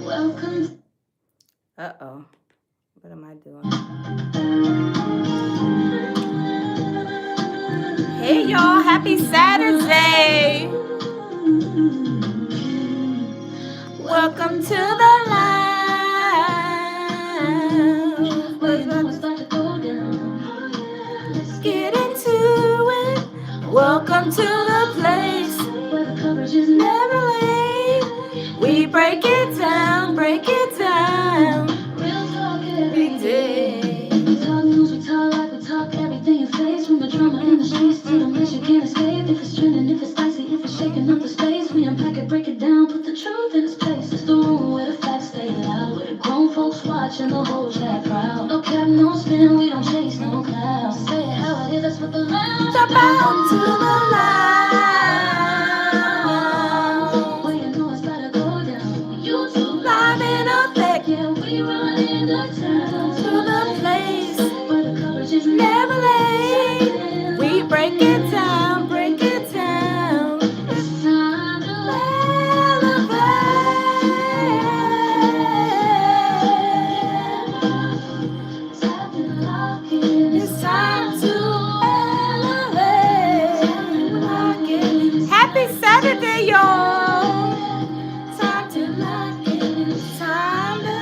Welcome. Uh-oh. What am I doing? Hey, y'all. Happy Saturday. Welcome to the live. Well, you know it's about to go down. Let's Get into it. Welcome to the place where the coverage is never late. We break it down, break it down. real talk Every every day. day. We talk news, we talk like we talk everything you face. From the drama in the streets to the mess you can't escape. If it's trending, if it's spicy, if it's shaking up the space, we unpack it, break it down, put the truth in its place. It's the room where the facts stay loud, where the grown folks watching the whole chat proud. No cap, no spin, we don't chase no clouds. Say it how it is, that's what the lounge About to the live. Well, you know it's about to go down. YouTube Live in effect. yeah, we run into town. To the place Where the coverage is never late. We break it down, break it down. It's time to Elevate. tap and lock in. It's time to elevate. Lock in. Happy Saturday, y'all. Time to lock in. Time to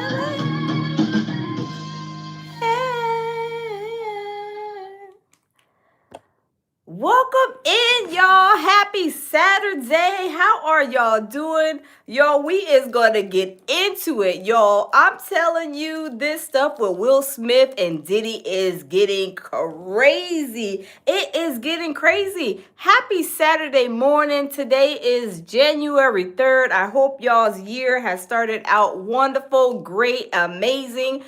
welcome in, y'all. Happy Saturday. How are y'all doing? Y'all, we is gonna get into it, y'all. I'm telling you, this stuff with Will Smith and Diddy is getting crazy. It is getting crazy. Happy Saturday morning. Today is January 3rd. I hope y'all's year has started out wonderful, great, amazing.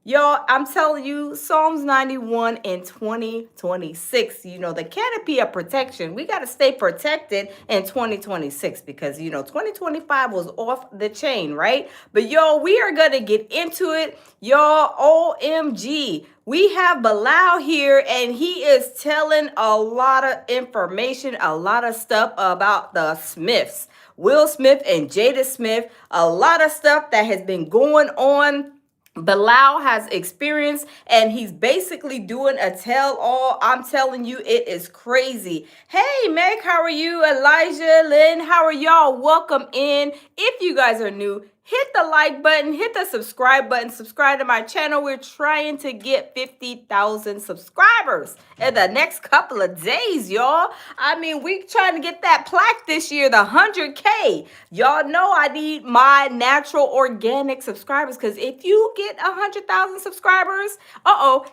Y'all, I'm telling you, Psalms 91 in 2026, the canopy of protection. We got to stay protected in 2026 because, 2025 was off the chain, right? But y'all, we are going to get into it. Y'all, OMG. We have Bilal here, and he is telling a lot of information, a lot of stuff about the Smiths. Will Smith and Jada Smith, a lot of stuff that has been going on. Bilal has experience, and he's basically doing a tell-all. I'm telling you, it is crazy. Hey, Meg, how are you? Elijah, Lynn, how are y'all? Welcome in. If you guys are new, hit the like button, hit the subscribe button, subscribe to my channel. We're trying to get 50,000 subscribers in the next couple of days, y'all. I mean, we trying to get that plaque this year, the 100K. Y'all know I need my natural organic subscribers, because if you get 100,000 subscribers,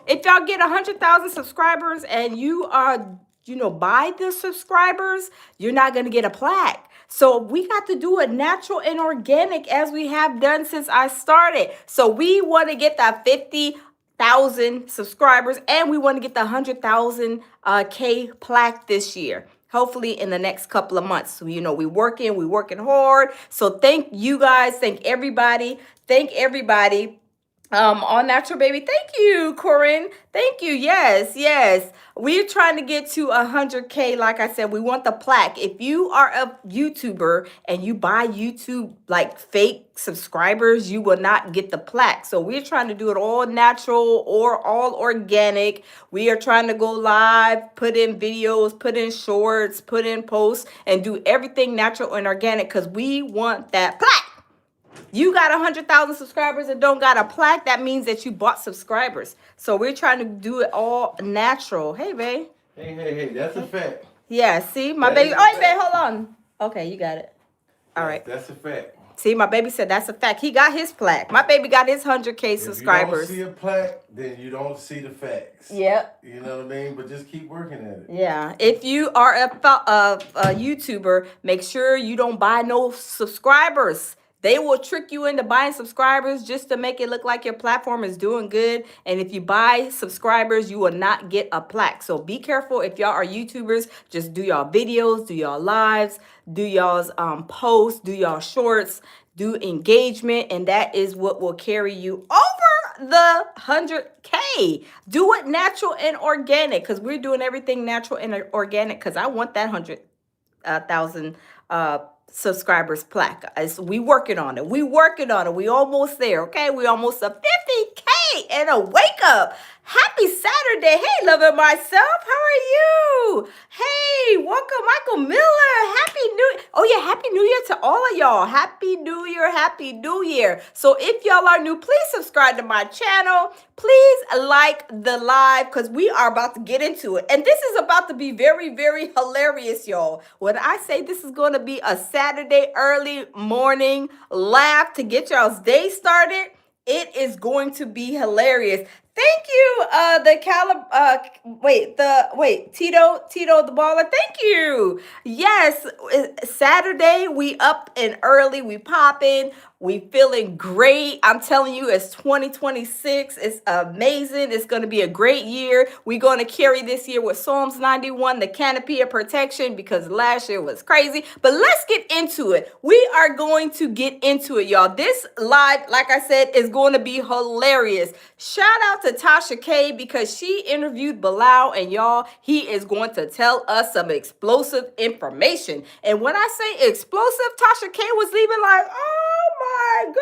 if y'all get 100,000 subscribers and you are, buy the subscribers, you're not going to get a plaque. So we got to do it natural and organic as we have done since I started. So we want to get that 50,000 subscribers, and we want to get the 100,000 K plaque this year. Hopefully in the next couple of months. So, we working hard. So thank you guys. Thank everybody. All natural baby. Thank you, Corinne. Thank you. Yes. We're trying to get to 100K. Like I said, we want the plaque. If you are a YouTuber and you buy YouTube like fake subscribers, you will not get the plaque. So we're trying to do it all natural or all organic. We are trying to go live, put in videos, put in shorts, put in posts, and do everything natural and organic because we want that plaque. You got 100,000 subscribers and don't got a plaque, that means that you bought subscribers. So we're trying to do it all natural. Hey, babe. Hey, that's a fact. Yeah, see, my baby. Oh, babe, hold on. Okay, you got it. All right. That's a fact. See, my baby said that's a fact. He got his plaque. My baby got his 100K subscribers. If you don't see a plaque, then you don't see the facts. Yep. You know what I mean? But just keep working at it. Yeah. If you are a YouTuber, make sure you don't buy no subscribers. They will trick you into buying subscribers just to make it look like your platform is doing good. And if you buy subscribers, you will not get a plaque. So be careful if y'all are YouTubers. Just do y'all videos, do y'all lives, do y'all's posts, do y'all shorts, do engagement. And that is what will carry you over the 100K. Do it natural and organic, because we're doing everything natural and organic, because I want that 100,000 subscribers plaque. We working on it. We working on it. We almost there. Okay, we almost a 50K and a wake up. Happy Saturday. Hey, loving myself. How are you? Hey, welcome, Michael Miller. Happy New. Oh yeah, Happy New Year to all of y'all. Happy New Year. Happy New Year. So if y'all are new, please subscribe to my channel. Please like the live because we are about to get into it. And this is about to be very, very hilarious, y'all. When I say this is going to be a Saturday early morning laugh to get y'all's day started, it is going to be hilarious. Thank you, Tito the baller. Thank you. Yes, Saturday we up and early, we popping. We feeling great. I'm telling you, it's 2026. It's amazing. It's going to be a great year. We're going to carry this year with Psalms 91, the canopy of protection, because last year was crazy. But let's get into it. We are going to get into it, y'all. This live, like I said, is going to be hilarious. Shout out to Tasha K because she interviewed Bilal, and y'all, he is going to tell us some explosive information. And when I say explosive, Tasha K was leaving like, oh my God.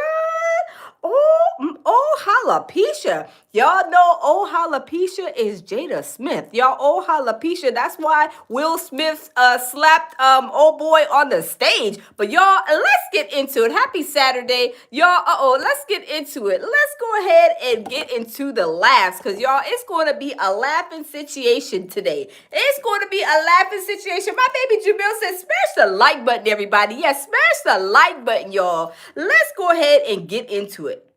Alopecia. Y'all know Alopecia is Jada Smith. Y'all, Alopecia, that's why Will Smith slapped old boy on the stage. But y'all, let's get into it. Happy Saturday. Y'all, let's get into it. Let's go ahead and get into the laughs. Because y'all, it's going to be a laughing situation today. It's going to be a laughing situation. My baby Jamil said, smash the like button, everybody. Yes, smash the like button, y'all. Let's go ahead and get into it.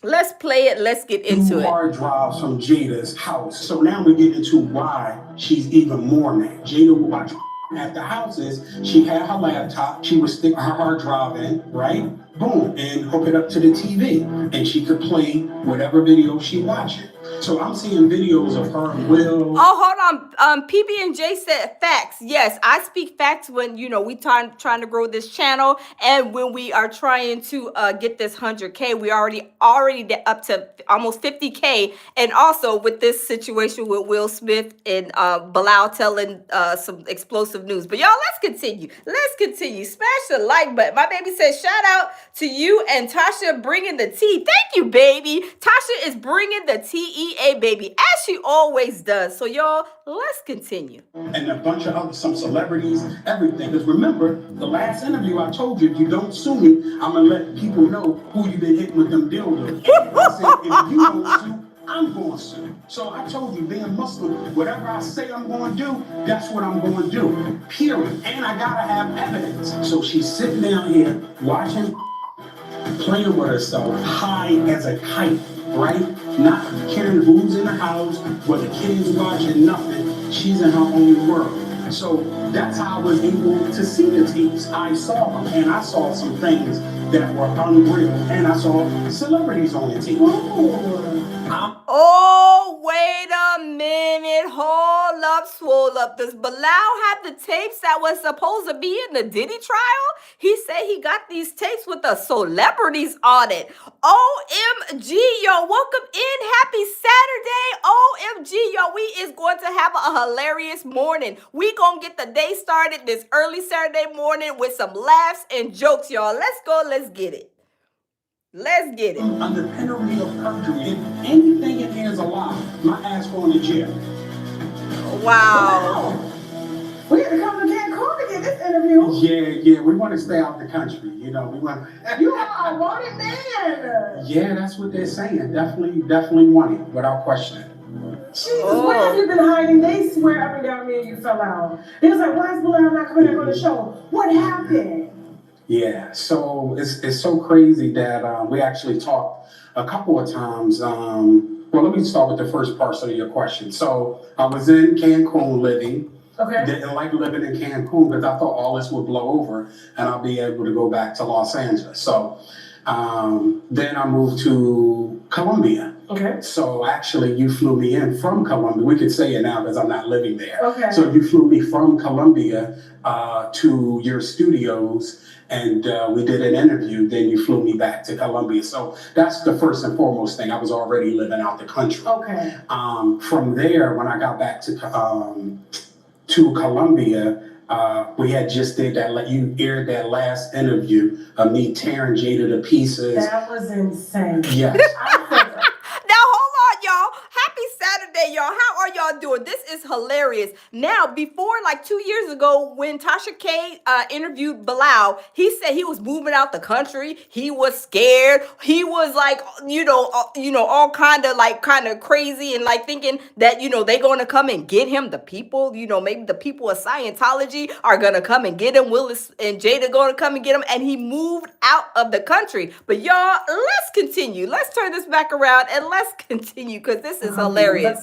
Let's play it. Let's get into it. Hard drives from Jada's house. So now we get into why she's even more mad. Jada will watch at the houses. She had her laptop. She would stick her hard drive in, right? Boom, and hook it up to the TV. And she could play whatever video she watching. So I'm seeing videos of her and Will. Oh, hold on. PB&J said facts. Yes, I speak facts when, we trying to grow this channel. And when we are trying to get this 100K, we already up to almost 50K. And also with this situation with Will Smith and Bilal telling some explosive news. But y'all, let's continue. Let's continue. Smash the like button. My baby says, shout out to you and Tasha bringing the tea. Thank you, baby. Tasha is bringing the TEA, baby, as she always does. So y'all, let's continue. And a bunch of some celebrities, everything. Because remember, the last interview I told you, if you don't sue me, I'm going to let people know who you've been hitting with them dildos. I said, if you don't sue, I'm going to sue. So I told you, being Muslim, whatever I say I'm going to do, that's what I'm going to do. Period. And I got to have evidence. So she's sitting down here watching, playing with herself, high as a kite, right? Not caring who's in the house, where the kids watching, nothing. She's in her own world. So that's how I was able to see the tapes. I saw them, and I saw some things that were unreal, and I saw celebrities on the tape. Oh, wait a minute. Hold up, swole up. Does Bilal have the tapes that was supposed to be in the Diddy trial? He said he got these tapes with the celebrities on it. OMG, yo, welcome in. Happy Saturday. OMG, yo, we is going to have a hilarious morning. We gonna get the day started this early Saturday morning with some laughs and jokes, y'all. Let's go. Let's get it. Let's get it. Under penalty of perjury, if anything in here is a lie, my ass going to jail. Wow. We had to come to Cancun to get this interview. Yeah, we want to stay out the country. We want. You are a wanted man. Yeah, that's what they're saying. Definitely wanted, without question. Jesus, where have you been hiding? They swear up and down me and you fell out. They was like, why is Bilal not coming back on the show? What happened? Yeah, so it's so crazy that we actually talked a couple of times. Well, let me start with the first part of your question. So I was in Cancun living. Okay. Didn't like living in Cancun because I thought all this would blow over and I'll be able to go back to Los Angeles. So then I moved to Colombia. Okay. So actually, you flew me in from Colombia. We could say it now because I'm not living there. Okay. So you flew me from Colombia to your studios, and we did an interview. Then you flew me back to Colombia. So that's the first and foremost thing. I was already living out the country. Okay. From there, when I got back to to Columbia. We had just did that. You aired that last interview of me tearing Jada to pieces. That was insane. Yes. Now hold on, y'all. Happy Saturday, y'all. How are y'all doing? This is hilarious. Now, before like 2 years ago, when Tasha K interviewed Bilal, he said he was moving out the country. He was scared. He was like, all kind of crazy and like thinking that they going to come and get him. The people, maybe the people of Scientology are gonna come and get him. Willis and Jada going to come and get him, and he moved out of the country. But y'all, let's continue. Let's turn this back around and let's continue because this is hilarious.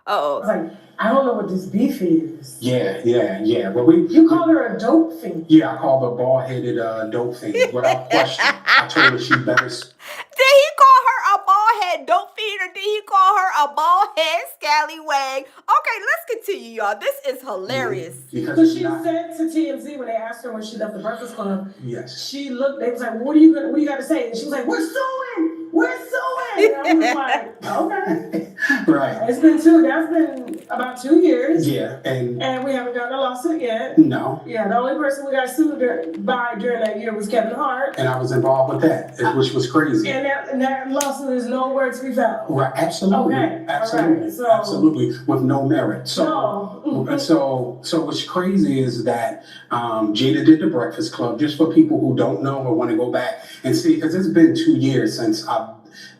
I was like, I don't know what this beef is. Yeah. Well, you called her a dope fiend. Yeah, I called her bald-headed dope fiend without question. I told her she better. Did he call her a bald head dope fiend, or did he call her a bald head scallywag? Okay, let's continue, y'all. This is hilarious. Because she said to TMZ when they asked her when she left the Breakfast Club. Yes. She looked. They was like, "What do you got to say?" And she was like, "We're suing. We're suing." And I was like, "Okay." Right. It's been that's been about 2 years. Yeah, and we haven't gotten a lawsuit yet. No. Yeah, the only person we got sued by during that year was Kevin Hart. And I was involved with that, which was crazy. And that lawsuit is nowhere to be found. Right, absolutely. Okay. Absolutely. Right. So, absolutely. With no merit. No. So what's crazy is that Jada did the Breakfast Club, just for people who don't know or want to go back and see, because it's been 2 years since I've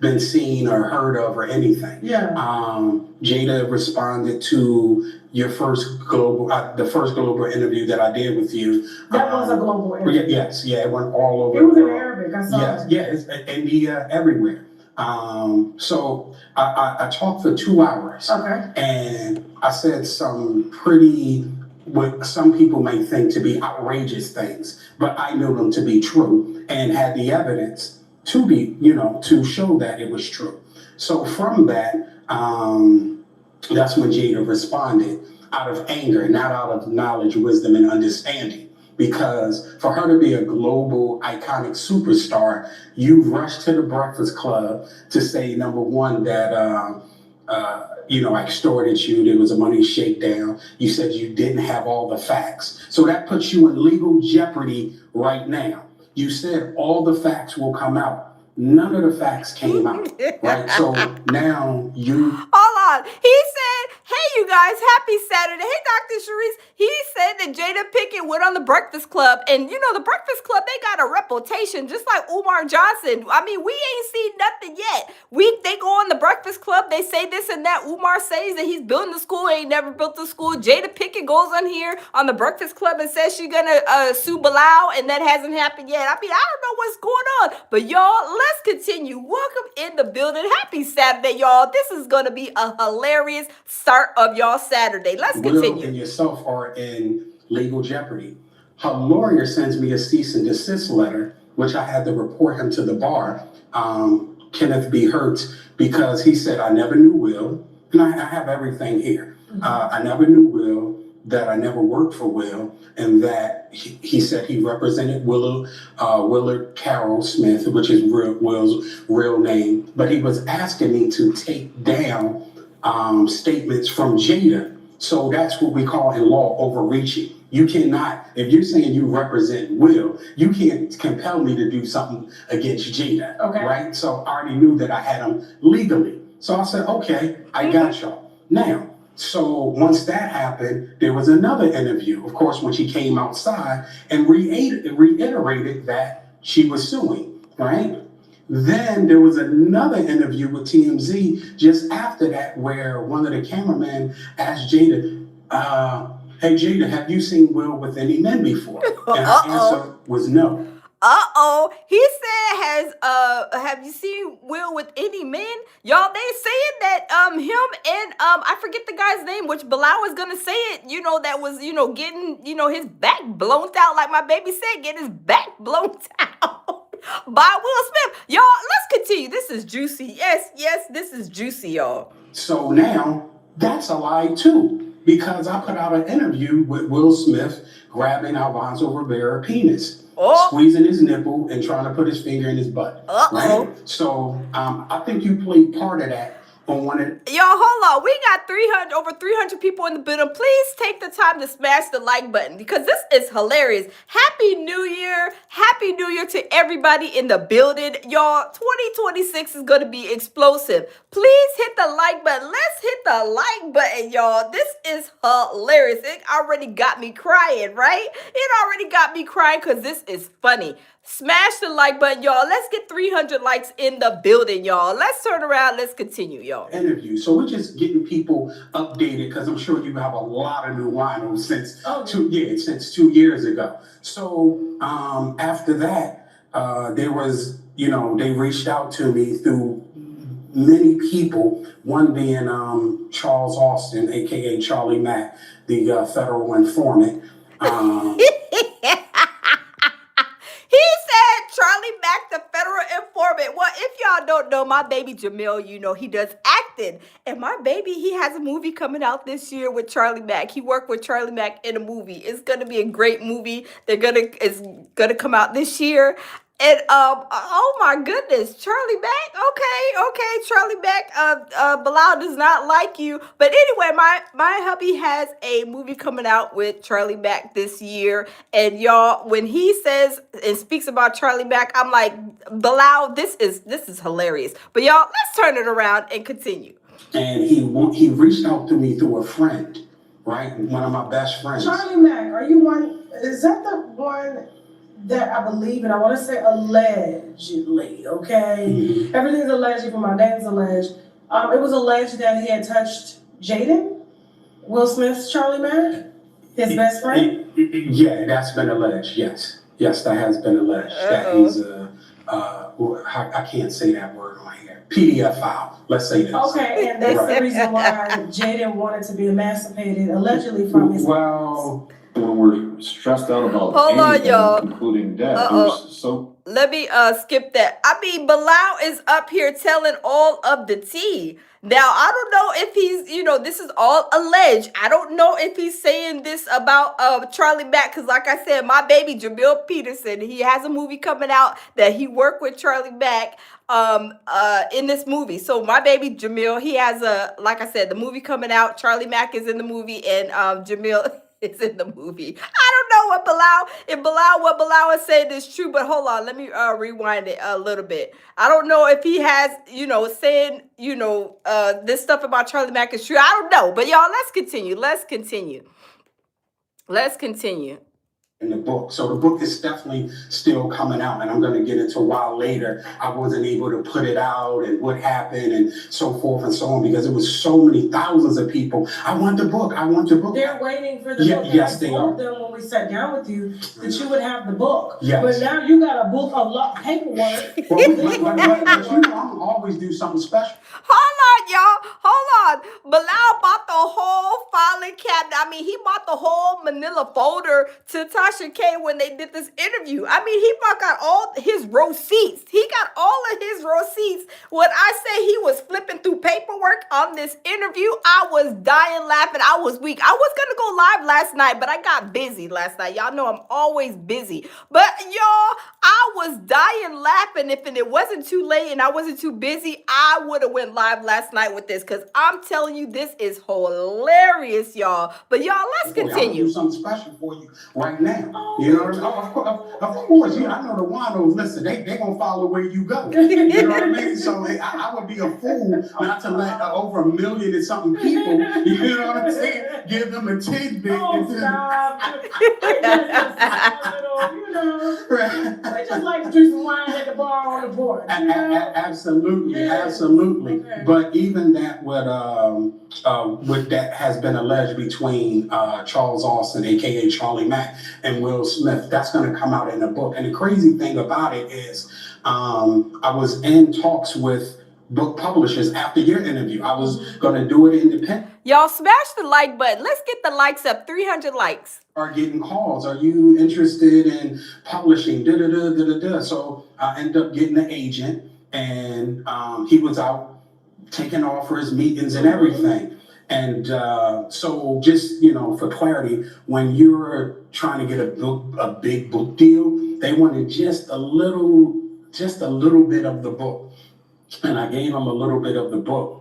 been seen or heard of or anything. Yeah. Jada responded to your first the first global interview that I did with you. That was a global interview. Yes, it went all over. It was in Arabic. I saw it. Yes, it's India, everywhere. So I talked for 2 hours. Okay. And I said some pretty, what some people may think to be outrageous things, but I knew them to be true and had the evidence to be, to show that it was true. So from that, that's when Jada responded out of anger, not out of knowledge, wisdom, and understanding. Because for her to be a global iconic superstar, you rushed to the Breakfast Club to say, number one, that I extorted you, there was a money shakedown. You said you didn't have all the facts. So that puts you in legal jeopardy right now. You said all the facts will come out. None of the facts came out, right? So now you... Hold on. He said, hey, you guys, happy Saturday. Hey, Dr. Sharice. He said that Jada Pinkett went on the Breakfast Club. And, the Breakfast Club, they got a reputation, just like Umar Johnson. I mean, we ain't seen nothing yet. They go on the Breakfast Club. They say this and that. Umar says that he's building the school. Ain't never built the school. Jada Pinkett goes on here on the Breakfast Club and says she's going to sue Bilal. And that hasn't happened yet. I mean, I don't know what's going on. But, y'all, let's continue. Welcome in the building. Happy Saturday, y'all. This is going to be a hilarious start of y'all Saturday. Let's continue. Will and yourself are in legal jeopardy. Her lawyer sends me a cease and desist letter, which I had to report him to the bar, Kenneth B. Hertz, because he said, I never knew Will, and I have everything here. I never knew Will, that I never worked for Will, and that he said he represented Willard Carroll Smith, which is Will's real name, but he was asking me to take down statements from Jada. So that's what we call in law overreaching. You cannot, if you're saying you represent Will, you can't compel me to do something against Jada, right? So I already knew that I had him legally. So I said, okay, I got y'all. Now, so once that happened, there was another interview, of course, when she came outside and reiterated that she was suing, right? Then there was another interview with TMZ just after that where one of the cameramen asked Jada, hey, Jada, have you seen Will with any men before? And her answer was no. He said, have you seen Will with any men? Y'all, they saying that him and I forget the guy's name, which Bilal was gonna say it, that was, getting, his back blown out, like my baby said, getting his back blown out by Will Smith. Y'all, let's continue. This is juicy. Yes, this is juicy, y'all. So now that's a lie too, because I put out an interview with Will Smith grabbing Alfonso Rivera's penis. Squeezing his nipple and trying to put his finger in his butt. Right? So I think you played part of that on one of Yo, hold on. We got over 300 people in the building. Please take the time to smash the like button because this is hilarious. Happy New Year. Happy New Year to everybody in the building. Y'all, 2026 is going to be explosive. Please hit the like button. Let's hit the like button, y'all. This is hilarious. It already got me crying, right? It already got me crying because this is funny. Smash the like button, y'all. Let's get 300 likes in the building, y'all. Let's turn around. Let's continue, y'all. interview. So we're just getting people updated because I'm sure you have a lot of new winos since 2 years ago. So after that, there was, they reached out to me through many people, one being Charles Austin, aka Charlie Mack, the federal informant. He said Charlie Mack, the federal informant. Well, if y'all don't know, my baby Jamil, he does acting. And my baby, he has a movie coming out this year with Charlie Mack. He worked with Charlie Mack in a movie. It's gonna be a great movie. It's gonna come out this year. And oh my goodness, Charlie Mack. Okay, Charlie Mack. Bilal does not like you, but anyway, my hubby has a movie coming out with Charlie Mack this year, and y'all, when he says and speaks about Charlie Mack, I'm like, Bilal, this is hilarious. But y'all, let's turn it around and continue. And he reached out to me through a friend, right? One of my best friends. Charlie Mack, are you one? Is that the one that I believe in? I want to say allegedly, okay? Mm-hmm. Everything's alleged, but my name's alleged. It was alleged that he had touched Jaden, Will Smith's Charlie Mack, his best friend. Yeah, that's been alleged. Yes, that has been alleged. That he's I can't say that word on here. PDF file. Let's say this. Okay, and that's the reason why Jaden wanted to be emancipated allegedly from his. Well, when we're stressed out about Hold on, anything, y'all. including death, so Let me skip that. I mean, Bilal is up here telling all of the tea. Now, I don't know if he's, this is all alleged. I don't know if he's saying this about Charlie Mack, because like I said, my baby Jamil Peterson, he has a movie coming out that he worked with Charlie Mack in this movie. So my baby Jamil, he has like I said, the movie coming out. Charlie Mack is in the movie, and Jamil is in the movie. I don't know what Bilal is saying is true, but hold on, let me rewind it a little bit. I don't know if he has, saying, this stuff about Charlie Mack is true. I don't know, but y'all, let's continue. in the book. So the book is definitely still coming out, and I'm going to get into why later I wasn't able to put it out and what happened and so forth and so on, because it was so many thousands of people. I want the book. They're waiting for the book. Yes, they they told are. them when we sat down with you that you would have the book. Yes. But now you got a book of paperwork. But I'm always do something special. Hold on, y'all. Hold on. Bilal bought the whole filing cabinet. I mean, he bought the whole manila folder to Tasha K when they did this interview. I mean, he got all his receipts. He got all of his receipts. When I say he was flipping through paperwork on this interview, I was dying laughing. I was weak. I was going to go live last night, but I got busy last night. Y'all know I'm always busy. But y'all, I was dying laughing. If it wasn't too late and I wasn't too busy, I would have went live last night with this, because I'm telling you, this is hilarious, y'all. But y'all, let's I'm gonna continue. do something special for you right now. You know what I mean? Of course, I know the winos. Listen, they gonna follow where you go. You know what I mean? So I would be a fool not to let over 1 million and something people. You know what I'm saying? Give them a tidbit. Oh, stop. They just like to drink some wine at the bar on the board. Absolutely. Okay. But even that with that has been alleged between Charles Austin, aka Charlie Mack, and Will Smith. That's going to come out in the book. And the crazy thing about it is, I was in talks with book publishers after your interview. I was going to do it independent. Y'all smash the like button. Let's get the likes up. 300 likes. Are getting calls. Are you interested in publishing? So I ended up getting an agent, and he was out taking offers, meetings, and everything. And so just, for clarity, when you're trying to get a big book deal, they wanted just a little bit of the book. And I gave them a little bit of the book.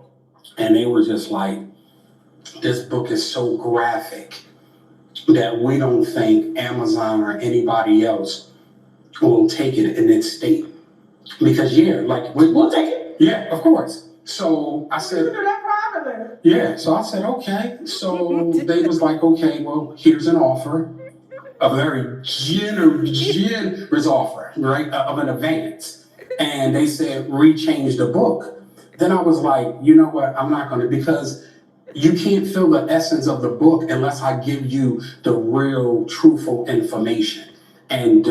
and they were just like, this book is so graphic that we don't think Amazon or anybody else will take it in its state. Because We'll take it. yeah, of course. So I You said, can do that privately. yeah. So I said, okay. So they was like, okay, well, here's an offer, a very generous offer, right, of an advance. And they said, rechange the book. Then I was like, you know what? I'm not going to, because you can't feel the essence of the book unless I give you the real, truthful information. And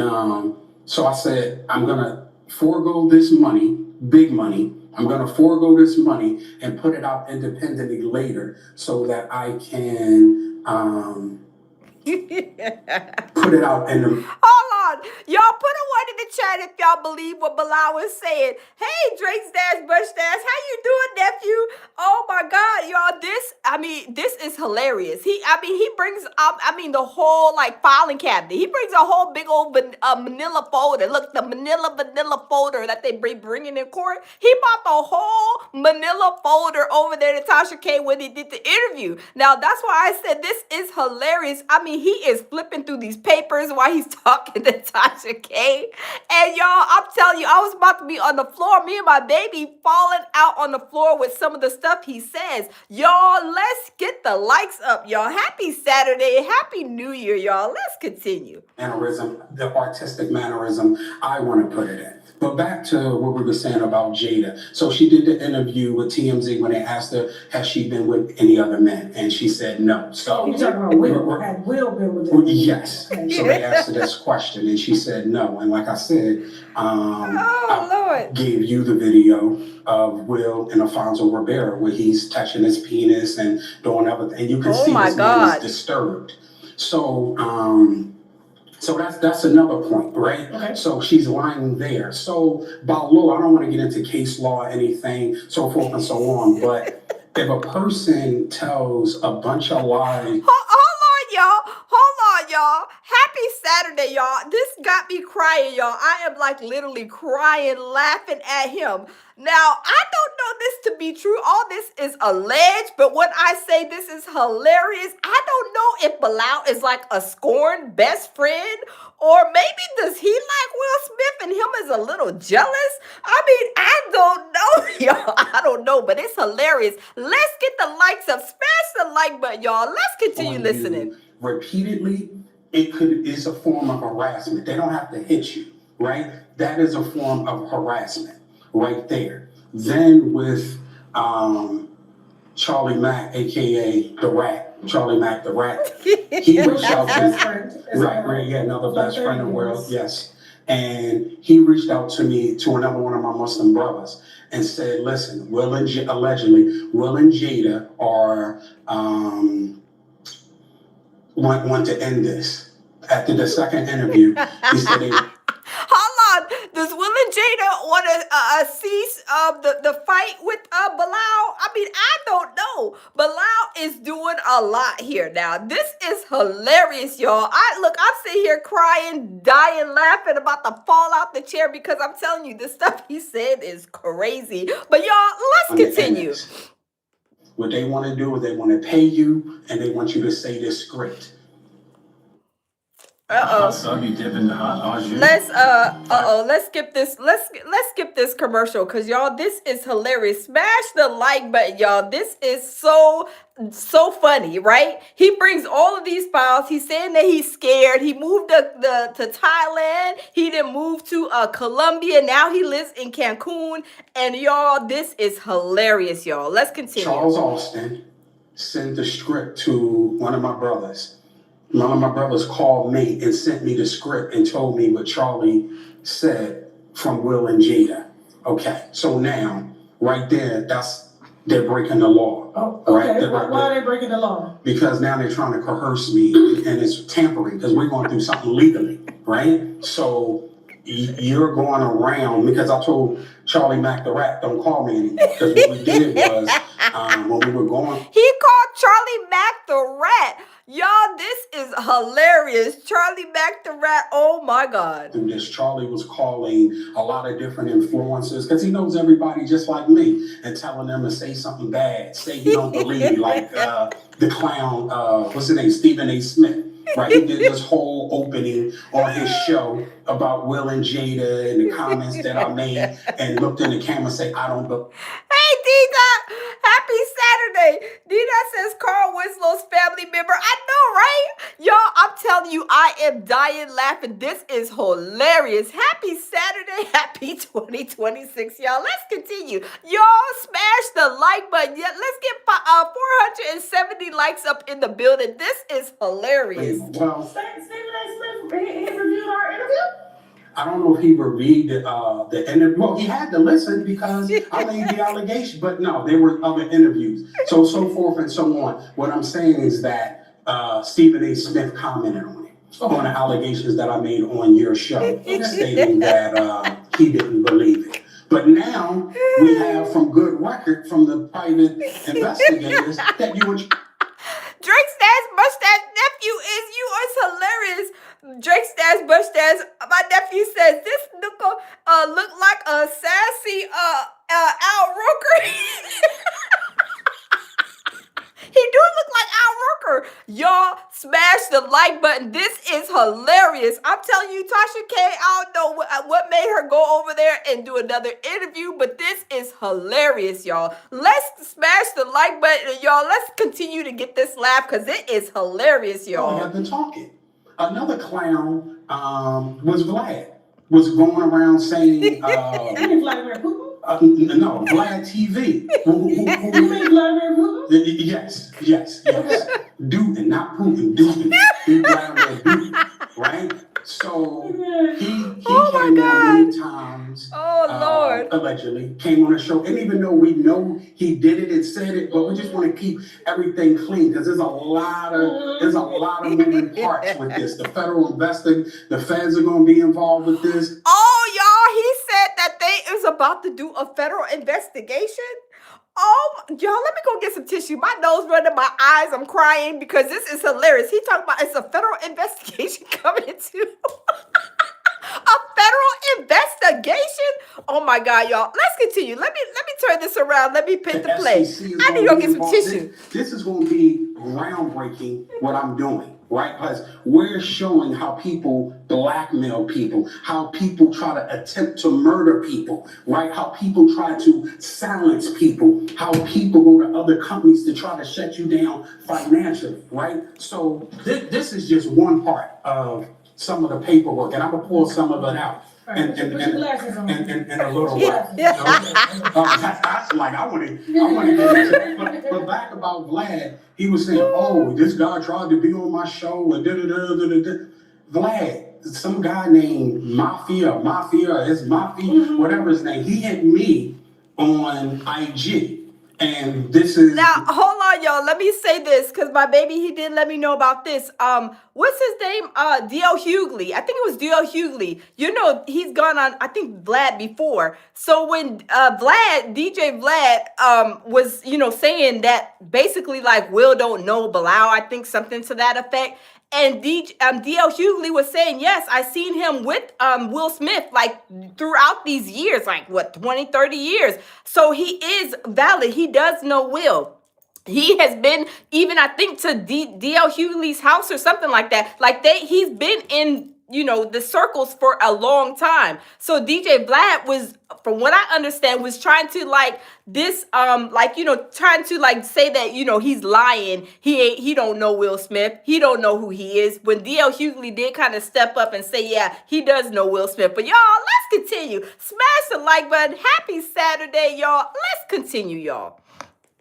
so I said, I'm going to forego this money, big money. I'm going to forego this money and put it out independently later so that I can put it out in the... Hold on. Y'all put a one in the chat if y'all believe what Bilal was saying. Hey, Drake's Dash, Bush Dash. How you doing, nephew? Oh my God, y'all. This is hilarious. He brings up, the whole like filing cabinet. He brings a whole big old manila folder. Look, the manila folder that they bringing in court. He bought the whole manila folder over there to Tasha K when he did the interview. Now, that's why I said this is hilarious. He is flipping through these papers while he's talking to Tasha K. And y'all, I'm telling you, I was about to be on the floor. Me and my baby falling out on the floor with some of the stuff he says. Y'all, let's get the likes up, y'all. Happy Saturday. Happy New Year, y'all. Let's continue. Mannerism, the artistic mannerism, I want to put it in. But back to what we were saying about Jada. So she did the interview with TMZ when they asked her, has she been with any other men? And she said no. So You're talking about Will. Had Will been with them? yes. Okay. So they asked her this question and she said no. And like I said, I Lord. gave you the video of Will and Alfonso Rivera where he's touching his penis and doing everything. And you can see my this man God. is disturbed. So that's another point, right? Okay. So she's lying there. So by law, I don't want to get into case law or anything, so forth and so on. But if a person tells a bunch of lies, Hold on, y'all. Happy Saturday, y'all. This got me crying, y'all. I am like literally crying, laughing at him. Now, I don't know this to be true. All this is alleged, but when I say this is hilarious, I don't know if Bilal is like a scorned best friend, or maybe does he like Will Smith and him is a little jealous? I don't know, y'all. I don't know, but it's hilarious. Let's get the likes up. Smash the like button, y'all. Let's continue listening. Repeatedly, is a form of harassment. They don't have to hit you, right? That is a form of harassment right there. Then with Charlie Mack, aka the Rat, Charlie Mack the Rat, he reached out to another best friend in the world, yes. And he reached out to me, to another one of my Muslim brothers, and said, listen, allegedly, Will and Jada are want to end this. After the second interview, he said Hold on. Does Will and Jada want to cease the fight with Bilal? I don't know. Bilal is doing a lot here now. This is hilarious, y'all. I'm sitting here crying, dying, laughing, about to fall out the chair because I'm telling you, the stuff he said is crazy. But y'all, let's continue. What they want to do is they want to pay you and they want you to say this script. Let's skip this. Let's skip this commercial because y'all, this is hilarious. Smash the like button, y'all. This is so funny, right? He brings all of these files. He's saying that he's scared. He moved to Thailand. He then moved to Colombia. Now he lives in Cancun. And y'all, this is hilarious, y'all. Let's continue. Charles Austin sent the script to one of my brothers. One of my brothers called me and sent me the script and told me what Charlie said from Will and Jada. Okay, so now, right there, they're breaking the law. Oh, okay. Right? Why are they breaking the law? Because now they're trying to coerce me and it's tampering because we're going to do something legally, right? So you're going around, because I told Charlie Mack the Rat, don't call me anymore. Because what we did was, when we were going. He called Charlie Mack the Rat. Y'all, this is hilarious. Charlie Mack the Rat. Oh my God. Through this, Charlie was calling a lot of different influencers because he knows everybody just like me and telling them to say something bad, say you don't believe me, like the clown, what's his name, Stephen A. Smith. Right, he did this whole opening on his show about Will and Jada and the comments that I made, and looked in the camera and say, I don't believe. Hey, Dina, happy Saturday. Dina says Carl Winslow's family member. I know, right? Y'all, I'm telling you, I am dying laughing. This is hilarious. Happy Saturday. Happy 2026, y'all. Let's continue. Y'all smash the like button. Yeah, let's get 470 likes up in the building. This is hilarious. Well, Stephen A. Smith, he reviewed our interview? I don't know if he would read the interview. Well, he had to listen because I made the allegation, but no, there were other interviews. So forth and so on. What I'm saying is that Stephen A. Smith commented on it, on the allegations that I made on your show, stating that he didn't believe it. But now we have from good record from the private investigators that you were. Drake Stash Mustache nephew is hilarious. Drake Stash Mustache, my nephew says this look like a sassy Al Roker. He do look like Al Roker. Y'all smash the like button. This is hilarious. I'm telling you, Tasha K, I don't know what made her go over there and do another interview, but this is hilarious, y'all. Let's smash the like button, y'all. Let's continue to get this laugh because it is hilarious, y'all. I have been talking. Another clown was Vlad. Was going around saying, Vladimir Putin? No, Vlad TV. You mean Vladimir Putin? Yes. Putin, not Putin. Vladimir Putin, right? So he came on many times. Oh, Lord. Allegedly came on a show, and even though we know he did it and said it, but we just want to keep everything clean because there's a lot of moving parts with this. The federal the feds are going to be involved with this. Oh, y'all, he said that they is about to do a federal investigation. Oh, y'all, let me go get some tissue. My nose running, my eyes, I'm crying because this is hilarious. He talking about it's a federal investigation coming to a federal investigation. Oh my God, y'all. Let's continue. Let me turn this around. Let me pin the play. I need to go get some tissue. This is going to be groundbreaking what I'm doing. Right? Because we're showing how people blackmail people, how people try to attempt to murder people, right? How people try to silence people, how people go to other companies to try to shut you down financially, right? So this is just one part of some of the paperwork, and I'm going to pull some of it out. And a little while. I want to get into it. But back about Vlad, he was saying, oh, this guy tried to be on my show and da-da-da-da-da-da. Vlad, some guy named Mafia, whatever his name, he hit me on IG. And this is... Now, hold on, y'all. Let me say this, because my baby, he did let me know about this. What's his name? D.L. Hughley. I think it was D.L. Hughley. You know, he's gone on, I think, Vlad before. So when DJ Vlad was, saying that basically, like, Will don't know Bilal, I think something to that effect. And D.L. Hughley was saying, yes, I seen him with Will Smith, like, throughout these years, like, 20, 30 years. So he is valid. He does know Will. He has been even, I think, to D.L. Hughley's house or something like that. Like, he's been in, the circles for a long time. So DJ Vlad was, from what I understand, was trying to trying to say that, he's lying. He don't know Will Smith. He don't know who he is. When D.L. Hughley did kind of step up and say, yeah, he does know Will Smith. But y'all, let's continue. Smash the like button. Happy Saturday, y'all. Let's continue, y'all.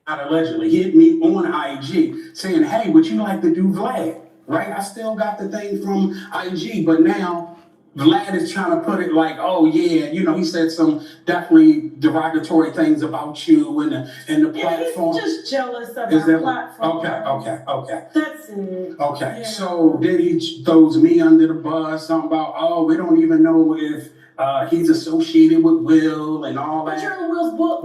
Allegedly, he hit me on IG saying, hey, would you like to do Vlad? Right? I still got the thing from IG, but now Vlad is trying to put it like, oh yeah, he said some definitely derogatory things about you and the platform. He's just jealous of Is our that platform. Okay. That's it. Okay, Yeah. so then he throws me under the bus, something about, oh, we don't even know if he's associated with Will and all that. But you're in Will's book.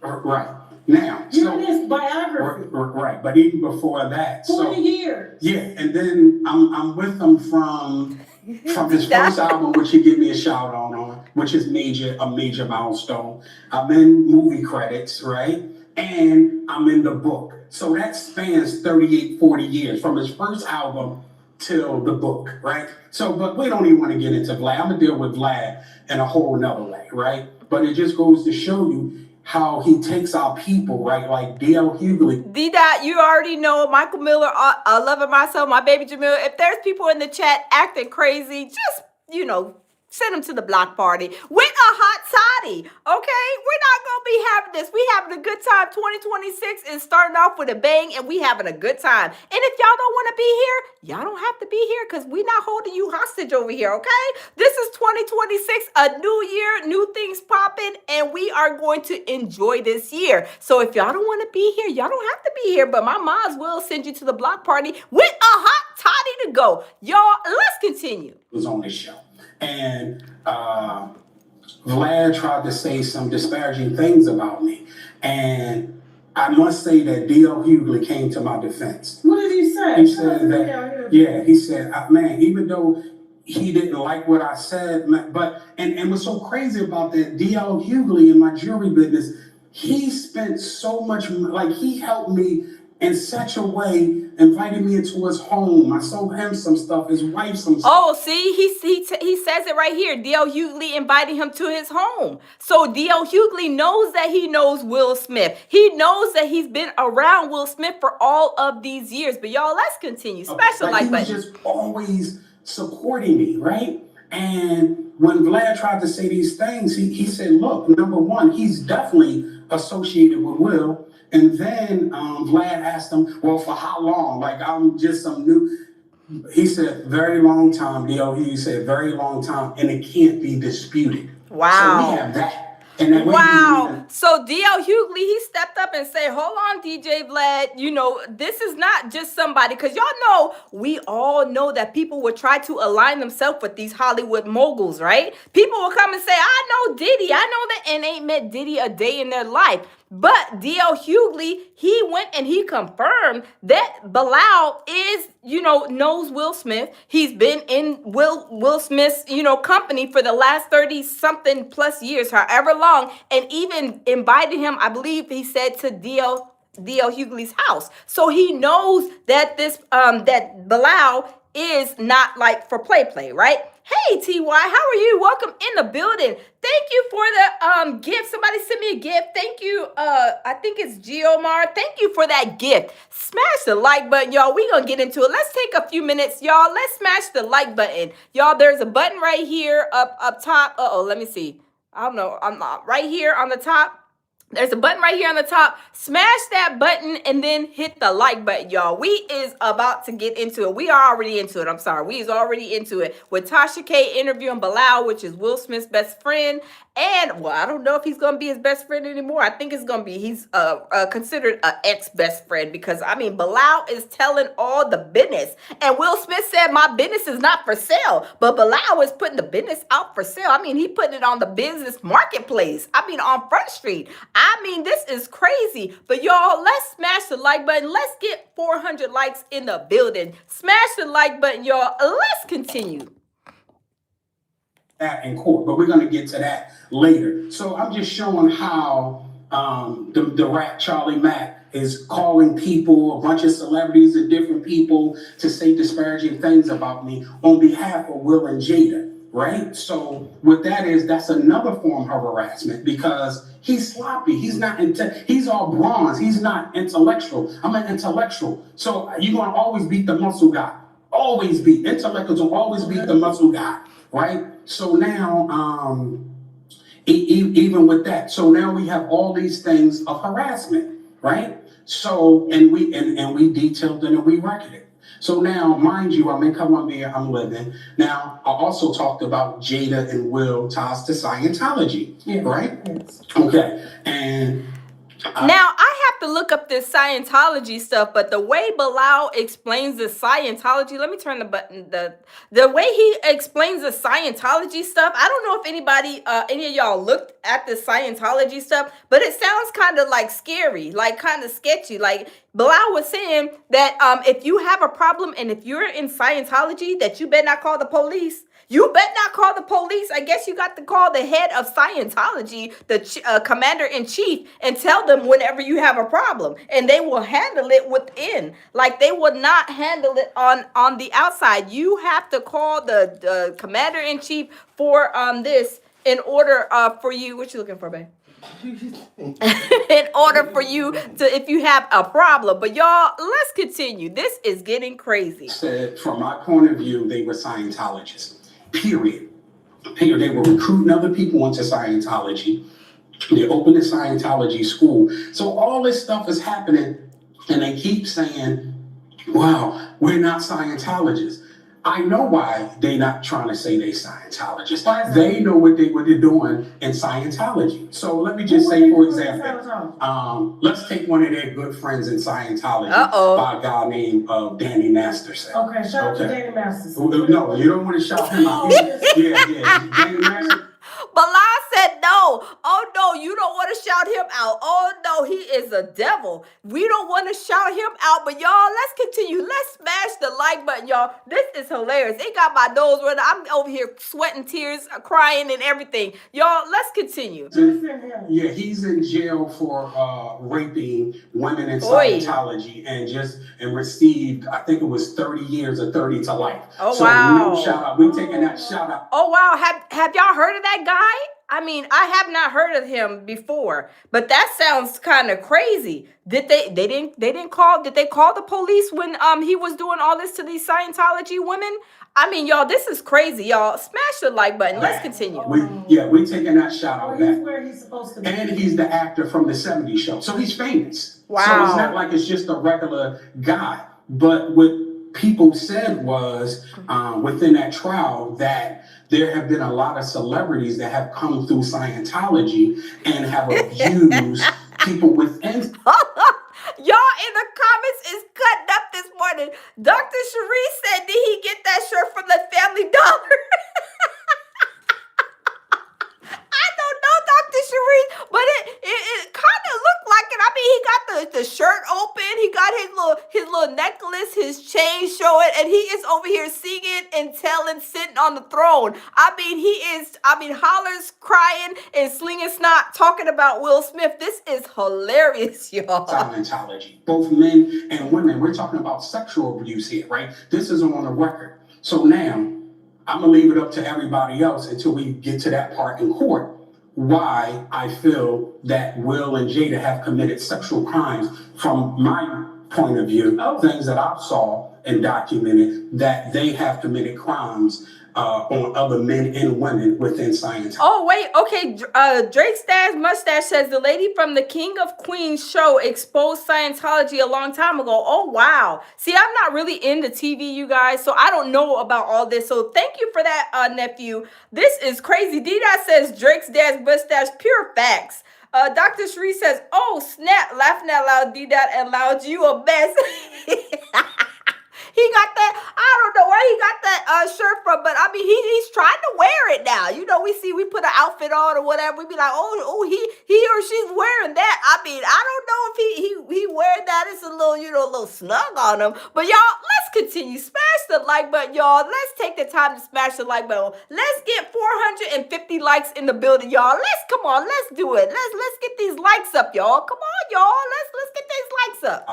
Right. Now, you're in his biography. Right, but even before that. 40 years. Yeah, and then I'm with him from his first album, which he gave me a shout out on, which is a major milestone. I'm in movie credits, right? And I'm in the book. So that spans 38, 40 years from his first album till the book, right? So, but we don't even want to get into Vlad. I'm gonna deal with Vlad in a whole nother way, right? But it just goes to show you how he takes our people, right? Like D.L. Hughley. D-Dot, you already know Michael Miller, I love it myself, my baby Jamil. If there's people in the chat acting crazy, just, send them to the block party with a hot toddy, okay? We're not going to be having this. We having a good time. 2026 is starting off with a bang, and we having a good time. And if y'all don't want to be here, y'all don't have to be here because we're not holding you hostage over here, okay? This is 2026, a new year, new things popping, and we are going to enjoy this year. So if y'all don't want to be here, y'all don't have to be here, but my moms will send you to the block party with a hot toddy to go. Y'all, let's continue. Was on this show. And Vlad tried to say some disparaging things about me. And I must say that D.L. Hughley came to my defense. What did he say? He said that, he said, man, even though he didn't like what I said, but, and what's so crazy about that, D.L. Hughley in my jewelry business, he spent so much, like he helped me in such a way, invited me into his home. I sold him some stuff, his wife some stuff. Oh, see, he says it right here. D.L. Hughley invited him to his home. So D.L. Hughley knows that he knows Will Smith. He knows that he's been around Will Smith for all of these years. But y'all, let's continue. Smash the like button. He was just always supporting me, right? And when Vlad tried to say these things, he said, look, number one, he's definitely associated with Will. And then Vlad asked him, well, for how long? Like, I'm just some new. He said, very long time, D.O. He said, very long time, and it can't be disputed. Wow. So we have that. And then wow. So D.L. Hughley, he stepped up and said, hold on, DJ Vlad, this is not just somebody, because y'all know, we all know that people would try to align themselves with these Hollywood moguls, right? People will come and say, I know Diddy, I know that, and ain't met Diddy a day in their life. But D.L. Hughley, he went and he confirmed that Bilal is, knows Will Smith. He's been in Will Smith's, company for the last 30-something plus years, however long, and even invited him, I believe he said, to D.L. Hughley's house. So he knows that that Bilal is not like for play, right? Hey, T.Y., how are you? Welcome in the building. Thank you for the gift. Somebody sent me a gift. Thank you. I think it's Geomar. Thank you for that gift. Smash the like button, y'all. We're going to get into it. Let's take a few minutes, y'all. Let's smash the like button. Y'all, there's a button right here up top. Uh-oh, let me see. I don't know. I'm not right here on the top. There's a button right here on the top. Smash that button and then hit the like button, y'all. We is about to get into it. We are already into it. I'm sorry. We is already into it with Tasha K interviewing Bilal, which is Will Smith's best friend. And, well, I don't know if he's going to be his best friend anymore. I think it's going to be, he's considered an ex-best friend because, Bilal is telling all the business. And Will Smith said, my business is not for sale. But Bilal is putting the business out for sale. He putting it on the business marketplace. On Front Street. This is crazy. But, y'all, let's smash the like button. Let's get 400 likes in the building. Smash the like button, y'all. Let's continue. That in court, but we're going to get to that later. So I'm just showing how the rat Charlie Mack is calling people, a bunch of celebrities and different people to say disparaging things about me on behalf of Will and Jada, right? So what that is, that's another form of harassment because he's sloppy. He's not he's all bronze. He's not intellectual. I'm an intellectual. So you're going to always beat the muscle guy. Always beat. Intellectuals will always beat the muscle guy, right? So now, even with that, so now we have all these things of harassment, right? So, and we detailed it and we recorded it. So now, mind you, I'm in Colombia, I'm living. Now, I also talked about Jada and Will ties to Scientology, right? Yes. Okay, and now I have to look up this Scientology stuff, but the way Bilal explains the Scientology, let me turn the button. The way he explains the Scientology stuff, I don't know if anybody, any of y'all looked at the Scientology stuff, but it sounds kind of like scary, like kind of sketchy. Like Bilal was saying that if you have a problem and if you're in Scientology, that you better not call the police. You better not call the police. I guess you got to call the head of Scientology, the commander-in-chief, and tell them whenever you have a problem. And they will handle it within. Like, they will not handle it on the outside. You have to call the commander-in-chief for this in order for you. What you looking for, babe? In order for you to, if you have a problem. But y'all, let's continue. This is getting crazy. said, from my point of view, they were Scientologists. Period. They were recruiting other people into Scientology. They opened a Scientology school. So all this stuff is happening, and they keep saying, wow, we're not Scientologists. I know why they're not trying to say they Scientologists. They know what they're doing in Scientology. So let me just say, for example, let's take one of their good friends in Scientology by a guy named Danny Masterson. Okay, shout out to Danny Masterson. No, you don't want to shout him out. Yeah, Danny Masterson. Bilal said no. Oh no, you don't want to shout him out. Oh no, he is a devil. We don't want to shout him out. But y'all, let's continue. Let's smash the like button, y'all. This is hilarious. It got my nose running. I'm over here sweating tears, crying and everything. Y'all, let's continue. Yeah, he's in jail for raping women in Scientology and received, I think it was 30 years or 30 to life. Oh, so wow. No shout out. We're taking that shout out. Oh wow. Have y'all heard of that guy? I mean, I have not heard of him before, but that sounds kind of crazy. Did they call the police when he was doing all this to these Scientology women? I mean, y'all, this is crazy, y'all. Smash the like button. Let's continue. We're taking that shout out. He's where he's supposed to be. And he's the actor from the 70s show. So he's famous. Wow. So it's not like it's just a regular guy. But what people said was within that trial that there have been a lot of celebrities that have come through Scientology and have abused people within. Y'all in the comments is cutting up this morning. Dr. Cherie said, did he get that shirt from the Family Dollar? I don't know, Dr. Cherie, but it kind of looked like it. I mean, he got the shirt open. He got his little necklace, his chain showing, and he is over here singing and telling, sitting on the throne. I mean, hollers, crying, and slinging snot, talking about Will Smith. This is hilarious, y'all. Scientology, both men and women. We're talking about sexual abuse here, right? This is on the record. So now, I'm going to leave it up to everybody else until we get to that part in court. Why I feel that Will and Jada have committed sexual crimes from my point of view, things that I saw and documented, that they have committed crimes on other men and women within Scientology. Oh, wait. Okay. Drake Stash Mustache says the lady from the King of Queens show exposed Scientology a long time ago. Oh, wow. See, I'm not really into TV, you guys, so I don't know about all this. So thank you for that, nephew. This is crazy. D-Dot says Drake Stash Mustache, pure facts. Dr. Cherie says, oh, snap, laughing out loud, D-Dot and loud, you a mess. He got that, I don't know where he got that shirt from, but I mean, he's trying to wear it now. You know, we put an outfit on or whatever. We be like, oh, he or she's wearing that. I mean, I don't know if he wearing that. It's a little, a little snug on him. But y'all, let's continue. Smash the like button, y'all. Let's take the time to smash the like button. Let's get 450 likes in the building, y'all. Come on, let's do it. Let's get these likes up, y'all. Come on, y'all. Let's get these likes up.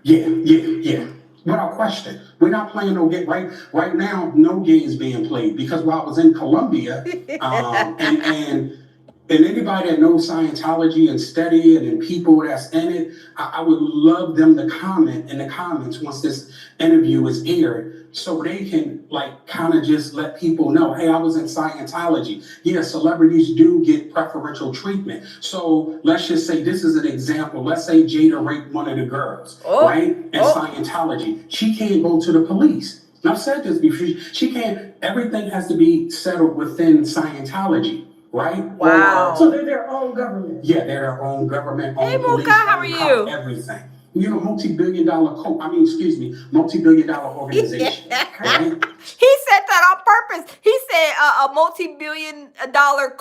Yeah. Without question. We're not playing no game. Right now, no games being played because while I was in Colombia, and And anybody that knows Scientology and study it and people that's in it, I would love them to comment in the comments once this interview is aired, so they can like kind of just let people know, hey, I was in Scientology. Yeah, celebrities do get preferential treatment. So let's just say this is an example. Let's say Jada raped one of the girls, right? In Scientology. She can't go to the police. And I've said this before. She can't, everything has to be settled within Scientology. Right? Wow. So they're their own government. Yeah, they're their own government, Hey, own police, Muka, how are own you? cop, everything. You know, multi-billion-dollar organization. Right? He said that on purpose. He said a multi-billion-dollar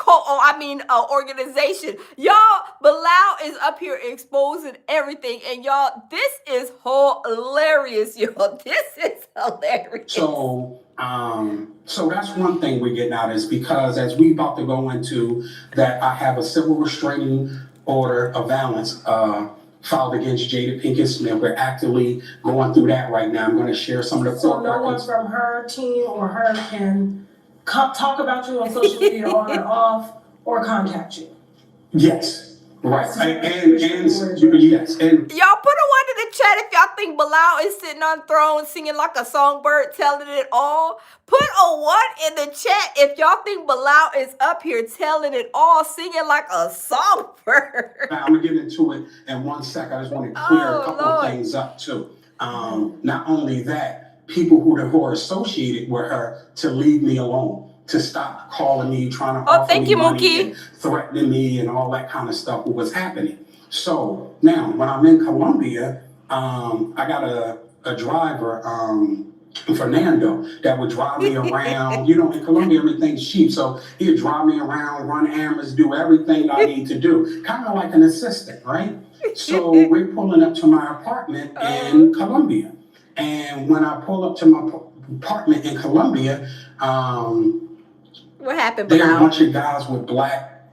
organization. Y'all, Bilal is up here exposing everything, and y'all, this is hilarious, y'all. This is hilarious. So that's one thing we're getting out is because as we about to go into that, I have a civil restraining order of violence filed against Jada Pinkett Smith. We're actively going through that right now. I'm going to share some of the So court no one records. from her team or her can talk about you on social media on or off or contact you. Yes. Right. Yes. And y'all put a one in the chat if y'all think Bilal is sitting on throne singing like a songbird, telling it all. Put a one in the chat if y'all think Bilal is up here telling it all, singing like a songbird. Now, I'm gonna get into it in 1 second. I just want to clear a couple of things up too. Not only that, people who are associated with her to leave me alone, to stop calling me, trying to offer me money and threatening me and all that kind of stuff was happening. So now when I'm in Colombia, I got a driver, Fernando, that would drive me around. You know, in Colombia, everything's cheap. So he'd drive me around, run errands, do everything I need to do. Kind of like an assistant, right? So we're pulling up to my apartment in Colombia. And when I pull up to my apartment in Colombia, what happened? There are a bunch of guys with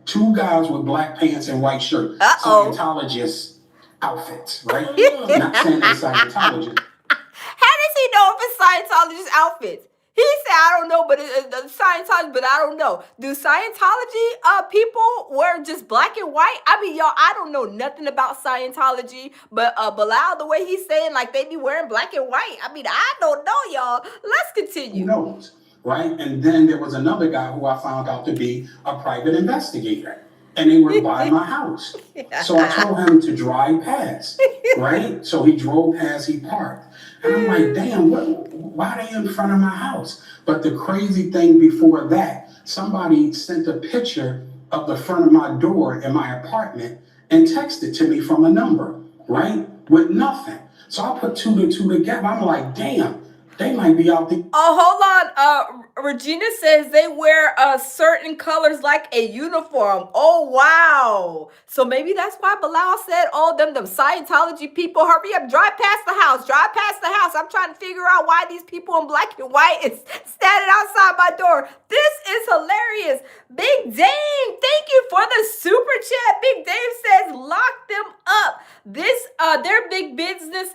two guys with black pants and white shirts. Scientologist outfits, right? Not saying they're Scientologists. How does he know if it's Scientologist outfits? He said, I don't know, but it's Scientology, but I don't know. Do Scientology people wear just black and white? I mean, y'all, I don't know nothing about Scientology, but Bilal, the way he's saying, like, they be wearing black and white. I mean, I don't know, y'all. Let's continue. Who knows, right? And then there was another guy who I found out to be a private investigator. And they were by my house. So I told him to drive past, right? So he drove past, he parked. And I'm like, damn, why are they in front of my house? But the crazy thing before that, somebody sent a picture of the front of my door in my apartment and texted to me from a number, right? With nothing. So I put two to two together. I'm like, damn, they might be out there. Oh, hold on. Regina says they wear certain colors like a uniform. Oh, wow. So maybe that's why Bilal said, oh, them Scientology people, hurry up, drive past the house, drive past the house. I'm trying to figure out why these people in black and white is standing outside my door. This is hilarious. Big Dame, thank you for the super chat. Big Dame says, lock them up. They're big business.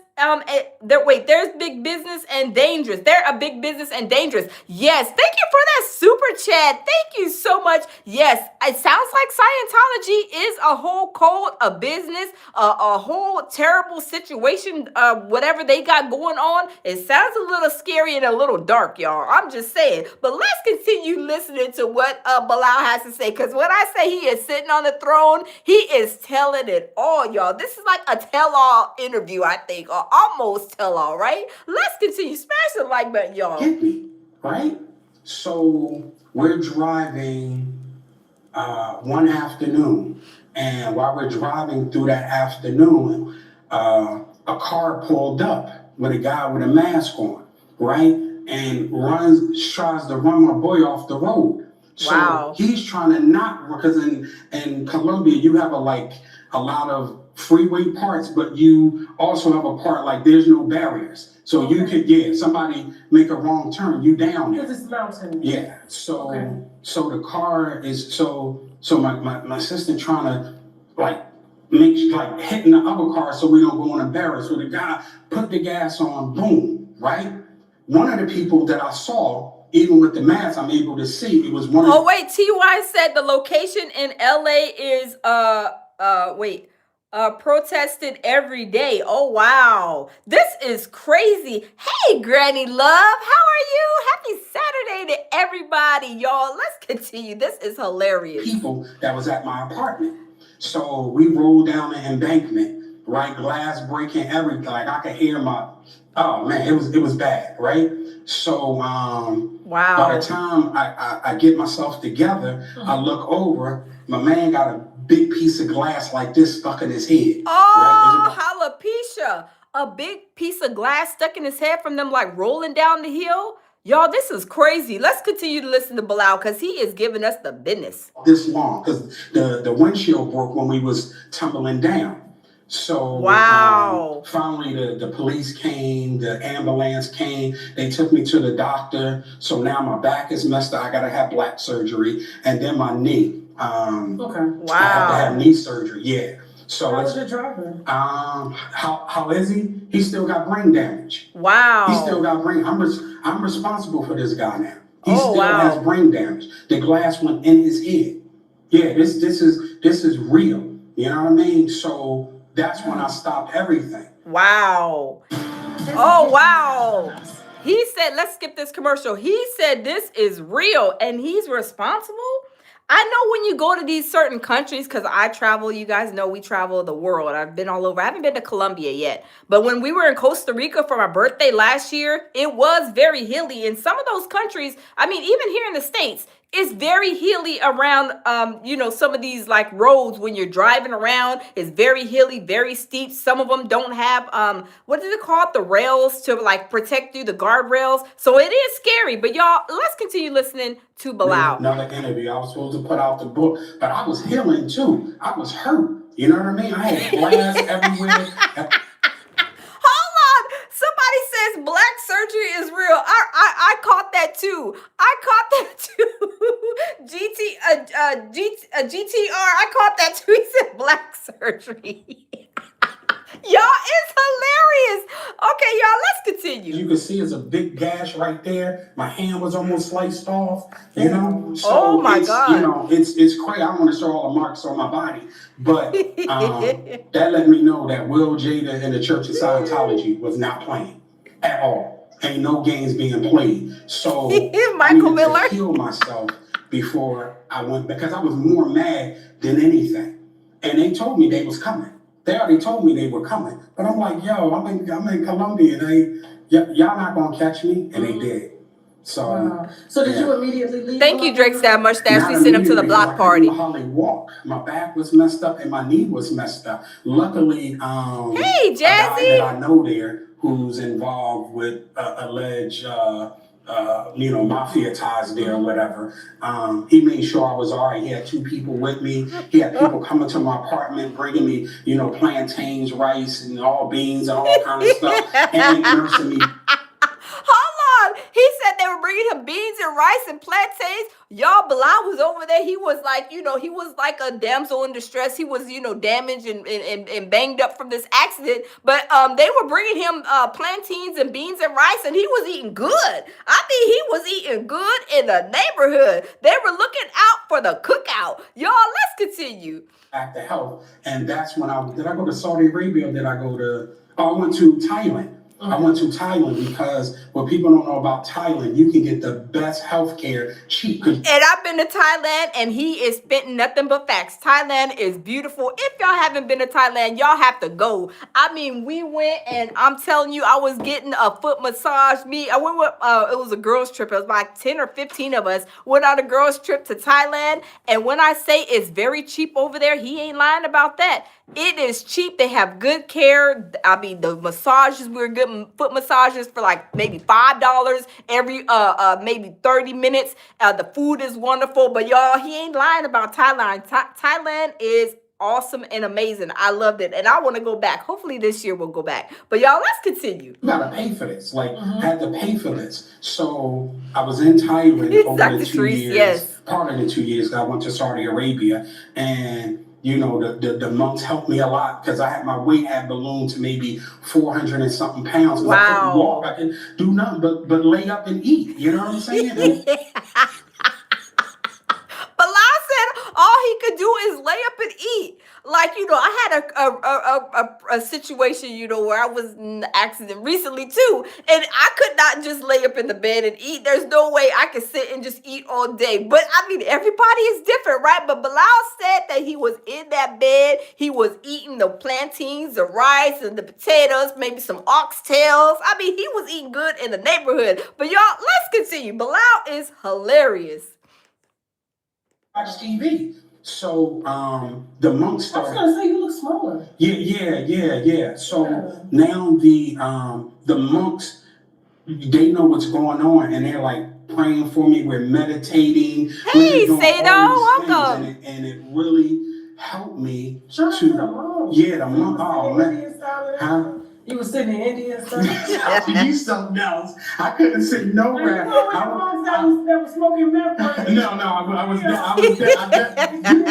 There's big business and dangerous. They're a big business and dangerous. Yes, thank you for that super chat. Thank you so much. Yes, it sounds like Scientology is a whole cult, a business, a whole terrible situation. Whatever they got going on, it sounds a little scary and a little dark, y'all. I'm just saying. But let's continue listening to what Bilal has to say, because when I say he is sitting on the throne, he is telling it all, y'all. This is like a tell-all interview, I think, or almost tell-all, right? Let's continue. Smash the like button, y'all. Get me, right? So we're driving one afternoon, and while we're driving through that afternoon, a car pulled up with a guy with a mask on, right? And tries to run my boy off the road. So he's trying to not, because in Colombia, you have a lot of freeway parts, but you also have a part like there's no barriers. So you could, somebody make a wrong turn, you down there. Because it's mountain. Yeah. So the car is so my sister trying to hitting the other car so we don't go on a barrier. So the guy put the gas on, boom, right? one of the people that I saw, even with the mask, I'm able to see. It was one. Oh wait, TY said the location in LA is protested every day. Oh wow, this is crazy. Hey, Granny Love, how are you? Happy Saturday to everybody, y'all. Let's continue. This is hilarious. People that was at my apartment. So we rolled down the embankment, right? Glass breaking, everything. Like I could hear oh man, it was bad, right? So wow. By the time I get myself together, I look over, my man got a big piece of glass like this stuck in his head. Oh, right? Alopecia. A big piece of glass stuck in his head from them like rolling down the hill. Y'all, this is crazy. Let's continue to listen to Bilal because he is giving us the business. This long, because the windshield broke when we was tumbling down. So wow. Finally the police came, the ambulance came, they took me to the doctor. So now my back is messed up. I gotta have black surgery, and then my knee. Okay. Wow. I have to have knee surgery. Yeah. So how's your driver? How is he? He still got brain damage. Wow. He still got brain. I'm responsible for this guy now. He still has brain damage. The glass went in his head. Yeah, this is real. You know what I mean? So that's when I stopped everything. Wow. Oh, wow. He said, let's skip this commercial. He said this is real and he's responsible. I know when you go to these certain countries, because I travel, you guys know we travel the world. I've been all over. I haven't been to Colombia yet. But when we were in Costa Rica for my birthday last year, it was very hilly. In some of those countries, I mean, even here in the States, it's very hilly around, some of these like roads when you're driving around. It's very hilly, very steep. Some of them don't have, what is it called? The rails to like protect you, the guardrails. So it is scary. But y'all, let's continue listening to Bilal. Another interview. I was supposed to put out the book, but I was healing too. I was hurt. You know what I mean? I had glass everywhere. Somebody says black surgery is real. I caught that too. GTR. I caught that too. He said black surgery. Y'all, it's hilarious. Okay, y'all, let's continue. You can see it's a big gash right there. My hand was almost sliced off, you know? So oh my God. You know, it's crazy. I don't want to show all the marks on my body, but that let me know that Will Jada and the Church of Scientology was not playing at all. Ain't no games being played. So Michael I Miller. needed to heal myself before I went, because I was more mad than anything. And they told me they was coming. They already told me they were coming, but I'm like, yo, I'm in Colombia, and y'all not gonna catch me, and they did. So, wow. So did you immediately leave? Thank you, Drake Stab Mustache. We sent him to the block party. I hardly walk. My back was messed up, and my knee was messed up. Luckily, hey, Jazzy, a guy that I know there who's involved with alleged mafia ties there or whatever. He made sure I was all right. He had 2 people with me. He had people coming to my apartment, bringing me, plantains, rice, and all beans and all kind of stuff, and nursing me. Hold on. He said they were bringing him beans and rice and plantains. Y'all, Bilal was over there. He was like, he was like a damsel in distress. He was, damaged and banged up from this accident. But they were bringing him plantains and beans and rice, and he was eating good. I think he was eating good in the neighborhood. They were looking out for the cookout. Y'all, let's continue. Back to health. And that's when did I go to Saudi Arabia or did I go to, I went to Thailand. I went to Thailand because what people don't know about Thailand, you can get the best healthcare cheap. And I've been to Thailand, and he is spitting nothing but facts. Thailand is beautiful. If y'all haven't been to Thailand, y'all have to go. I mean, we went, and I'm telling you, I was getting a foot massage. I went with, it was a girls' trip. It was like 10 or 15 of us went on a girls' trip to Thailand. And when I say it's very cheap over there, he ain't lying about that. It is cheap. They have good care. I mean, the massages, we were getting foot massages for like maybe $5 every maybe 30 minutes. The food is wonderful, but y'all, he ain't lying about Thailand. Thailand is awesome and amazing. I loved it, and I want to go back. Hopefully this year we'll go back. But y'all, let's continue. You gotta pay for this. I had to pay for this. So I was in Thailand over the 2 years. Yes. Part of the 2 years I went to Saudi Arabia, and you know, the monks helped me a lot because my weight had ballooned to maybe 400 and something pounds. I couldn't walk. I couldn't do nothing but lay up and eat. You know what I'm saying? Bilal said all he could do is lay up and eat. Like, you know, I had a situation, you know, where I was in an accident recently too, and I could not just lay up in the bed and eat. There's no way I could sit and just eat all day. But I mean, everybody is different, right? But Bilal said that he was in that bed, he was eating the plantains, the rice, and the potatoes, maybe some oxtails. I mean, he was eating good in the neighborhood. But y'all, let's continue. Bilal is hilarious. Watch TV. So the monks started. I was gonna say you look smaller. Yeah. So now the monks, they know what's going on, and they're like praying for me. We're meditating. Hey, Sado, welcome. And it really helped me The monk. Yeah, the monk. Oh man. Huh? You was sitting in India and stuff. You something else. I couldn't sit nowhere. You know when the monks that was smoking meth? No, I was there.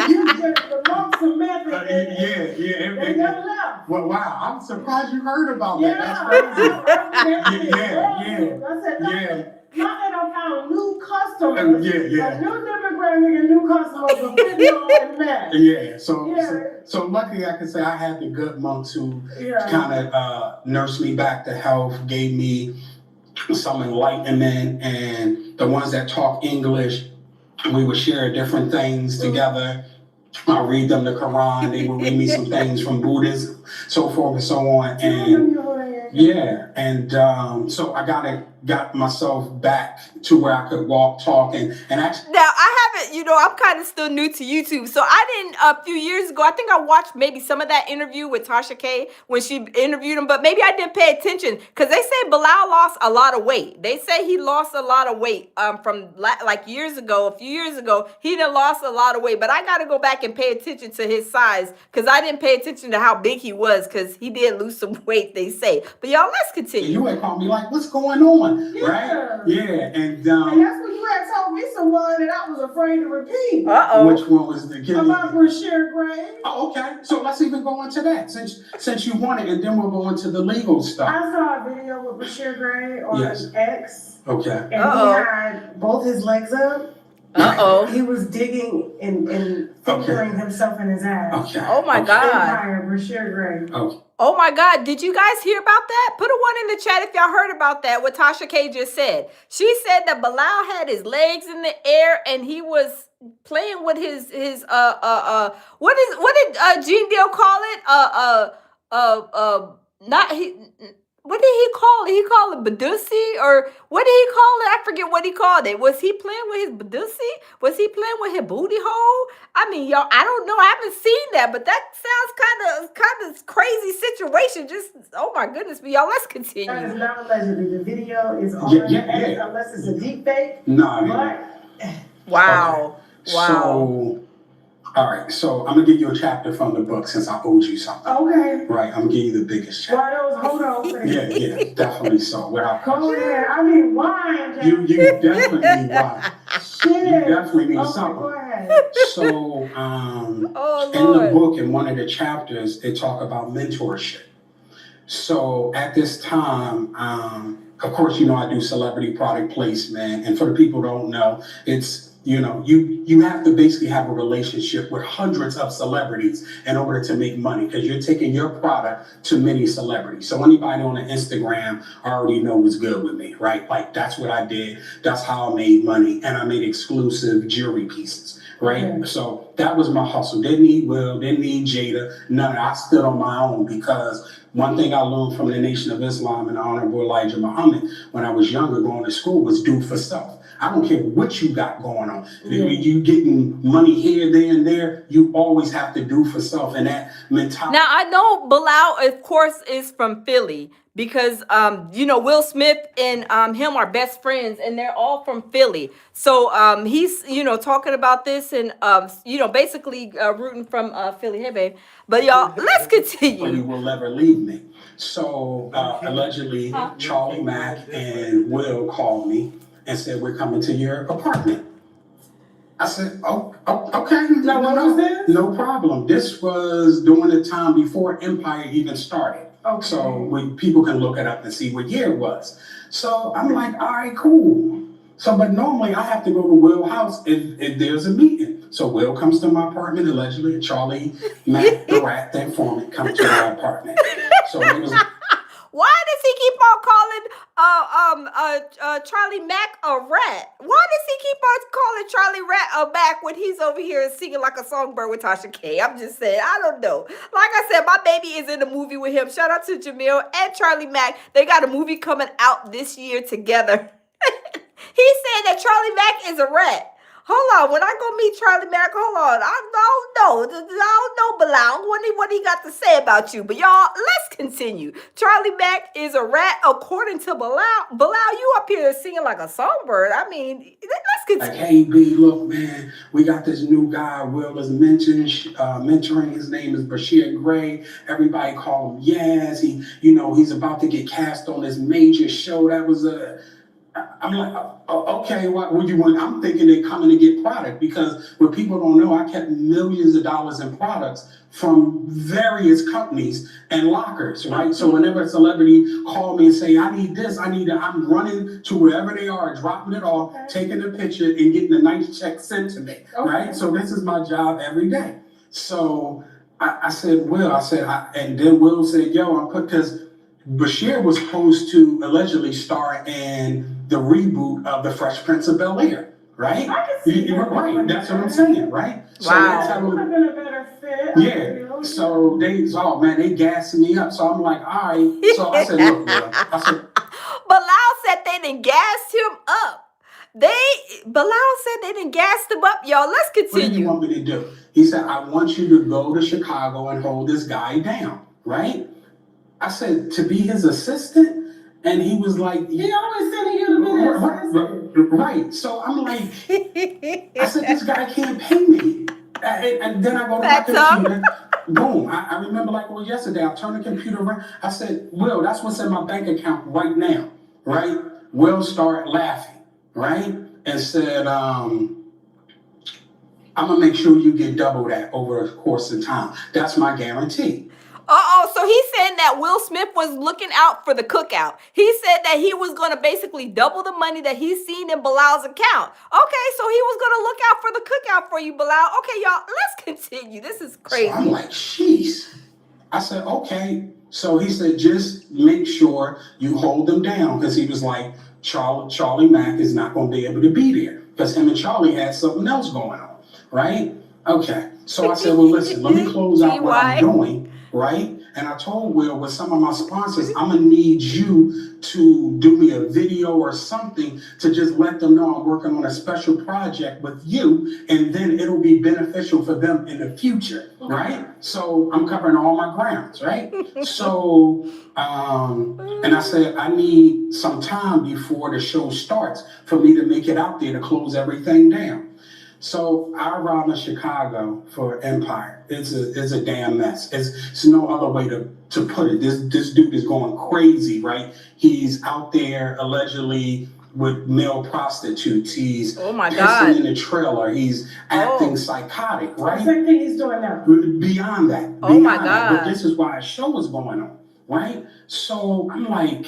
You the monks and meth. Yeah. They never left. Well, wow, I'm surprised you heard about that. Yeah, That's crazy. I said, not that I found new customers. A new demographic and new customers for video and meth. Yeah. So luckily I can say I had the good monks who kind of nursed me back to health, gave me some enlightenment, and the ones that talk English, we would share different things together. I'll read them the Quran, they would read me some things from Buddhism, so forth and so on. And so I got myself back to where I could walk, talk, and actually. Now, I haven't, you know, I'm kind of still new to YouTube. So I didn't, a few years ago, I think I watched maybe some of that interview with Tasha K when she interviewed him, but maybe I didn't pay attention because they say Bilal lost a lot of weight. They say he lost a lot of weight from like years ago, a few years ago, he done lost a lot of weight, but I got to go back and pay attention to his size because I didn't pay attention to how big he was because he did lose some weight, they say. But y'all, let's continue. You had called me like, what's going on? Yeah. Right? Yeah. And that's when you had told me someone that I was afraid to repeat. Which one was the kid? About Brashear Gray. Oh, okay. So let's even go into that since you want it, and then we'll go into the legal stuff. I saw a video with Brashear Gray on X. Okay. And he had both his legs up. He was digging and fingering himself in his ass. Okay. Oh my God. Brashear Gray. Okay. Oh my God, did you guys hear about that? Put a one in the chat if y'all heard about that, what Tasha K just said. She said that Bilal had his legs in the air and he was playing with his what did Gene Deal call it? What did he call it? He called it Badusi, or what did he call it? I forget what he called it. Was he playing with his Badusi? Was he playing with his booty hole? I mean, y'all, I don't know. I haven't seen that, but that sounds kind of crazy situation. Just, oh my goodness, but y'all, let's continue. That is not allegedly. The video is already unless it's a deep fake. No. Wow. Okay. Wow. All right, so I'm gonna give you a chapter from the book since I owed you something. Okay. Right, I'm gonna give you the biggest chapter. Hold on. Yeah, definitely so. Go ahead. I mean, why? You definitely need wine. Shit. You definitely need something. Go ahead. So, in the book, in one of the chapters, they talk about mentorship. So at this time, of course, you know, I do celebrity product placement, and for the people who don't know, it's, you know, you have to basically have a relationship with hundreds of celebrities in order to make money because you're taking your product to many celebrities. So anybody on the Instagram already know what's good with me, right? Like that's what I did. That's how I made money. And I made exclusive jewelry pieces, right? Okay. So that was my hustle. Didn't need Will, didn't need Jada, none. I stood on my own because one thing I learned from the Nation of Islam and the Honorable Elijah Muhammad when I was younger going to school was do for self. I don't care what you got going on. You getting money here, there, and there, you always have to do for self, and that mentality. Now, I know Bilal, of course, is from Philly because, you know, Will Smith and him are best friends, and they're all from Philly. So he's, you know, talking about this and, you know, basically rooting from Philly. Hey, babe. But y'all, let's continue. You will never leave me. So allegedly, Charlie Mack and Will called me and said, we're coming to your apartment. I said, okay. Now, what was this? No problem. This was during the time before Empire even started. Okay. So people can look it up and see what year it was. So I'm like, all right, cool. So, but normally I have to go to Will's house if there's a meeting. So Will comes to my apartment, allegedly, and Charlie Mack, the rat, the informant, come to my apartment. So it was... Why does he keep on calling Charlie Mack a rat? Why does he keep on calling Charlie Rat a Mack when he's over here singing like a songbird with Tasha K? I'm just saying, I don't know. Like I said, my baby is in a movie with him. Shout out to Jamil and Charlie Mack. They got a movie coming out this year together. He said that Charlie Mack is a rat. Hold on, when I go meet Charlie Mack, hold on. I don't know, Bilal, what he got to say about you. But y'all, let's continue. Charlie Mack is a rat, according to Bilal. Bilal, you up here singing like a songbird. I mean, let's continue. Like, hey, B, look, man, we got this new guy, Will is mentoring. His name is Bashir Gray. Everybody call him Yaz. He's about to get cast on this major show. That was I'm like, okay, what would you want? I'm thinking they're coming to get product because what people don't know, I kept millions of dollars in products from various companies and lockers, right? So whenever a celebrity called me and say, I need this, I'm running to wherever they are, dropping it off, taking a picture and getting a nice check sent to me, right? So this is my job every day. So I said, Will, and then Will said, yo, because Bashir was supposed to allegedly star in the reboot of The Fresh Prince of Bel-Air, right? I can see that. Right, that's what I'm saying, right? Wow. That would have been a better fit. Yeah, so they gassed me up. So I'm like, all right. So I said, look, Will, Bilal said they done gassed him up. Bilal said they done gassed him up, y'all. Let's continue. What do you want me to do? He said, I want you to go to Chicago and hold this guy down, right? I said, to be his assistant? And he was like... He always sending you to be his assistant. Right. So I'm like... I said, this guy can't pay me. And then I go to my computer. Boom. I remember like it was yesterday. I turned the computer around. I said, Will, that's what's in my bank account right now. Right? Will started laughing. Right? And said, I'm going to make sure you get double that over the course of time. That's my guarantee. So he's saying that Will Smith was looking out for the cookout. He said that he was going to basically double the money that he's seen in Bilal's account. Okay, so he was going to look out for the cookout for you, Bilal. Okay, y'all, let's continue. This is crazy. So I'm like, jeez. I said, okay. So he said, just make sure you hold them down. Because he was like, Charlie Mack is not going to be able to be there. Because him and Charlie had something else going on, right? Okay. So I said, well, listen, let me close out what I'm doing. Right? And I told Will, with some of my sponsors, I'm going to need you to do me a video or something to just let them know I'm working on a special project with you, and then it'll be beneficial for them in the future, right? So I'm covering all my grounds, right? So, and I said, I need some time before the show starts for me to make it out there to close everything down. So I arrived in Chicago for Empire. It's a damn mess. It's no other way to put it. This dude is going crazy, right? He's out there allegedly with male prostitutes. He's pissing in the trailer. He's acting psychotic, right? The same thing he's doing now. Beyond that. Oh my God. But this is why a show is going on, right? So I'm like,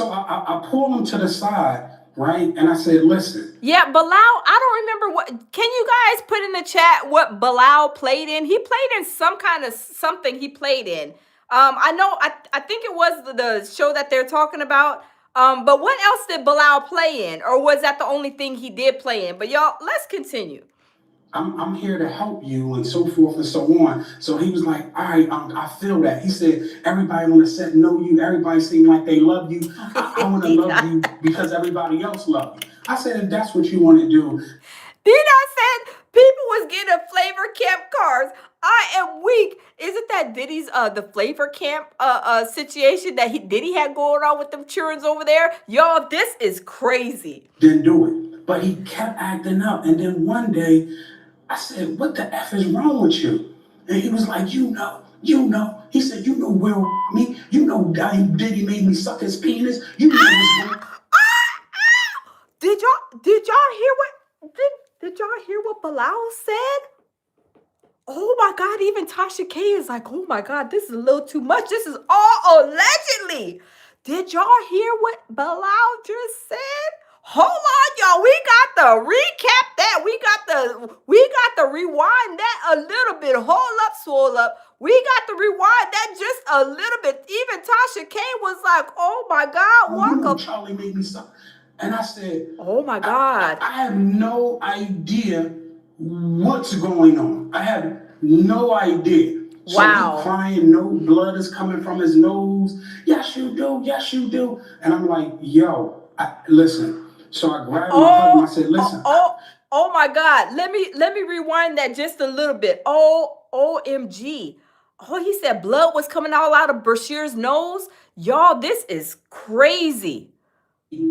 I pull him to the side. Right? And I said, listen. Yeah, Bilal, I don't remember what. Can you guys put in the chat what Bilal played in? He played in some kind of something he played in. I think it was the show that they're talking about. But what else did Bilal play in? Or was that the only thing he did play in? But y'all, let's continue. I'm here to help you and so forth and so on. So he was like, all right, I feel that. He said, everybody on the set know you. Everybody seem like they love you. I want to love you because everybody else love you. I said, if that's what you want to do. Dina said people was getting Flavor Camp cars. I am weak. Isn't that Diddy's the Flavor Camp situation that Diddy had going on with them children over there? Y'all, this is crazy. Didn't do it. But he kept acting up. And then one day, I said, what the F is wrong with you? And he was like, you know. He said, you know Will, you know Diddy made me suck his penis. You know this. Did y'all hear what? Did y'all hear what Bilal said? Oh my God, even Tasha K is like, oh my God, this is a little too much. This is all allegedly. Did y'all hear what Bilal just said? Hold on, y'all. We got to recap that. We got to rewind that a little bit. Hold up, swole up. We got to rewind that just a little bit. Even Tasha K was like, oh my God, Walker. Charlie made me suck. And I said, oh my God. I have no idea what's going on. I have no idea. So Wow. he crying, no blood is coming from his nose. Yes, you do. Yes, you do. And I'm like, yo, listen. So I grabbed my hug and I said, listen. Oh my God. Let me rewind that just a little bit. OMG. Oh, he said blood was coming all out of Bashir's nose. Y'all, this is crazy.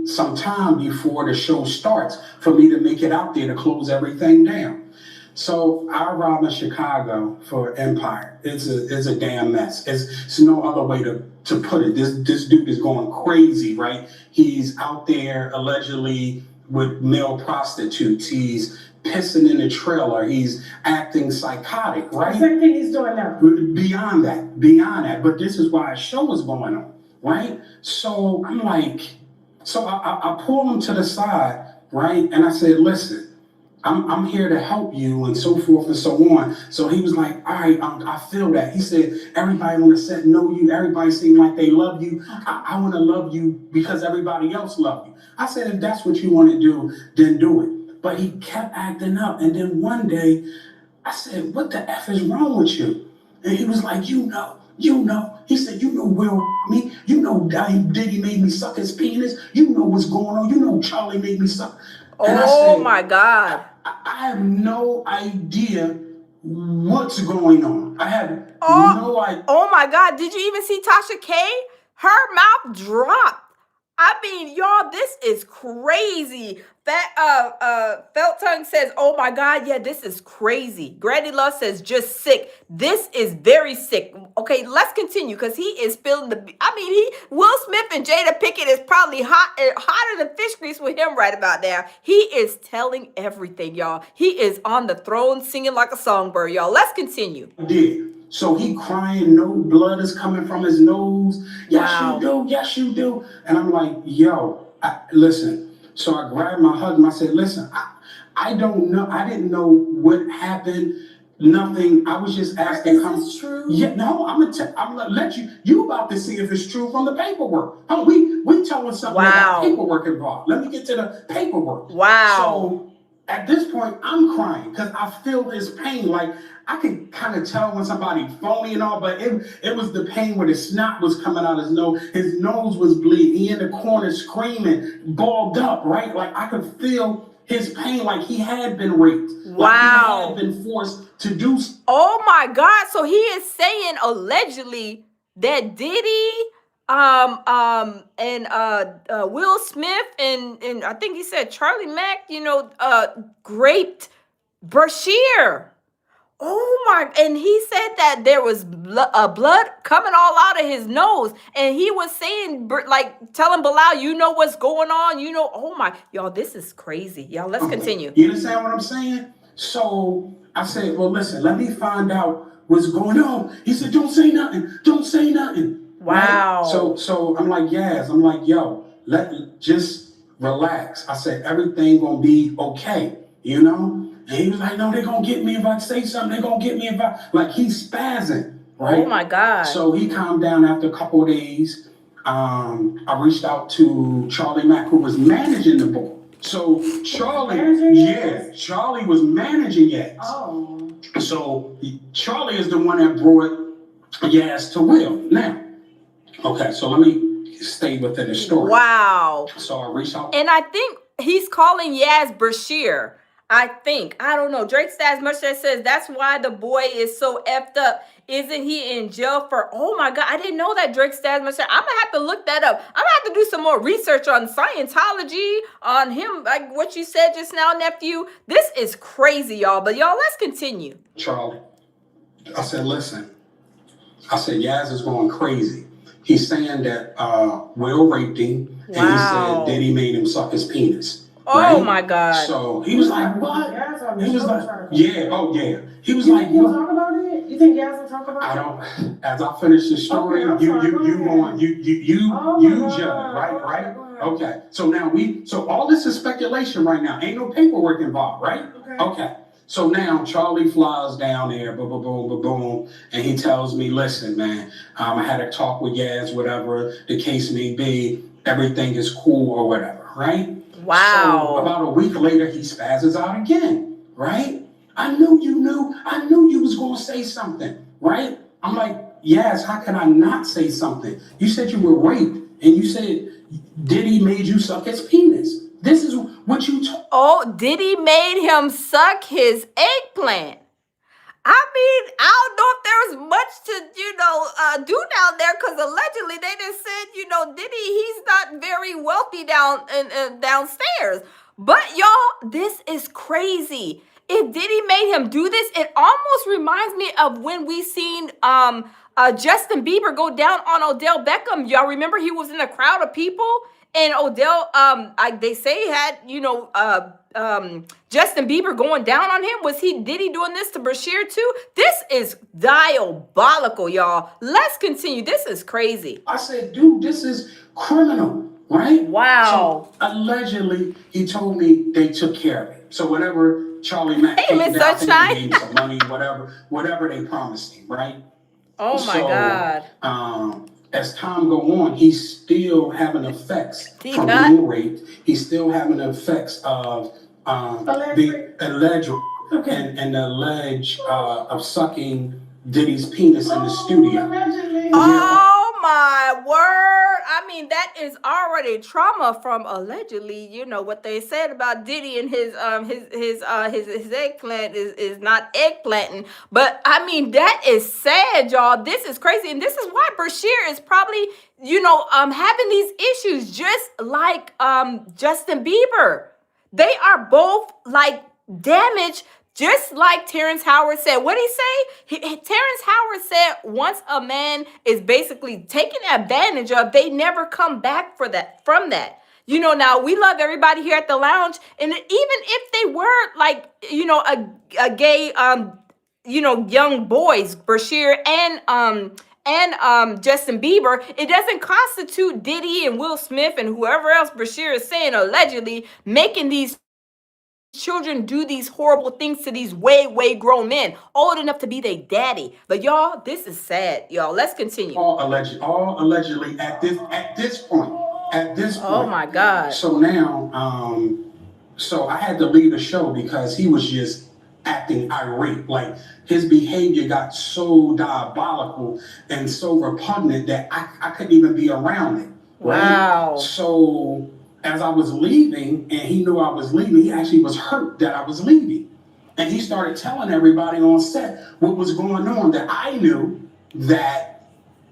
Some time before the show starts for me to make it out there to close everything down. So I arrived in Chicago for Empire. It's a damn mess. It's no other way to put it. This dude is going crazy, right? He's out there allegedly with male prostitutes. He's pissing in the trailer. He's acting psychotic, right? Same thing he's doing now. Beyond that. But this is why a show is going on, right? So I'm like, so I pulled him to the side, right? And I said, listen, I'm here to help you and so forth and so on. So he was like, all right, I feel that. He said, everybody on the set know you. Everybody seem like they love you. I want to love you because everybody else love you. I said, if that's what you want to do, then do it. But he kept acting up. And then one day I said, what the F is wrong with you? And he was like, you know. He said, you know Will me. You know Diddy made me suck his penis. You know what's going on. You know Charlie made me suck. And I said, my God. I have no idea what's going on. I have no idea. Oh my God. Did you even see Tasha K? Her mouth dropped. I mean, y'all, this is crazy. Felt Tongue says, oh my God, yeah, this is crazy. Granny Love says, just sick. This is very sick. Okay, let's continue because he is spilling Will Smith and Jada Pinkett is probably hotter than fish grease with him right about now. He is telling everything, y'all. He is on the throne singing like a songbird, y'all. Let's continue. So he crying, no blood is coming from his nose. Yes, you do. And I'm like, yo, listen. So I grabbed my hug and I said, listen, I don't know. I didn't know what happened. Nothing. I was just asking. Is this true? Yeah, no, I'm gonna let you about to see if it's true from the paperwork. Oh, we telling something about paperwork involved. Let me get to the paperwork. Wow. So at this point, I'm crying because I feel his pain. Like I could kind of tell when somebody phony and all, but it was the pain where the snot was coming out his nose. His nose was bleeding. He in the corner screaming, balled up, right? Like I could feel his pain, like he had been raped. Wow. Like he had been forced to do. Oh my God. So he is saying allegedly that Diddy and Will Smith and I think he said Charlie Mack, raped Bashir. Oh my, and he said that there was blood coming all out of his nose. And he was saying, like, telling Bilal, you know what's going on? Oh my, y'all, this is crazy. Y'all, let's continue. You understand what I'm saying? So I said, well, listen, let me find out what's going on. He said, don't say nothing. Don't say nothing. Wow. Right? So I'm like, I'm like, yo, just relax. I said, everything gonna be okay, And he was like, no, they're going to get me if I say something. They're going to get me if I... Like, he's spazzing, right? Oh, my God. So he calmed down after a couple of days. I reached out to Charlie Mack, who was managing the boy. So Charlie was managing Yaz. Oh. So Charlie is the one that brought Yaz to Will. Now, okay, so let me stay within the story. Wow. So I reached out. And I think he's calling Yaz Bashir. I don't know. Drake Stats Mustache says that's why the boy is so effed up. Isn't he in jail for, oh my God, I didn't know that, Drake Stats Mustache. I'm going to have to look that up. I'm going to have to do some more research on Scientology, on him, like what you said just now, nephew. This is crazy, y'all. But y'all, let's continue. Charlie, I said, listen. I said, Yaz is going crazy. He's saying that Will raped him, and he said Diddy made him suck his penis. Oh right? my God. So he was like, what? He was like, yeah, oh yeah. He was You like, think he'll what? talk about it? You think Yaz will talk about it? I don't. As I finish the story, Okay, I'm sorry, go you ahead. on you Oh my judge, God. right? Okay, Right? go ahead. Okay. So all this is speculation right now. Ain't no paperwork involved, right? Okay. So now Charlie flies down there, boom, boom, boom, boom, boom, and he tells me, listen, man, I had a talk with Yaz, whatever the case may be, everything is cool or whatever, right? Wow. So about a week later, he spazzes out again, right? I knew you was gonna say something, right? I'm like, yes, how can I not say something? You said you were raped, and you said Diddy made you suck his penis. This is what you told. Oh, Diddy made him suck his eggplant. I mean, I don't know if there's much to, do down there, because allegedly they just said, Diddy, he's not very wealthy downstairs. But y'all, this is crazy. If Diddy made him do this, it almost reminds me of when we seen Justin Bieber go down on Odell Beckham. Y'all remember he was in a crowd of people, and Odell, they say had, Justin Bieber going down on him. Did he doing this to Bashir too? This is diabolical, y'all. Let's continue. This is crazy. I said, dude, this is criminal, right? Wow. So allegedly, he told me they took care of it. So whatever Charlie Mack Hey, came Miss down, I think Sunshine. they gave him some money, whatever they promised him, right? Oh my God. As time go on, he's still having effects from not? being raped. He's still having effects of the alleged and the alleged of sucking Diddy's penis in the studio. Oh my word. I mean, that is already trauma from allegedly, what they said about Diddy and his eggplant is not eggplanting. But I mean, that is sad, y'all. This is crazy. And this is why Bashir is probably, having these issues, just like Justin Bieber. They are both like damaged, just like Terrence Howard said. What did he say? Terrence Howard said once a man is basically taken advantage of, they never come back from that. Now we love everybody here at the lounge, and even if they were like, a gay, young boys, Bashir and Justin Bieber, it doesn't constitute Diddy and Will Smith and whoever else Bashir is saying allegedly making these children do these horrible things to these way grown men, old enough to be their daddy. But y'all, this is sad, y'all. Let's continue. All allegedly at this point. Oh my God. So now, so I had to leave the show because he was just acting irate. Like his behavior got so diabolical and so repugnant that I couldn't even be around it. Right? Wow. So as I was leaving, and he knew I was leaving, he actually was hurt that I was leaving. And he started telling everybody on set what was going on, that I knew that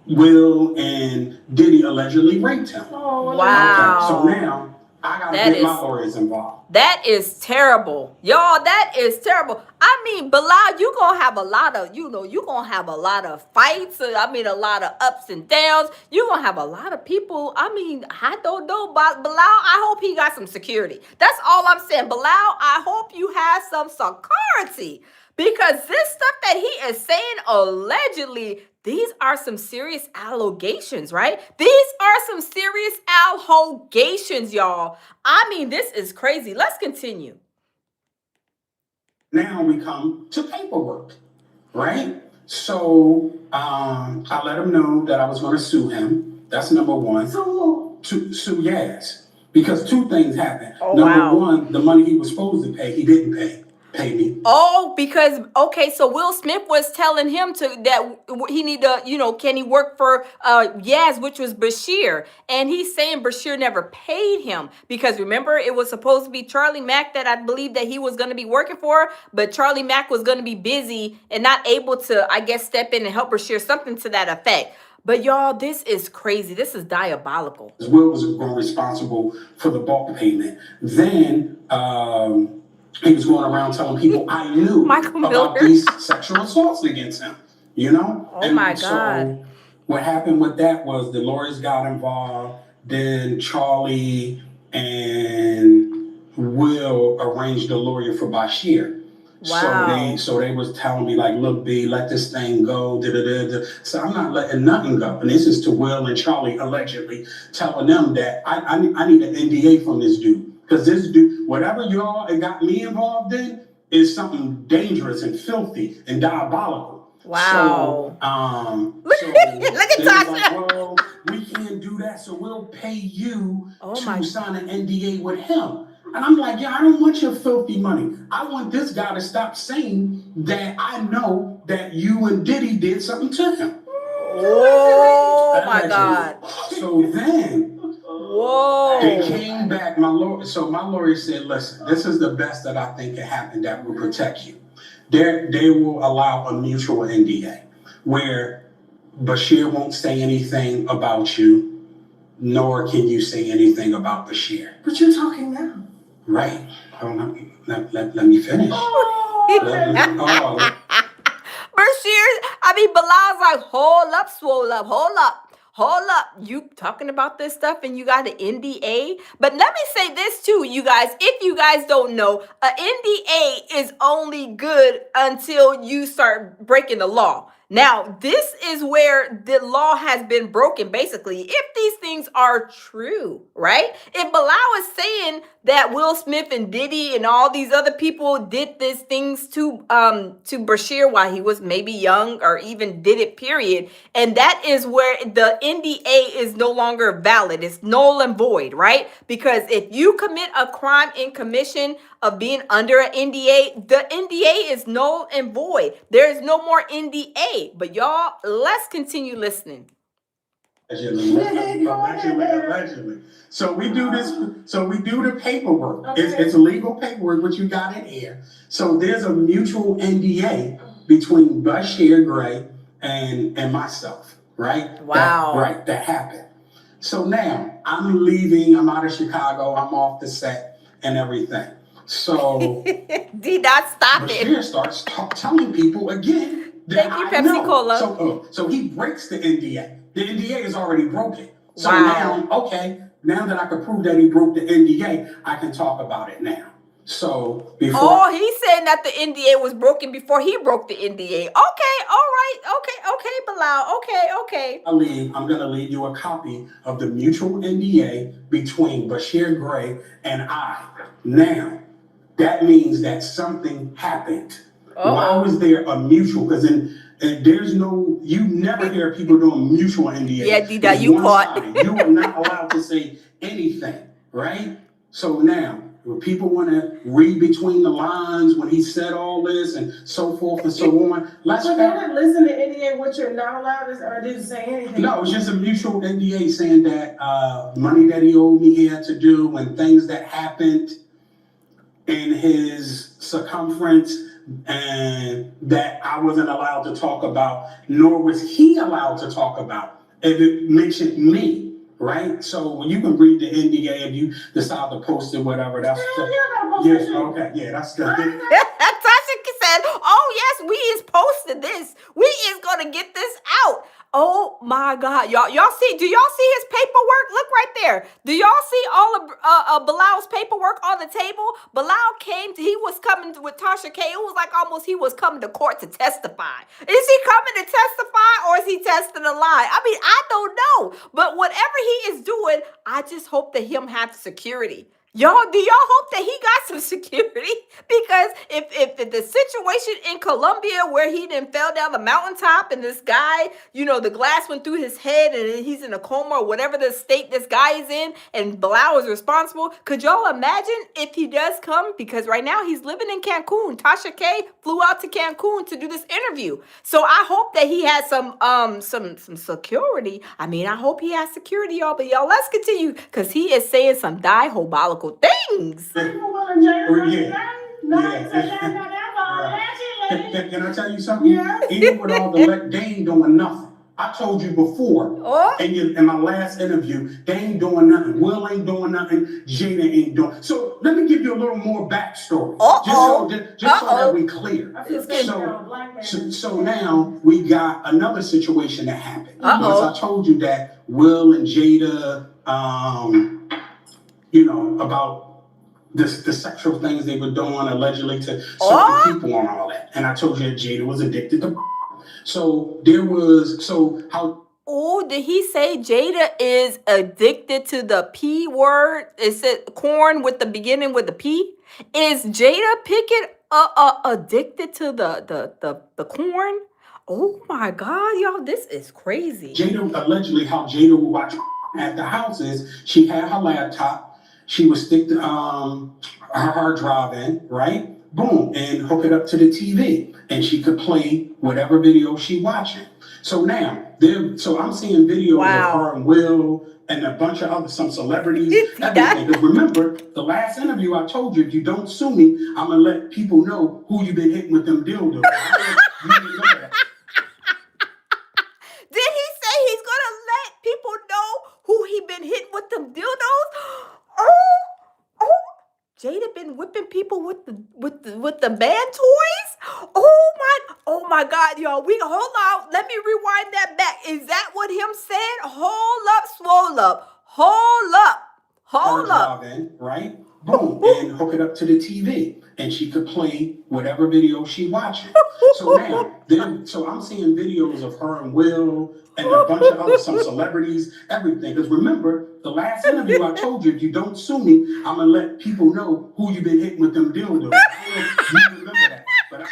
Will and Diddy allegedly raped him. Wow. Okay, so now I gotta get my lawyers involved. That is terrible. Y'all, that is terrible. I mean, Bilal, you gonna have a lot of, you gonna have a lot of fights. I mean, a lot of ups and downs. You gonna have a lot of people. I mean, I don't know about Bilal. I hope he got some security. That's all I'm saying. Bilal, I hope you have some security. Because this stuff that he is saying allegedly, these are some serious allegations, right? These are some serious allegations, y'all. I mean, this is crazy. Let's continue. Now we come to paperwork, right? So I let him know that I was going to sue him. That's number one. To sue Yaz. Because two things happened. Number one, the money he was supposed to pay, he didn't pay me. Oh, because, okay, so Will Smith was telling him that he need to, can he work for Yaz, which was Bashir. And he's saying Bashir never paid him. Because remember, it was supposed to be Charlie Mack that I believe that he was going to be working for. But Charlie Mack was going to be busy and not able to, I guess, step in and help Bashir, something to that effect. But y'all, this is crazy. This is diabolical. Will was responsible for the bulk payment. Then he was going around telling people I knew about these sexual assaults against him, Oh my God. So what happened with that was the lawyers got involved. Then Charlie and Will arranged a lawyer for Bashir. Wow. So they was telling me like, look, B, let this thing go. Da, da, da, da. So I'm not letting nothing go. And this is to Will and Charlie allegedly telling them that I need an NDA from this dude. Because this dude, whatever y'all got me involved in is something dangerous and filthy and diabolical. Wow. So Look at Tasha. like, well, we can't do that, so we'll pay you to sign an NDA with him. And I'm like, yeah, I don't want your filthy money. I want this guy to stop saying that I know that you and Diddy did something to him. Oh my God. So then, whoa. they came back. My lawyer said, listen, this is the best that I think can happen that will protect you. They will allow a mutual NDA where Bashir won't say anything about you, nor can you say anything about Bashir. But you're talking now. Right. Let me finish. Bilal's like, hold up, swole up, hold up. You talking about this stuff and you got an NDA? But let me say this too, you guys. If you guys don't know, an NDA is only good until you start breaking the law. Now, this is where the law has been broken, basically, if these things are true, right? If Bilal is saying that Will Smith and Diddy and all these other people did these things to Bashir while he was maybe young or even did it, period, and that is where the NDA is no longer valid. It's null and void, right? Because if you commit a crime in commission of being under an NDA, the NDA is null and void. There is no more NDA. But y'all, let's continue listening. Allegedly. So we do this. So we do the paperwork. Okay. It's legal paperwork, which you got in here. So there's a mutual NDA between Bashir Gray and myself, right? Wow. That happened. So now I'm leaving. I'm out of Chicago. I'm off the set and everything. So did not stop Bashir it. starts telling people again. Thank you, Pepsi Cola. So he breaks the NDA. The NDA is already broken. So wow. now that I can prove that he broke the NDA, I can talk about it now. So before. Oh, he's saying that the NDA was broken before he broke the NDA. Okay, all right. Okay, Bilal. Okay. I'm going to leave you a copy of the mutual NDA between Bashir Gray and I. Now, that means that something happened. Uh-oh. Why was there a mutual? Because there's no, you never hear people doing mutual NDA. Yeah, Dida, you caught. You are not allowed to say anything, right? So now, when people want to read between the lines when he said all this and so forth and so on, let's. But they didn't listen to NDA, what you're not allowed to, or didn't say anything. No, it was just a mutual NDA saying that money that he owed me, he had to do, and things that happened in his circumference, and that I wasn't allowed to talk about, nor was he allowed to talk about if it mentioned me, right? So when you can read the NDA and you decide to post it, whatever, that's yes, okay, yeah, that's the thing. Tasha said, oh yes, we is posting this. We is gonna get this out. Oh my God, y'all see? Do y'all see his paperwork? Look right there. Do y'all see all of Bilal's paperwork on the table? Bilal he was coming with Tasha K. It was like almost he was coming to court to testify. Is he coming to testify or is he testing a lie? I mean, I don't know. But whatever he is doing, I just hope that him have security. Y'all, do y'all hope that he got some security? Because if the situation in Colombia where he then fell down the mountaintop and this guy, the glass went through his head and he's in a coma or whatever the state this guy is in and Bilal is responsible, could y'all imagine if he does come? Because right now he's living in Cancun. Tasha K flew out to Cancun to do this interview. So I hope that he has some security. I mean, I hope he has security, y'all. But y'all, let's continue because he is saying some diabolical things. Can I tell you something? Yeah. Even with all they ain't doing nothing. I told you before in my last interview, they ain't doing nothing. Will ain't doing nothing. Jada ain't doing. So let me give you a little more backstory. Just so that we clear. So now we got another situation that happened. Because I told you that Will and Jada, about the sexual things they were doing allegedly to certain people and all that. And I told you that Jada was addicted to. So there was how. Oh, did he say Jada is addicted to the P word? It said corn with the beginning with the P. Is Jada Pickett addicted to the corn? Oh my God, y'all, this is crazy. Jada allegedly how Jada would watch at the houses. She had her laptop. She would stick her hard drive in, right? Boom, and hook it up to the TV, and she could play whatever video she watching. So now, so I'm seeing videos of her and Will and a bunch of some celebrities, everything. Because remember, the last interview I told you, if you don't sue me, I'm gonna let people know who you've been hitting with them dildos. You didn't know that. Did he say he's gonna let people know who he been hitting with them dildos? Oh, Jada been whipping people with the band toys? Oh my God, y'all. Hold on. Let me rewind that back. Is that what him said? Hold up, swole up. Hold up. In, right? Boom, and hook it up to the TV, and she could play whatever video she watching. So now, so I'm seeing videos of her and Will and a bunch of some celebrities, everything. Because remember, the last interview I told you, if you don't sue me, I'm gonna let people know who you've been hitting with them dildos. You remember that? But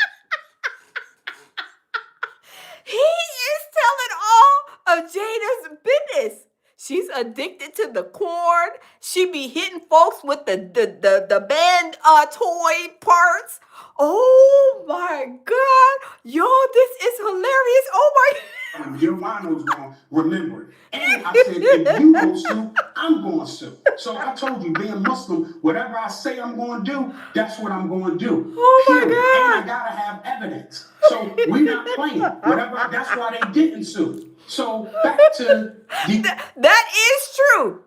he is telling all of Jada's business. She's addicted to the corn. She be hitting folks with the band toy parts. Oh my God. Y'all, this is hilarious. Oh my. Your wino's gonna remember it. And I said, if you don't sue, I'm going to sue. So I told you, being Muslim, whatever I say I'm going to do, that's what I'm going to do. Oh my God. And I got to have evidence. So we're not playing. Whatever. That's why they didn't sue. So back to that is true.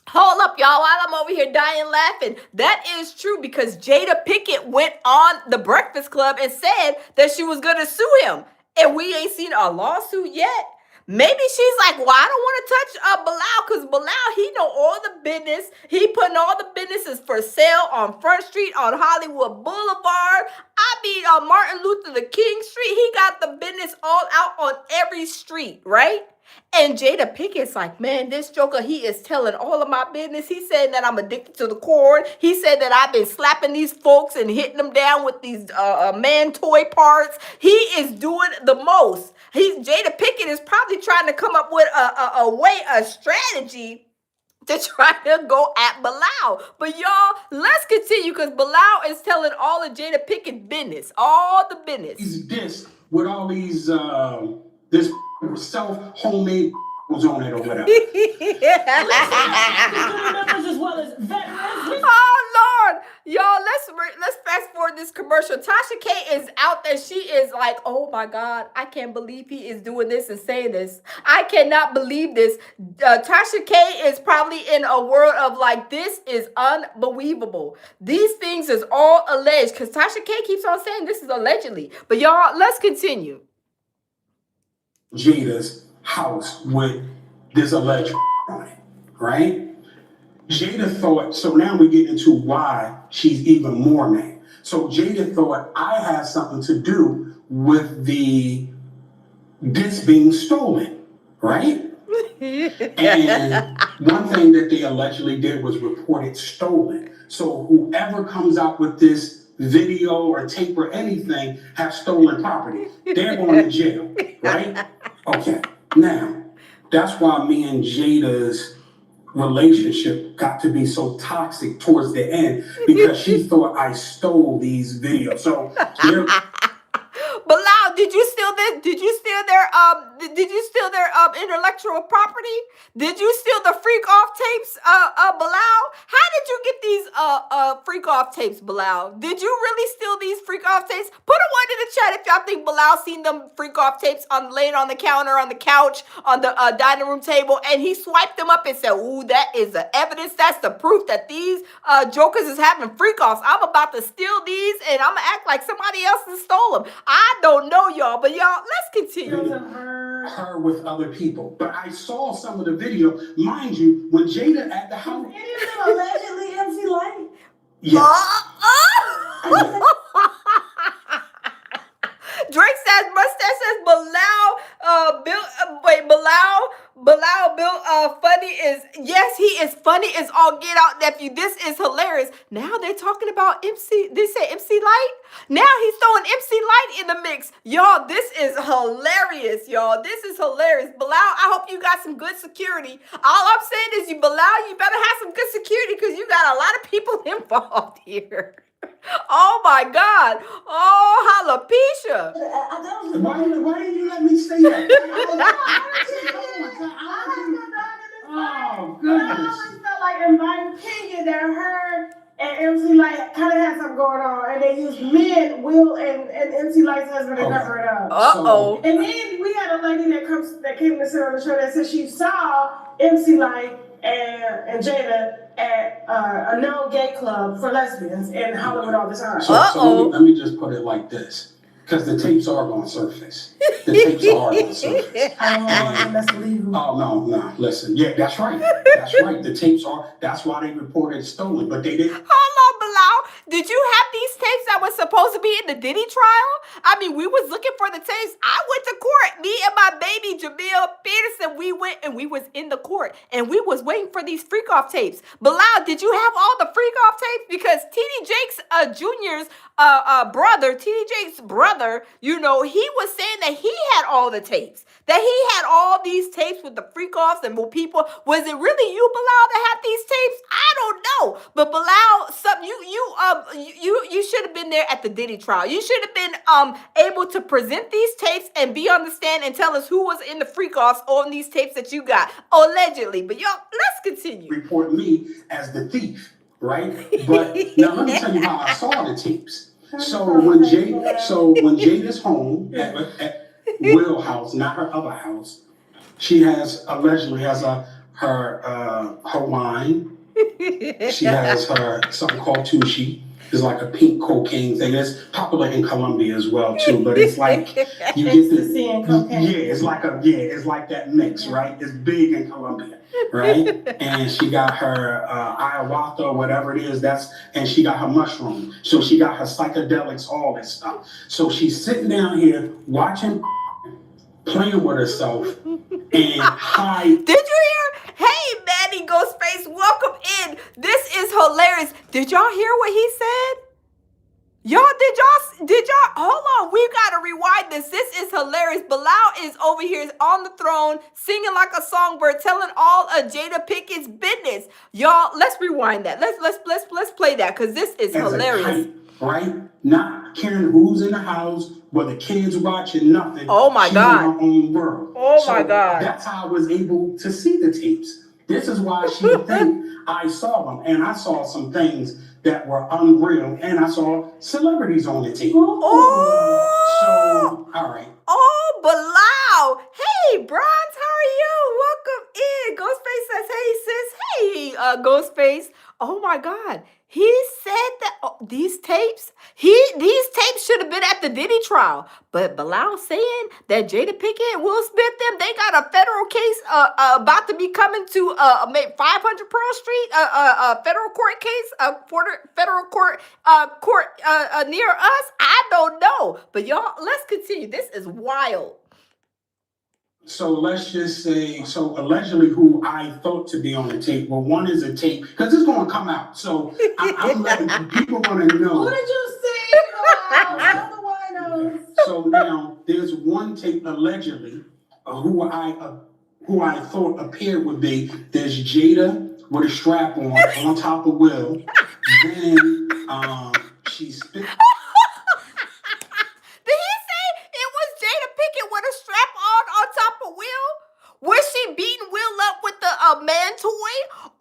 Hold up, y'all, while I'm over here dying laughing. That is true because Jada Pickett went on the Breakfast Club and said that she was going to sue him. And we ain't seen a lawsuit yet. Maybe she's like, well, I don't want to touch Bilal because Bilal, he know all the business. He putting all the businesses for sale on Front Street, on Hollywood Boulevard. I mean, on Martin Luther King Street. He got the business all out on every street, right? And Jada Pickett's like, man, this joker, he is telling all of my business. He said that I'm addicted to the corn. He said that I've been slapping these folks and hitting them down with these man toy parts. He is doing the most. Jada Pickett is probably trying to come up with a strategy to try to go at Bilal. But y'all, let's continue because Bilal is telling all of Jada Pickett's business. All the business. He's dissed with all these, this self-homemade was on it or whatever. Oh Lord, y'all, let's fast forward this commercial. Tasha K is out there. She is like, oh my God, I can't believe he is doing this and saying this. I cannot believe this. Tasha K is probably in a world of like, this is unbelievable. These things is all alleged because Tasha K keeps on saying this is allegedly. But y'all, let's continue. Jada's house with this alleged on it, right? Jada thought, so now we get into why she's even more mad. So Jada thought I had something to do with this being stolen, right? And one thing that they allegedly did was report it stolen. So whoever comes out with this video or tape or anything have stolen property. They're going to jail, right? Okay, now, that's why me and Jada's relationship got to be so toxic towards the end because she thought I stole these videos. So, Bilal, did you steal this? Did you steal their intellectual property? Did you steal the freak off tapes, Bilal? How did you get these freak off tapes, Bilal? Did you really steal these freak off tapes? Put a one in the chat if y'all think Bilal seen them freak off tapes laying on the counter, on the couch, on the dining room table, and he swiped them up and said, "Ooh, that is the evidence. That's the proof that these jokers is having freak offs. I'm about to steal these, and I'm gonna act like somebody else has stole them." I don't know, y'all, but y'all, let's continue. Her with other people, but I saw some of the video. Mind you, when Jada at the house, allegedly MC Light. Yes. Drake says mustache says Bilal Bill funny is yes, he is funny as all get out, nephew. This is hilarious. Now they're talking about MC. They say MC Light. Now he's throwing MC Light in the mix. Y'all, this is hilarious, y'all. This is hilarious. Bilal, I hope you got some good security. All I'm saying is Bilal, you better have some good security because you got a lot of people involved here. Oh my God. Oh, alopecia. Why didn't you let me say that? Oh, I goodness. always felt like in my opinion that her and MC Light kind of had something going on, and they used men, Will and MC Light's husband, to cover it up. Uh-oh. And then we had a lady that came to sit on the show that said she saw MC Light and Jada at a no-gay club for lesbians in Hollywood all the time. So let me just put it like this, because the tapes are going to surface. The tapes are going to surface. I don't know if that's illegal. Oh, no, listen. Yeah, that's right. That's right. The tapes are, that's why they reported it stolen, but they didn't. Hold on, Bilal. Did you have these tapes that were supposed to be in the Diddy trial? I mean, we was looking for the tapes. I went to court. Me and my baby, Jamil Peterson, we went and we was in the court. And we was waiting for these freak-off tapes. Bilal, did you have all the freak-off tapes? Because T.D. Jakes Jr.'s brother, T.D. Jakes' brother, you know, he was saying that he had all the tapes. That he had all these tapes with the freak-offs and more people. Was it really you, Bilal, that had these tapes? I don't know. But Bilal, you should have been there at the Diddy trial. You should have been able to present these tapes and be on the stand and tell us who was in the freak-offs on these tapes that you got, allegedly. But y'all, let's continue. Report me as the thief, right? But now let me tell you how I saw the tapes. So when Jada's home at Will house, not her other house, she allegedly has her wine. She has her something called Tushi. It's like a pink cocaine thing. It's popular in Colombia as well too. But it's like you get this. It's like that mix, right? It's big in Colombia, right? And she got her ayahuasca or whatever it is. And she got her mushroom. So she got her psychedelics, all this stuff. So she's sitting down here watching, playing with herself, and high. Did you hear? Hey, Manny Ghostface, welcome in. This is hilarious. Did y'all hear what he said? Did y'all, hold on, we gotta rewind this. This is hilarious. Bilal is over here on the throne, singing like a songbird, telling all of Jada Pickett's business. Y'all, let's rewind that. Let's play that, because this is hilarious. Kite, right? Not caring who's in the house, whether kids watching, nothing. Oh my God. She's in her own world. Oh my God. That's how I was able to see the tapes. This is why she would think I saw them. And I saw some things that were unreal. And I saw celebrities on the tape. Oh. So, all right. Oh, Bilal. Hey, Bronze, how are you? Welcome in. Ghostface says, hey, sis. Hey, Ghostface. Oh my God. He said that these tapes should have been at the Diddy trial. But Bilal saying that Jada Pinkett and Will Smith, they got a federal case about to be coming to 500 Pearl Street, a federal court case, federal court near us. I don't know. But y'all, let's continue. This is wild. So let's just say, allegedly who I thought to be on the tape, well, one is a tape, because it's going to come out. So I'm letting people want to know. What did you say? Tell the winos. So now there's one tape allegedly who I thought appeared would be, there's Jada with a strap on top of Will. Then she spit.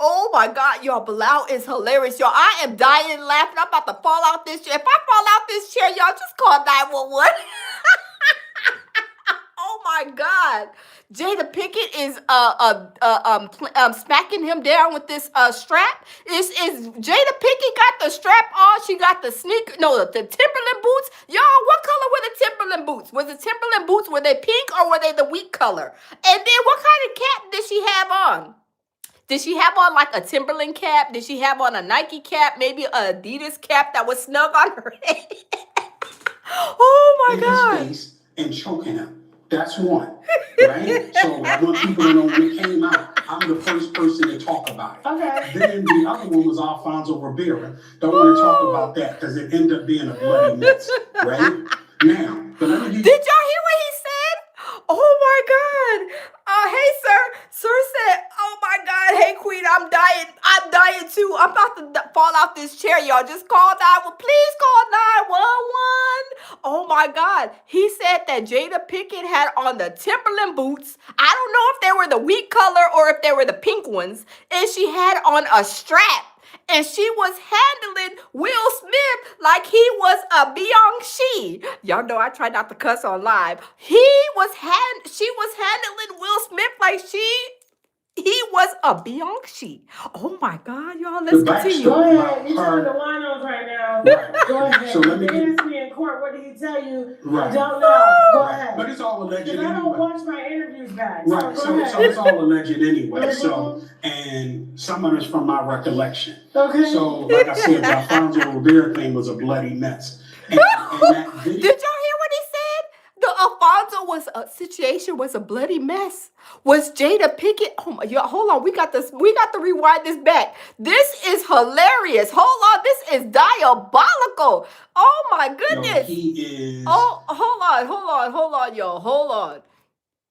Oh my God, y'all, Bilal is hilarious, y'all. I am dying laughing. I'm about to fall out this chair. If I fall out this chair, y'all just call 911. Oh my God. Jada Pinkett is smacking him down with this strap. Is Jada Pinkett got the strap on? She got the Timberland boots. Y'all, what color were the Timberland boots? Was the Timberland boots, were they pink or were they the wheat color? And then what kind of cap did she have on? Did she have on like a Timberland cap? Did she have on a Nike cap? Maybe a Adidas cap that was snug on her head? Oh my in God. his face and choking him. That's one, right? So I want people to know when it came out, I'm the first person to talk about it. Okay. Then the other one was Alfonso Rivera. Don't want to talk about that because it ended up being a bloody mess, right? Now, but let me give you. Did y'all hear what he said? Oh my God. Hey, sir. Sir said, oh my God. Hey, Queen, I'm dying. I'm dying too. I'm about to fall out this chair, y'all. Just call 911. Please call 911. Oh my God. He said that Jada Pinkett had on the Timberland boots. I don't know if they were the wheat color or if they were the pink ones. And she had on a strap. And she was handling Will Smith like he was a Beyonce. Y'all know I try not to cuss on live. She was handling Will Smith like he was a Beyonce. Oh my God, y'all, let's The continue. Go backstory ahead. You're telling the winos right now. Right. Go ahead. So let me He get- asked me in court, what did he tell you? Right. I don't know. Go Right. ahead. But it's all alleged Because I don't anyway. watch my interviews back. Right, So so go ahead. it's all alleged anyway. Mhm. So, and some of it's from my recollection. Okay. So, like I said, the Alfonso Rivera thing was a bloody mess. And that Did video, y'all hear what he said? The Alfonso situation was a bloody mess. Was Jada Pinkett? Oh my, y'all, hold on. We got to rewind this back. This is hilarious. Hold on. This is diabolical. Oh my goodness. he is. Oh, hold on, y'all. Hold on.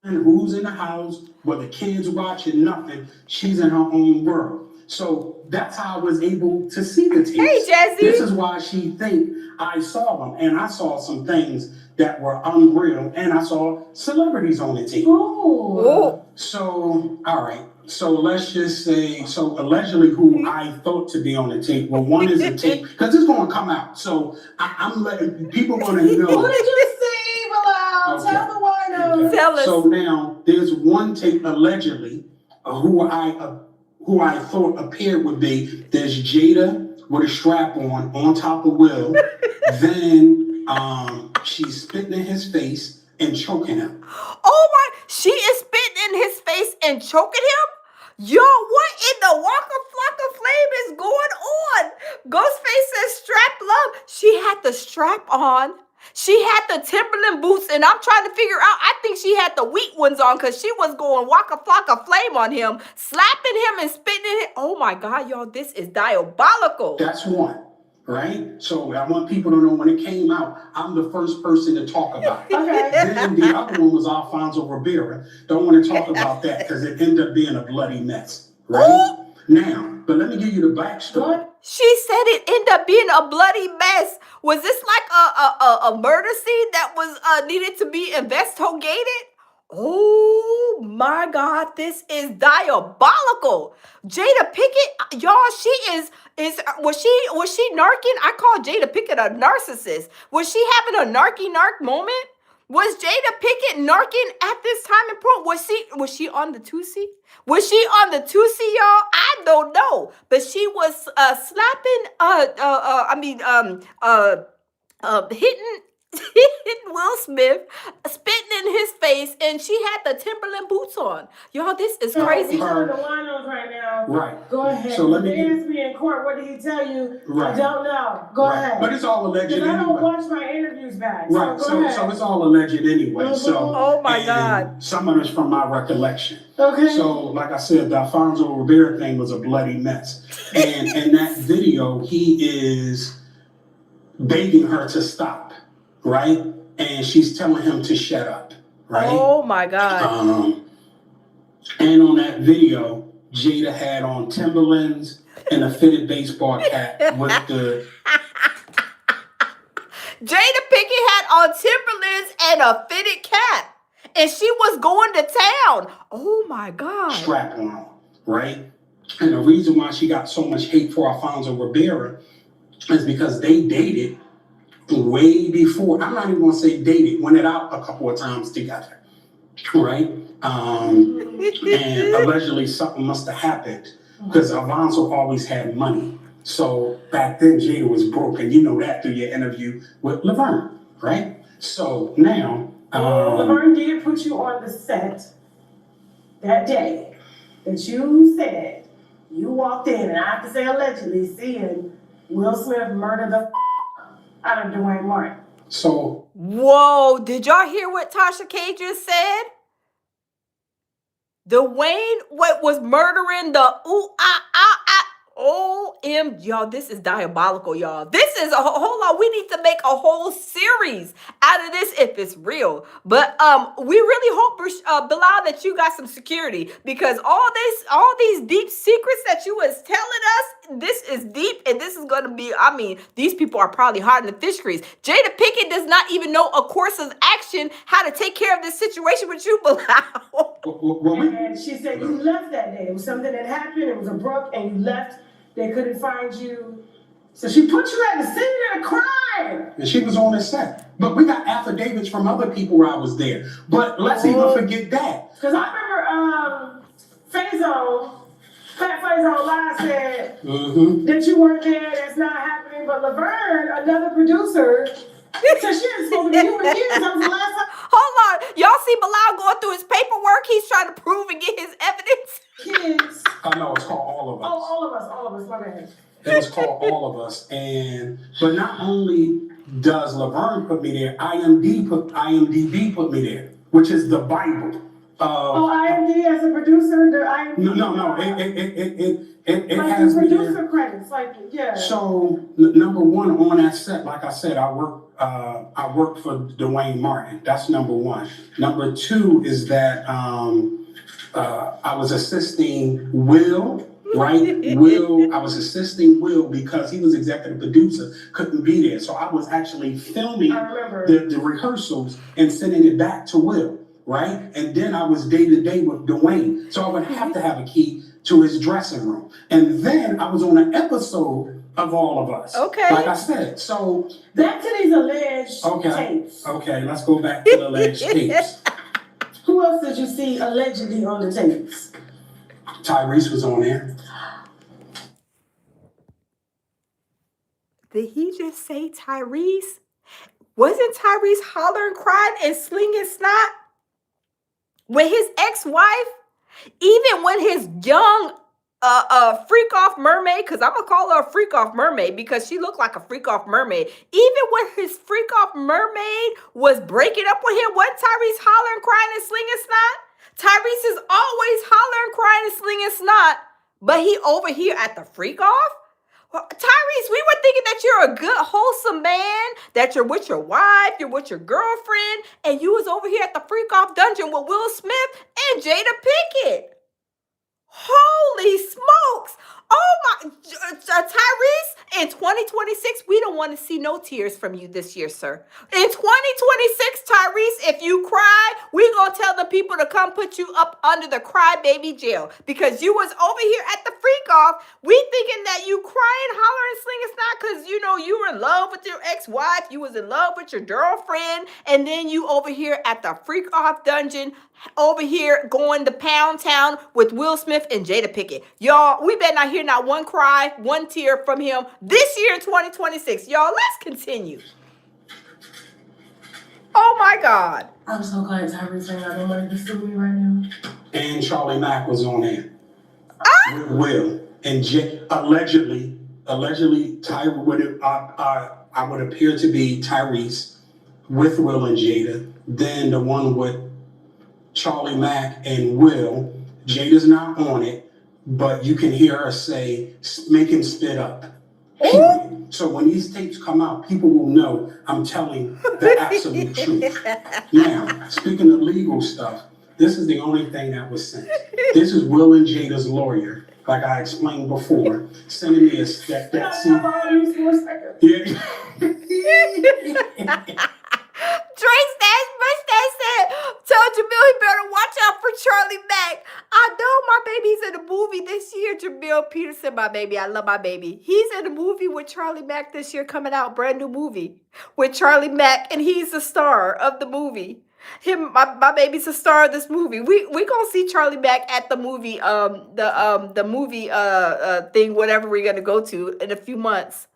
Who's in the house, where the kids watching nothing, she's in her own world. So that's how I was able to see the tapes. Hey, Jazzy. This is why she think I saw them, and I saw some things that were unreal, and I saw celebrities on the tape. Ooh. So, all right. So let's just say, so allegedly who I thought to be on the tape, well, one is a tape, because it's going to come out. So I'm letting people want to know. What did you say, Bilal? Okay. Tell the winos. Okay. Tell us. So now there's one tape allegedly who I thought appeared would be. There's Jada with a strap on top of Will. Then she's spitting in his face and choking him. Oh my, she is spitting in his face and choking him? Yo, what in the Waka Flocka Flame is going on? Ghostface says strap love. She had the strap on. She had the Timberland boots, and I'm trying to figure out, I think she had the wheat ones on because she was going Waka Flocka Flame on him, slapping him and spitting in it. Oh my God, y'all, this is diabolical. That's one, right? So I want people to know when it came out, I'm the first person to talk about it. Okay. Then the other one was Alfonso Rivera. Don't want to talk about that because it ended up being a bloody mess, right? Now, but let me give you the backstory. What? She said it ended up being a bloody mess. Was this like a murder scene that was needed to be investigated? Oh my God, this is diabolical. Jada Pinkett, y'all, was she narking? I call Jada Pinkett a narcissist. Was she having a narc moment? Was Jada Pinkett narking at this time in point? Was she on the 2C? Was she on the 2C, y'all? I don't know. But she was hitting Will Smith, spitting in his face, and she had the Timberland boots on. Y'all, this is crazy. You're telling the winos right now. Right. Go ahead. So let me He get- asked me in court, what did he tell you? Right. I don't know. Go Right. ahead. But it's all alleged Because I don't anyway. watch my interviews back. Right, So go ahead. so it's all alleged anyway. So, Oh my and God. some of it's from my recollection. Okay. So, like I said, the Alfonso Rivera thing was a bloody mess. And in that video, he is begging her to stop, right? And she's telling him to shut up, right? Oh my God. And on that video, Jada had on Timberlands and a fitted baseball cap with the Jada Pinkett had on Timberlands and a fitted cap. And she was going to town. Oh my God. strap on, right? And the reason why she got so much hate for Alfonso Rivera is because they dated way before. I'm not even gonna say dated, went it out a couple of times together, right? And allegedly something must have happened because Alfonso always had money. So back then Jada was broke, and you know that through your interview with Laverne, right? So now, Laverne did put you on the set that day that you said you walked in, and I have to say allegedly, seeing Will Smith murder the out of Dwayne Martin. So, whoa, did y'all hear what Tasha K just said? Dwayne was murdering the y'all, this is diabolical, y'all. This is hold on, we need to make a whole series out of this if it's real. But we really hope, Bilal, that you got some security, because all these deep secrets that you was telling us, this is deep, and this is gonna be, I mean, these people are probably hiding the fish grease. Jada Pinkett does not even know a course of action, how to take care of this situation with you, Bilal. And she said you left that day. It was something that happened. It was abrupt, and you left. They couldn't find you. So she put you at the scene of the crime. and she was on the set. But we got affidavits from other people where I was there. But let's even forget that. Because I remember Fat Faison Live said that you weren't there, that's not happening. But Laverne, another producer, said she hadn't spoken to you in years. That was the last time. Hold on. Y'all see Bilal going through his paperwork? He's trying to prove and get his evidence. Kids. I know, it's called All of Us. Oh, all of us, my bad. It was called All of Us. But not only does Laverne put me there, IMDb put me there, which is the Bible. IMDb as a producer, the IMDb. No. It like has me producer there. credits, like yeah. So number one on that set, like I said, I worked for Dwayne Martin. That's number one. Number two is that I was assisting Will. Right? I was assisting Will because he was executive producer, couldn't be there. So I was actually filming the rehearsals and sending it back to Will, right? And then I was day to day with Dwayne. So I would have to have a key to his dressing room. And then I was on an episode of All of Us. Okay. Like I said. So back to these alleged tapes. Okay, let's go back to the alleged tapes. Who else did you see allegedly on the tapes? Tyrese was on there. Did he just say Tyrese? Wasn't Tyrese hollering, crying, and slinging snot with his ex-wife? Even when his young freak-off mermaid, because I'm going to call her a freak-off mermaid because she looked like a freak-off mermaid. Even when his freak-off mermaid was breaking up with him, wasn't Tyrese hollering, crying, and slinging snot? Tyrese is always hollering, crying, and slinging snot, but he over here at the freak-off? Well, Tyrese, we were thinking that you're a good, wholesome man, that you're with your wife, you're with your girlfriend, and you was over here at the freak-off dungeon with Will Smith and Jada Pinkett. Holy smokes! Oh my, Tyrese, in 2026, we don't want to see no tears from you this year, sir. In 2026, Tyrese, if you cry, we gonna tell the people to come put you up under the crybaby jail because you was over here at the freak off. We thinking that you crying, hollering, slinging snot because you know you were in love with your ex-wife, you was in love with your girlfriend, and then you over here at the freak off dungeon, over here going to Pound Town with Will Smith and Jada Pinkett. Y'all, we better not hear not one cry, one tear from him this year in 2026. Y'all, let's continue. Oh my God. I'm so glad Tyrese ain't got no money to sue me right now. And Charlie Mack was on there. With Will. And allegedly, I would appear to be Tyrese with Will and Jada. Then the one with Charlie Mack and Will, Jada's not on it, but you can hear her say, make him spit up. Period. So when these tapes come out, people will know I'm telling the absolute truth. Now, speaking of legal stuff, this is the only thing that was sent. This is Will and Jada's lawyer, like I explained before, sending me a step that Drake's mustache said, told Jamil he better watch out for Charlie Mack. I know my baby's in a movie this year. Jamil Peterson, my baby. I love my baby. He's in a movie with Charlie Mack this year coming out, brand new movie with Charlie Mack, and he's the star of the movie. My baby's the star of this movie. We gonna see Charlie Mack at the movie, the movie thing, whatever we're gonna go to in a few months.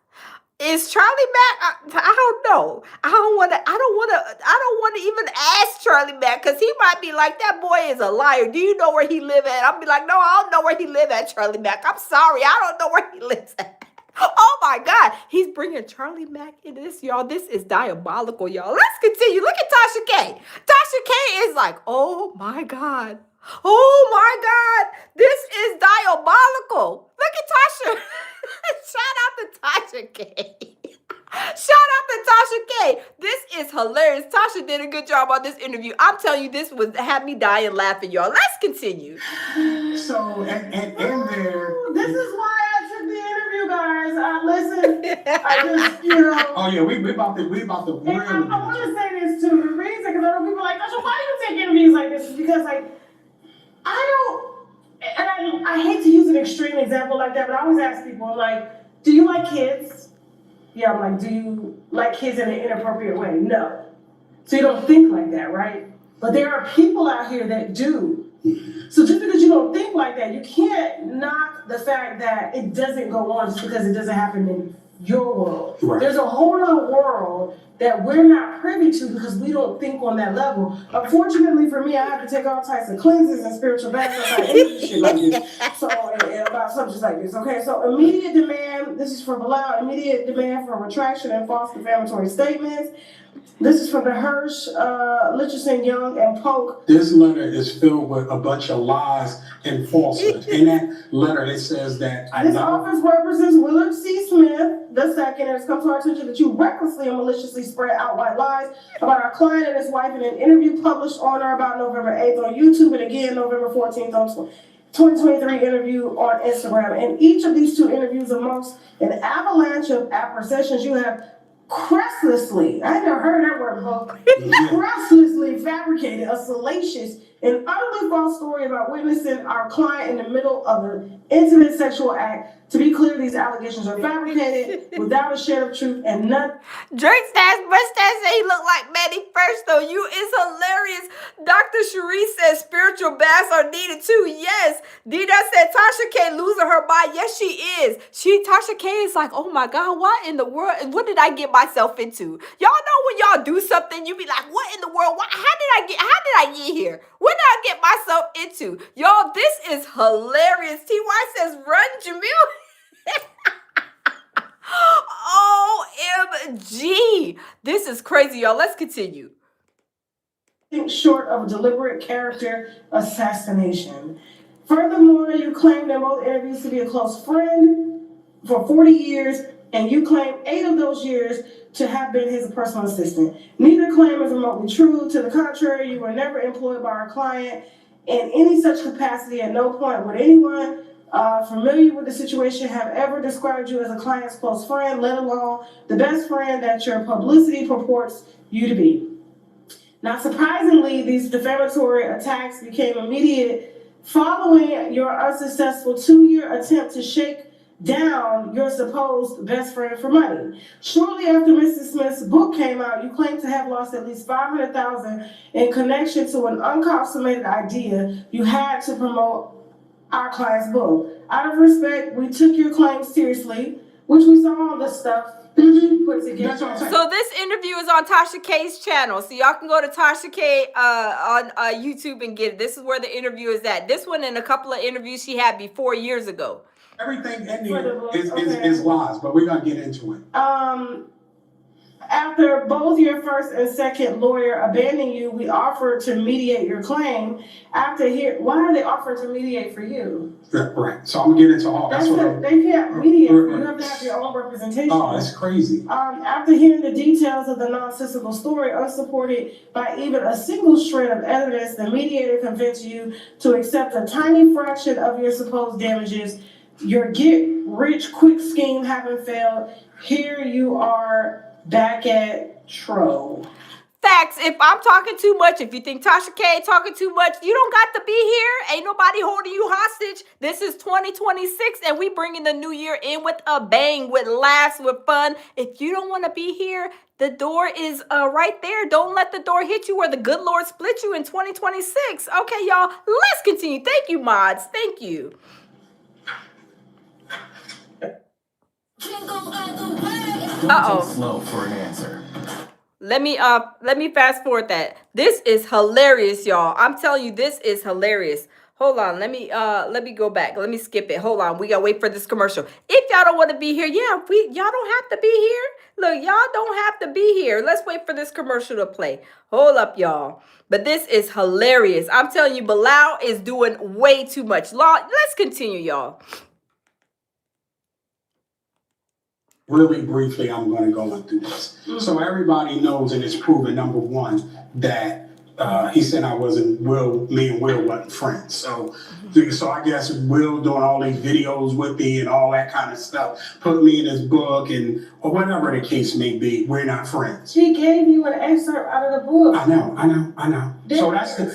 Is Charlie Mack? I don't know. I don't want to even ask Charlie Mack because he might be like, that boy is a liar. Do you know where he live at? I'll be like, no, I don't know where he live at, Charlie Mack. I'm sorry, I don't know where he lives at. Oh my God, he's bringing Charlie Mack into this, y'all. This is diabolical, y'all. Let's continue. Look at Tasha K. Tasha K is like, oh my God. Oh my God, this is diabolical. Look at Tasha. Shout out to Tasha K. Shout out to Tasha K. This is hilarious. Tasha did a good job on this interview. I'm telling you, this would have me dying laughing, y'all. Let's continue. So, and there. This is why I took the interview, guys. I listened. I just, you know. Oh yeah, we about to And I want to say this too. The reason, because I know people are like, Tasha, why do you take interviews like this? Is because, like, I don't, and I hate to use an extreme example like that, but I always ask people, I'm like, do you like kids? Yeah, I'm like, do you like kids in an inappropriate way? No. So you don't think like that, right? But there are people out here that do. So just because you don't think like that, you can't knock the fact that it doesn't go on just because it doesn't happen in your world. Right. There's a whole other world that we're not privy to because we don't think on that level. Unfortunately for me, I have to take all types of cleanses and spiritual baths about shit like this. So, and about subjects like this, okay? So immediate demand, this is from Bilal, immediate demand for retraction and false defamatory statements. This is from the Hirsch, Litchison, Young, and Polk. This letter is filled with a bunch of lies and falsehoods. In that letter, it says that This office represents Willard C. Smith, the second. It has come to our attention that you recklessly and maliciously spread out white lies about our client and his wife in an interview published on or about November 8th on YouTube and again November 14th on 2023 interview on Instagram. In each of these two interviews, amongst an avalanche of apperceptions, you have crestlessly, I never heard that word before, crestlessly fabricated a salacious and utterly false story about witnessing our client in the middle of an intimate sexual act. To be clear, these allegations are fabricated without a shred of truth and none. Drake Stash Mustache say he look like Manny Fresh though. You is hilarious. Dr. Cherie says spiritual baths are needed too. Yes. Dida said Tasha K losing her mind. Yes, she is. Tasha K is like, oh my God, what in the world? What did I get myself into? Y'all know when y'all do something, you be like, what in the world? How did I get here? What did I get myself into? Y'all, this is hilarious. TY says, run, Jamil. OMG. This is crazy, y'all. Let's continue. Short of a deliberate character assassination. Furthermore, you claim that both interviews to be a close friend for 40 years, and you claim 8 of those years to have been his personal assistant. Neither claim is remotely true. To the contrary, you were never employed by our client in any such capacity. At no point would anyone familiar with the situation have ever described you as a client's close friend, let alone the best friend that your publicity purports you to be. Not surprisingly, these defamatory attacks became immediate following your unsuccessful 2-year attempt to shake down your supposed best friend for money. Shortly after Mrs. Smith's book came out, you claimed to have lost at least $500,000 in connection to an unconsummated idea you had to promote our client's book. Out of respect, we took your claims seriously, which we saw all the stuff that you put together. So this interview is on Tasha K's channel. So y'all can go to Tasha K on YouTube and get it. This is where the interview is at. This one and a couple of interviews she had before years ago. Everything in there is lies, but we're going to get into it. After both your first and second lawyer abandoning you, we offered to mediate your claim. Why are they offering to mediate for you? Right. So I'm going to get into all that. They can't mediate. You have to have your own representation. Oh, that's crazy. After hearing the details of the nonsensical story, unsupported by even a single shred of evidence, the mediator convinced you to accept a tiny fraction of your supposed damages. Your get-rich-quick scheme having failed. Here you are back at Tro. Facts. If I'm talking too much, if you think Tasha K talking too much, you don't got to be here. Ain't nobody holding you hostage. This is 2026 and we bringing the new year in with a bang, with laughs, with fun. If you don't want to be here, the door is right there. Don't let the door hit you or the good Lord split you in 2026. Okay, y'all, let's continue. Thank you, mods. Thank you. Can't go either way. Uh-oh. Slow for an answer. Let me fast forward that. This is hilarious, y'all. I'm telling you, this is hilarious. Hold on, let me go back. Let me skip it. Hold on, we gotta wait for this commercial. If y'all don't want to be here, yeah, y'all don't have to be here. Look, y'all don't have to be here. Let's wait for this commercial to play. Hold up, y'all. But this is hilarious. I'm telling you, Bilal is doing way too much. Let's continue, y'all. Really briefly, I'm going to go into this. So everybody knows, and it's proven, number one, that he said me and Will wasn't friends. So I guess Will doing all these videos with me and all that kind of stuff, put me in his book or whatever the case may be, we're not friends. He gave you an excerpt out of the book. I know. So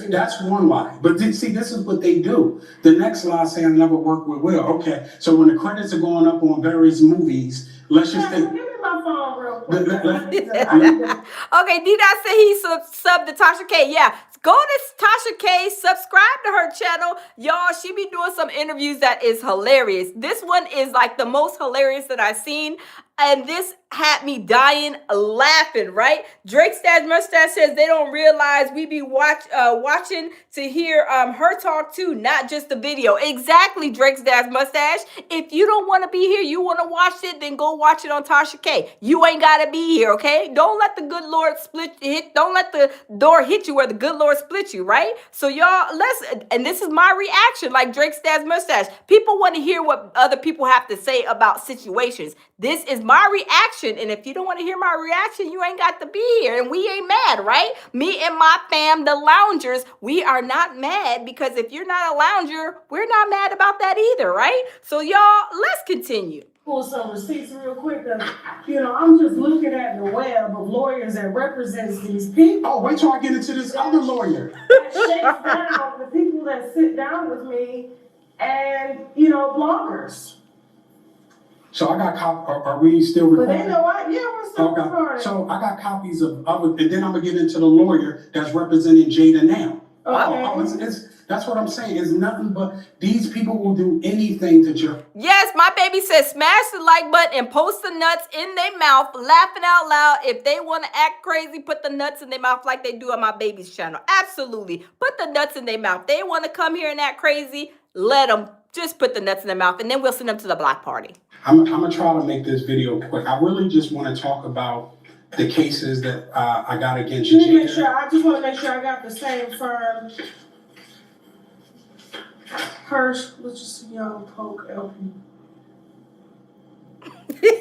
that's one lie. But see, this is what they do. The next lie say I never worked with Will. Okay, so when the credits are going up on various movies, let's just think. Give me my phone real quick. Okay, D-Dot said he subbed to Tasha K. Yeah, go to Tasha K, subscribe to her channel. Y'all, she be doing some interviews that is hilarious. This one is like the most hilarious that I've seen. And this had me dying laughing, right? Drake Stash Mustache says they don't realize we be watching to hear her talk too, not just the video. Exactly, Drake Stash Mustache. If you don't want to be here, you want to watch it, then go watch it on Tasha K. You ain't got to be here, okay? Don't let the good Lord don't let the door hit you where the good Lord split you, right? So y'all, and this is my reaction, like Drake Stash Mustache. People want to hear what other people have to say about situations. This is my reaction, and if you don't want to hear my reaction, you ain't got to be here, and we ain't mad, right? Me and my fam, the loungers, we are not mad, because if you're not a lounger, we're not mad about that either, right? So y'all, let's continue. Pull some receipts real quick, because, I'm just looking at the web of lawyers that represents these people. Oh, wait till I get into this other lawyer. That shakes down the people that sit down with me and, bloggers. So I got are we still recording? But they know we're still recording. So I got copies of and then I'm gonna get into the lawyer that's representing Jada now. Okay. That's what I'm saying. It's nothing but these people will do anything to you. Yes, my baby says smash the like button and post the nuts in their mouth, laughing out loud. If they want to act crazy, put the nuts in their mouth like they do on my baby's channel. Absolutely. Put the nuts in their mouth. They want to come here and act crazy, let them. Just put the nuts in their mouth, and then we'll send them to the block party. I'm going to try to make this video quick. I really just want to talk about the cases that I got against you. I just want to make sure I got the same firm. Hirsch, let's just see y'all poke LP.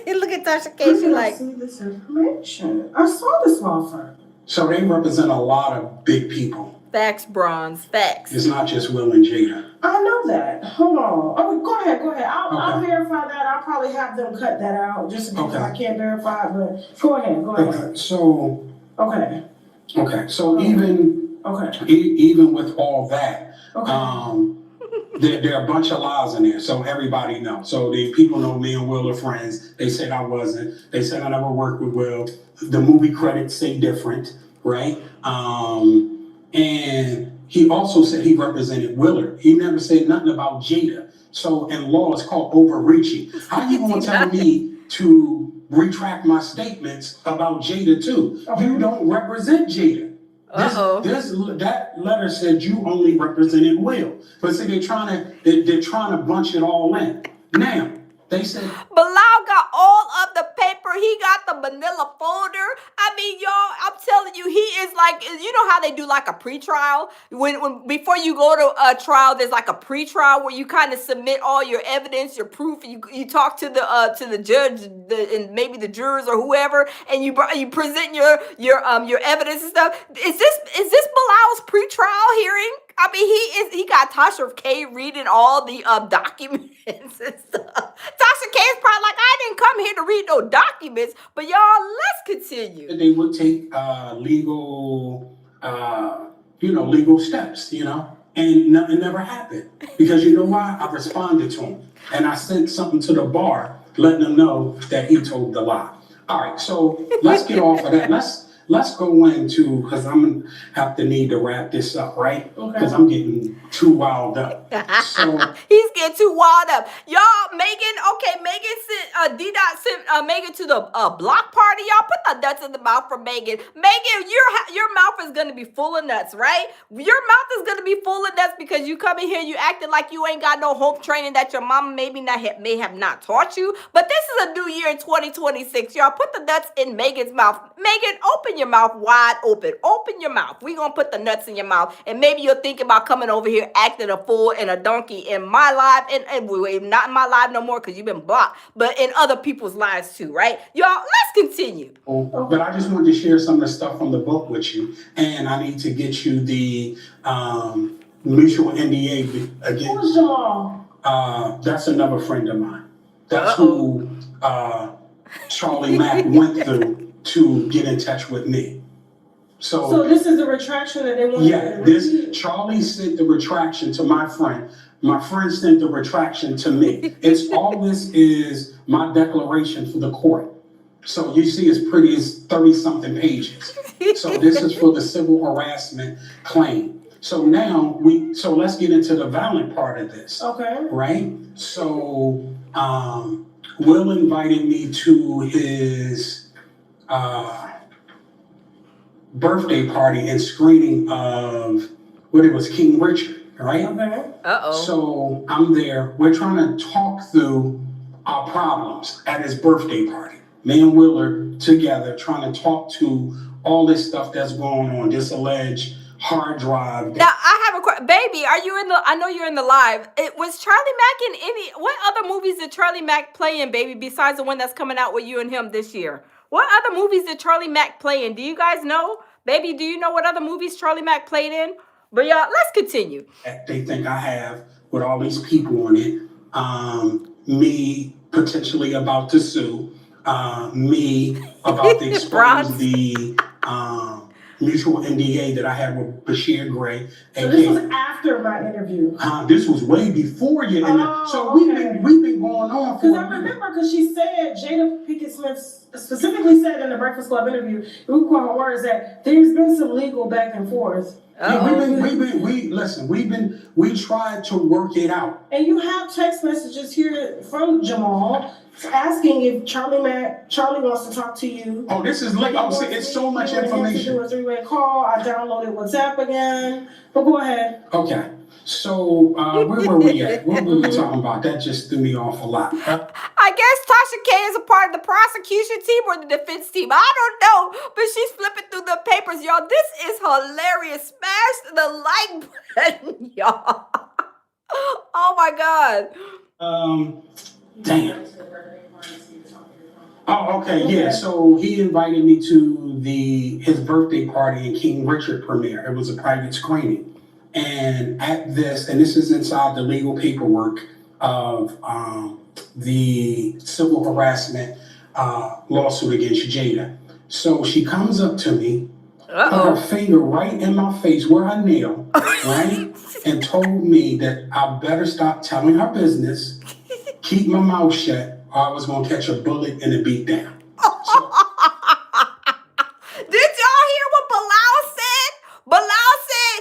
Look at Tasha K. She like, see this information. I saw this law firm. So they represent a lot of big people. Facts, Bronze. Facts. It's not just Will and Jada. I know that. Hold on. Oh, go ahead. I'll verify that. I'll probably have them cut that out just in case I can't verify it, but go ahead. Okay, so. Okay. Okay, so even with all that, there are a bunch of lies in there, so everybody knows. So the people know me and Will are friends. They said I wasn't. They said I never worked with Will. The movie credits say different, right? And he also said he represented Willard. He never said nothing about Jada. So in law, it's called overreaching. How you gonna tell me to retract my statements about Jada too? You don't represent Jada. That letter said you only represented Will. But see, they're trying to bunch it all in. Now, they said Bilal got all of the paper. He got the manila folder. I mean, y'all, I'm telling you, he is like, you know how they do like a pre-trial? When before you go to a trial, there's like a pre-trial where you kind of submit all your evidence, your proof, and you talk to the judge and maybe the jurors or whoever, and you present your evidence and stuff. Is this Bilal's pre-trial hearing? I mean, he got Tasha K reading all the documents and stuff. Tasha K is probably like, I didn't come here to read no documents, but y'all, let's continue. They would take legal steps, and nothing never happened. Because you know why? I responded to him. And I sent something to the bar letting them know that he told the lie. All right, so let's get off of that. let's go into, because I'm going to need to wrap this up, right? Okay. Because I'm getting too wild up. So He's getting too wild up. Y'all, Megan, okay, Megan sent, D-Dot sent Megan to the block party. Y'all put the nuts in the mouth for Megan. Megan, your mouth is going to be full of nuts, right? Your mouth is going to be full of nuts because you come in here, you acting like you ain't got no home training that your mama may have not taught you. But this is a new year in 2026. Y'all put the nuts in Megan's mouth. Megan, open your mouth wide open. Open your mouth. We going to put the nuts in your mouth. And maybe you're thinking about coming over here acting a fool and a donkey in my life. And not in my life no more because you've been blocked. But in other people's lives too, right? Y'all, let's continue. But I just wanted to share some of the stuff from the book with you. And I need to get you the mutual NDA again. Who's Jamal? That's another friend of mine. That's who Charlie Mack went through to get in touch with me. So this is the retraction that they want. Yeah, Charlie sent the retraction to my friend. My friend sent the retraction to me. This is my declaration for the court. So you see, it's 30-something pages. So this is for the civil harassment claim. So now let's get into the violent part of this. Okay. Right? So Will invited me to his birthday party and screening of King Richard, right? Okay. So I'm there. We're trying to talk through our problems at his birthday party. Me and Willard together trying to talk to all this stuff that's going on, this alleged hard drive. Now I have a question, baby. Are you in the? I know you're in the live. Was Charlie Mack in any? What other movies did Charlie Mack play in, baby? Besides the one that's coming out with you and him this year, what other movies did Charlie Mack play in? Do you guys know, baby? Do you know what other movies Charlie Mack played in? But y'all, let's continue. They think I have with all these people on it. Me potentially about to sue. Me about to expose the mutual NDA that I had with Bashir Gray. So this was after my interview. This was way before your interview. So we've been going on for. Because I remember, because she said, Jada Pinkett Smith specifically said in the Breakfast Club interview, we quote her words, that there's been some legal back and forth. Yeah, we tried to work it out. And you have text messages here from Jamal asking if Charlie wants to talk to you. Oh, this is like, it's so much information. Do a three-way call. I downloaded WhatsApp again. But go ahead. Okay. So where were we at? What were we talking about? That just threw me off a lot. I guess Tasha K is a part of the prosecution team or the defense team. I don't know, but she's flipping through the papers, y'all. This is hilarious. Smash the like button, y'all. Oh my God. Damn. Oh, okay, yeah. So he invited me to his birthday party in King Richard premiere. It was a private screening. And at this is inside the legal paperwork of the civil harassment lawsuit against Jada. So she comes up to me, put her finger right in my face where I nail, right? And told me that I better stop telling her business, keep my mouth shut, or I was gonna catch a bullet and a beat down. So, did y'all hear what Bilal said? Bilal said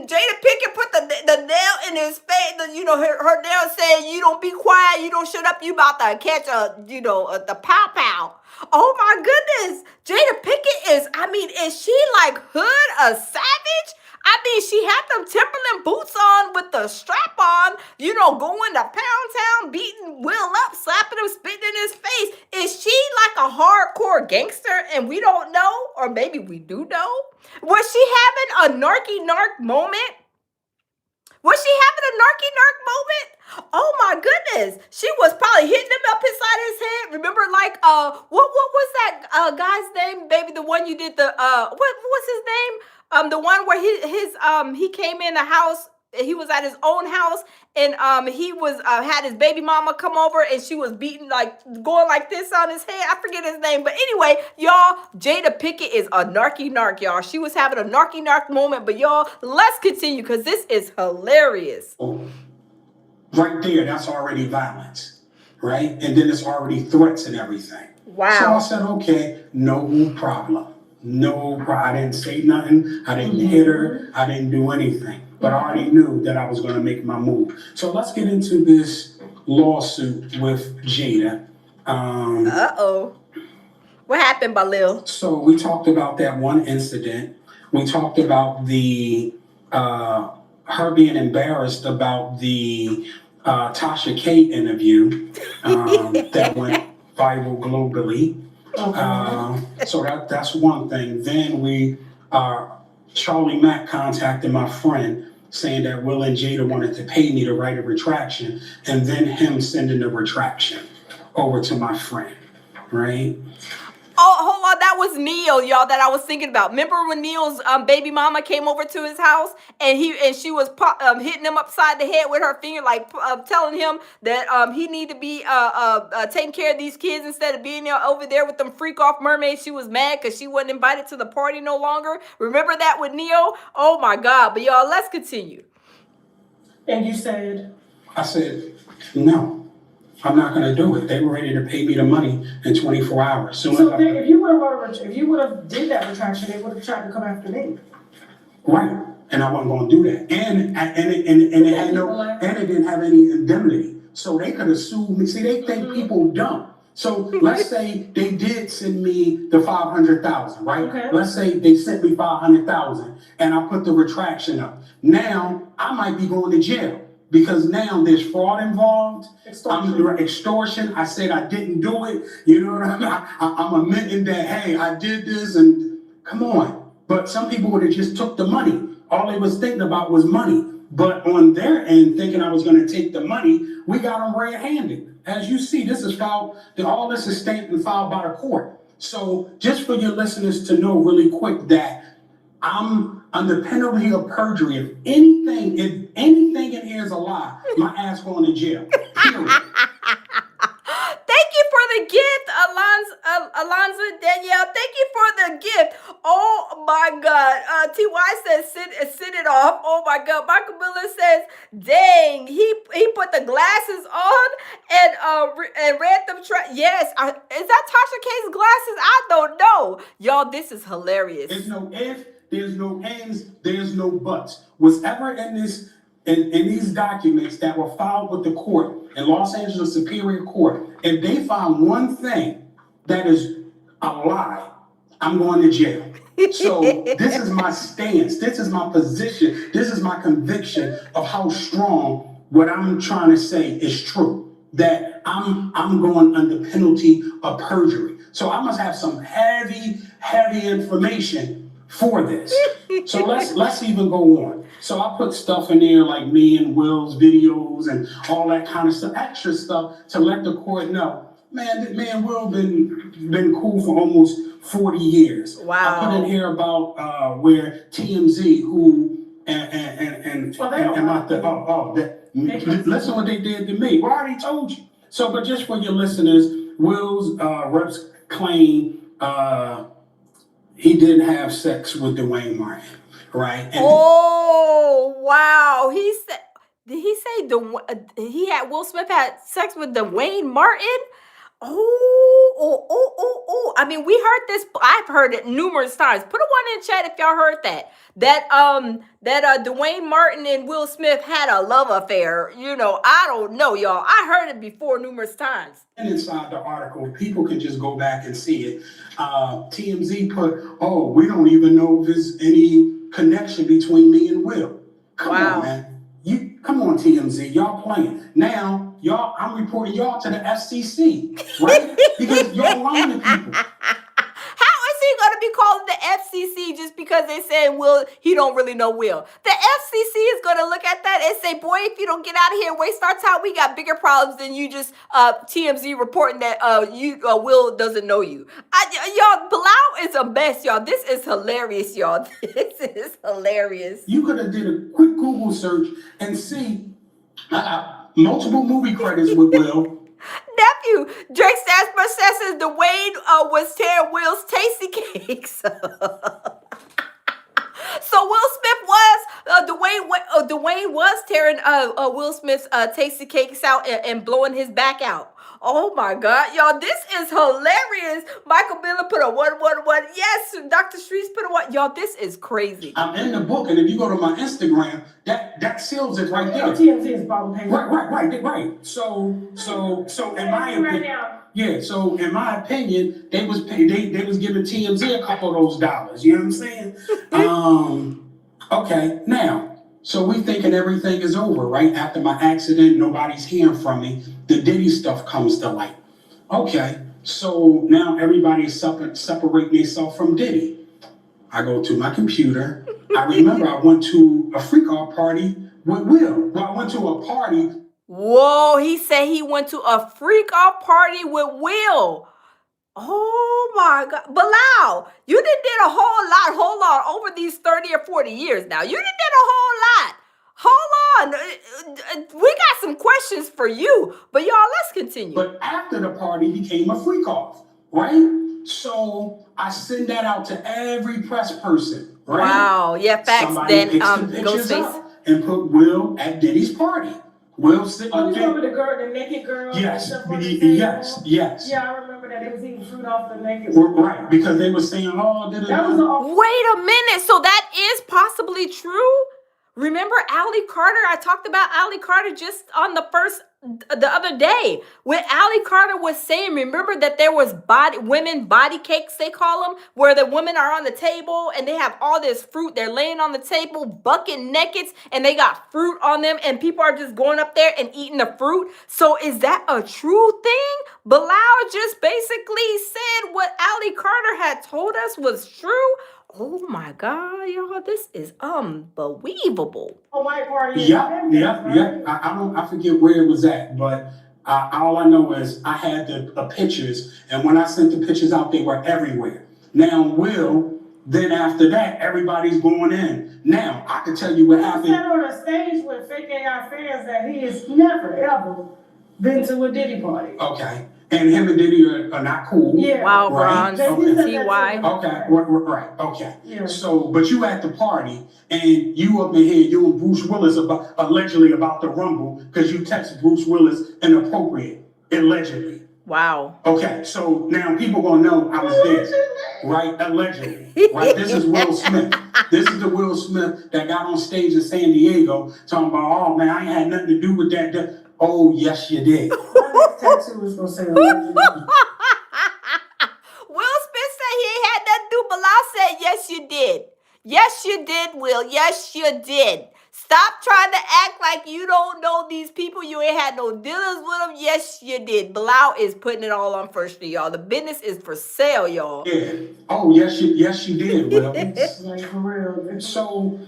Jada Pinkett put the nail in his face. Her nail saying, "You don't be quiet. You don't shut up. You about to catch the pow pow." Oh my goodness, Jada Pinkett is she like hood a savage? I mean, she had them Timberland boots on with the strap on, going to Pound Town, beating Will up, slapping him, spitting in his face. Is she like a hardcore gangster and we don't know? Or maybe we do know? Was she having a narky-narc moment? Oh my goodness. She was probably hitting him up inside his head. Remember, like, what was that guy's name, baby? The one you did what was his name? The one where he came in the house, he was at his own house, and he was had his baby mama come over, and she was beating, like, going like this on his head. I forget his name, but anyway, y'all, Jada Pinkett is a narky-narc, y'all. She was having a narky-narc moment, but y'all, let's continue, because this is hilarious. Right there, that's already violence, right? And then it's already threats and everything. Wow. So I said, okay, no problem. I didn't say nothing. I didn't hit her. I didn't do anything. But I already knew that I was going to make my move. So let's get into this lawsuit with Jada. What happened, Balil? So we talked about that one incident. We talked about the her being embarrassed about the Tasha K interview that went viral globally. So that's one thing. Then Charlie Mack contacted my friend saying that Will and Jada wanted to pay me to write a retraction, and then him sending the retraction over to my friend, right? Oh, hold on. That was Neil, y'all, that I was thinking about. Remember when Neil's baby mama came over to his house and she was hitting him upside the head with her finger, like telling him that he need to be taking care of these kids instead of being over there with them freak off mermaids. She was mad because she wasn't invited to the party no longer. Remember that with Neil? Oh my God. But y'all, let's continue. And you said? I said, no. I'm not going to do it. They were ready to pay me the money in 24 hours. So if you would have did that retraction, they would have tried to come after me. Right, and I wasn't going to do that. And it didn't have any indemnity, so they could have sued me. See, they think people dumb. So let's say they did send me the $500,000, right? Okay. Let's say they sent me $500,000, and I put the retraction up. Now I might be going to jail. Because now there's fraud involved. Extortion. I said I didn't do it. You know what I mean? I'm admitting that, hey, I did this, and come on. But some people would have just took the money. All they was thinking about was money. But on their end, thinking I was going to take the money, we got them red-handed. As you see, this is filed. All this is stamped and filed by the court. So just for your listeners to know really quick that I'm under penalty of perjury. If anything in here is a lie, my ass going to jail. Period. Thank you for the gift, Alonzo Danielle. Thank you for the gift. Oh my God. TY says sit it off. Oh my God. Michael Miller says, dang, he put the glasses on and read them. Yes. Is that Tasha K's glasses? I don't know. Y'all, this is hilarious. There's no if, there's no ends, there's no buts. Whatever in these documents that were filed with the court in Los Angeles Superior Court, if they found one thing that is a lie, I'm going to jail. So this is my stance. This is my position. This is my conviction of how strong what I'm trying to say is true. That I'm going under penalty of perjury. So I must have some heavy information for this. So let's even go on. So I put stuff in there like me and Will's videos and all that kind of stuff, extra stuff to let the court know, man, me and Will been cool for almost 40 years. Wow. I put in here about where TMZ, who listen what they did to me. I already told you. So, but just for your listeners, Will's reps claim he didn't have sex with Dwayne Martin, right? And oh, wow. Did he say Will Smith had sex with Dwayne Martin? Oh. I mean, we heard this. I've heard it numerous times. Put a one in chat if y'all heard that. That Dwayne Martin and Will Smith had a love affair. You know, I don't know, y'all. I heard it before numerous times. And inside the article, people can just go back and see it. TMZ put, we don't even know if there's any connection between me and Will. Come on, man. Come on, TMZ. Y'all playing. Now, I'm reporting y'all to the FCC, right? Because y'all lying to people. How is he going to be calling the FCC just because they said he don't really know Will? The FCC is going to look at that and say, boy, if you don't get out of here and waste our time, we got bigger problems than you just TMZ reporting that Will doesn't know you. Y'all, Bilal is a mess, y'all. This is hilarious, y'all. This is hilarious. You could have did a quick Google search and see multiple movie credits with Will. Nephew, Drake Stasper says Dwayne was tearing Will's tasty cakes. So Will Smith was Dwayne was tearing Will Smith's tasty cakes out and blowing his back out. Oh my God, y'all, this is hilarious. Michael Miller put a 111. Yes, Dr. Streets put a 1. Y'all, this is crazy. I'm in the book, and if you go to my Instagram, that seals it right there. TMZ is bottom page. Right. So in my opinion, Right now. yeah. So in my opinion, they was giving TMZ a couple of those dollars. You know what I'm saying? Okay, now. So we thinking everything is over, right? After my accident, nobody's hearing from me. The Diddy stuff comes to light. Okay, so now everybody's separating themselves from Diddy. I go to my computer. I remember I went to a freak out party with Will. Well, I went to a party. Whoa, he said he went to a freak off party with Will. Oh my God. Bilal, you done did a whole lot over these 30 or 40 years now. You done did a whole lot. Hold on. We got some questions for you, but y'all, let's continue. But after the party became a freak off, right? So I send that out to every press person, right? Wow, yeah, facts. Somebody then picks the pictures Ghostface up and put Will at Diddy's party. Will sitting Oh, up you remember the girl, the naked girl? Yes, and stuff on the table? yes. Yeah, I remember that. They was eating fruit off the naked. Right, because they were saying, oh, That was the Wait a minute. So that is possibly true? Remember Ali Carter? I talked about Ali Carter just on the other day. When Ali Carter was saying, remember that there was women body cakes, they call them, where the women are on the table and they have all this fruit. They're laying on the table, bucket naked, and they got fruit on them, and people are just going up there and eating the fruit. So is that a true thing? Bilal just basically said what Ali Carter had told us was true. Oh my God, y'all, this is unbelievable. a white party. Yeah. I forget where it was at, but all I know is I had the pictures, and when I sent the pictures out, they were everywhere. Now, then after that, everybody's going in. Now, I can tell you what He happened. said on a stage with fake AI fans that he has never, ever been to a Diddy party. Okay. And him and Diddy are not cool. Yeah. Wow, Right. Bronze, Okay. TY. Okay, right, okay. Yeah. So, but you at the party, and you up in here, you and Bruce Willis allegedly about the Rumble, because you text Bruce Willis inappropriate, allegedly. Wow. Okay, so now people gonna know I was there, right? Allegedly, right? This is Will Smith. This is the Will Smith that got on stage in San Diego talking about, oh man, I ain't had nothing to do with that. Oh, yes, you did. My next tattoo is gonna say allegedly. Will Smith said he ain't had nothing to do. Bilal said, yes, you did. Yes, you did, Will. Yes, you did. Stop trying to act like you don't know these people. You ain't had no dealings with them. Yes, you did. Bilal is putting it all on First Street, y'all. The business is for sale, y'all. Yeah. Oh, yes, you did, Will. It's like for real. So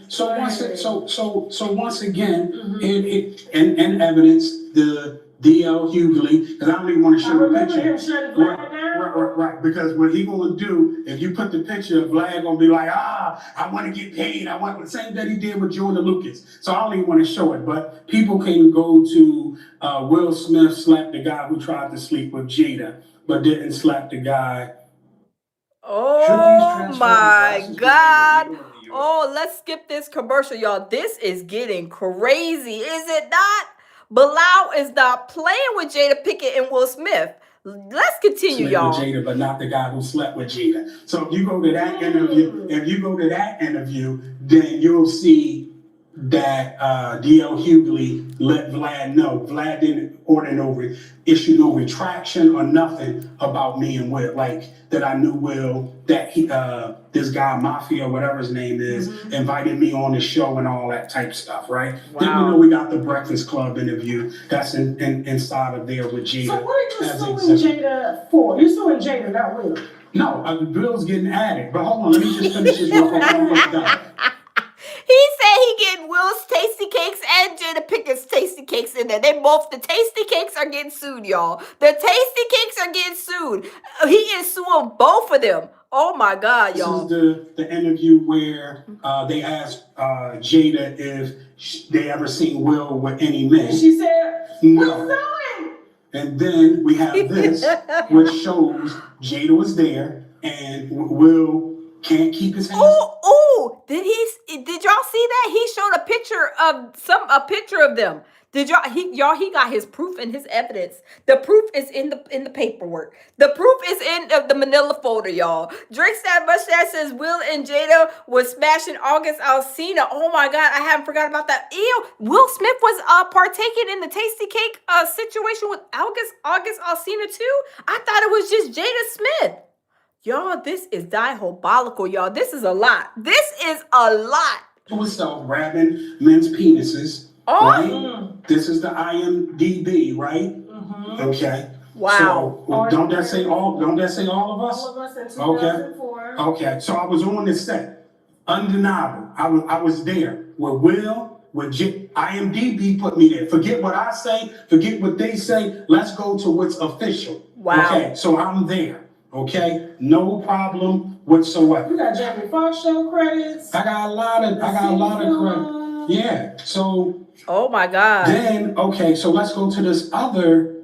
once again, in evidence, the D.L. Hughley, because I don't even want to I show the remember picture. him shutting Vlad down. Right, because what he gonna do, if you put the picture of Vlad, gonna be like, I want to get paid. I want the same that he did with Jordan Lucas. So I don't even want to show it, but people can go to Will Smith slapped the guy who tried to sleep with Jada, but didn't slap the guy. Oh my God. Oh, let's skip this commercial, y'all. This is getting crazy, is it not? Bilal is not playing with Jada Pinkett and Will Smith. Let's continue, Slept y'all. with Jada, but not the guy who slept with Jada. So if you go to that interview, then you'll see that D.L. Hughley let Vlad know. Vlad didn't issue no retraction or nothing about me and Will. Like that I knew Will, that he this guy Mafia, whatever his name is, invited me on the show and all that type stuff, right? Wow. Then we know we got the Breakfast Club interview that's inside of there with Jada. So what are you suing Jada for? You're suing Jada, not Will. No, Bill's getting added. But hold on, let me just finish this real quick. I'm almost done. He said he getting Will's Tasty Cakes and Jada Pinkett's Tasty Cakes in there. The Tasty Cakes are getting sued, y'all. The Tasty Cakes are getting sued. He is suing both of them. Oh my God, y'all. This is the interview where they asked Jada if they ever seen Will with any men. And she said, No. we're suing. And then we have this, which shows Jada was there and Will can't keep his hands. Oh, did y'all see that? He showed a picture of them. Did he got his proof and his evidence. The proof is in the paperwork. The proof is in the manila folder, y'all. Drake Stab Mustache says Will and Jada was smashing August Alsina. Oh my God, I haven't forgot about that. Ew, Will Smith was partaking in the tasty cake situation with August Alsina too. I thought it was just Jada Smith. Y'all, this is diabolical, y'all. This is a lot. This is a lot. To itself, grabbing men's penises. Oh. Right? This is the IMDb, right? Okay. Wow. So don't that say all of us? All of us in 2004. Okay. So I was on the set. Undeniable. I was there with Will, with IMDb put me there. Forget what I say, forget what they say. Let's go to what's official. Wow. Okay. So I'm there. Okay, no problem whatsoever. You got Jamie Foxx show credits. I got a lot of credit. Yeah. So. Oh my God. Then okay, so let's go to this other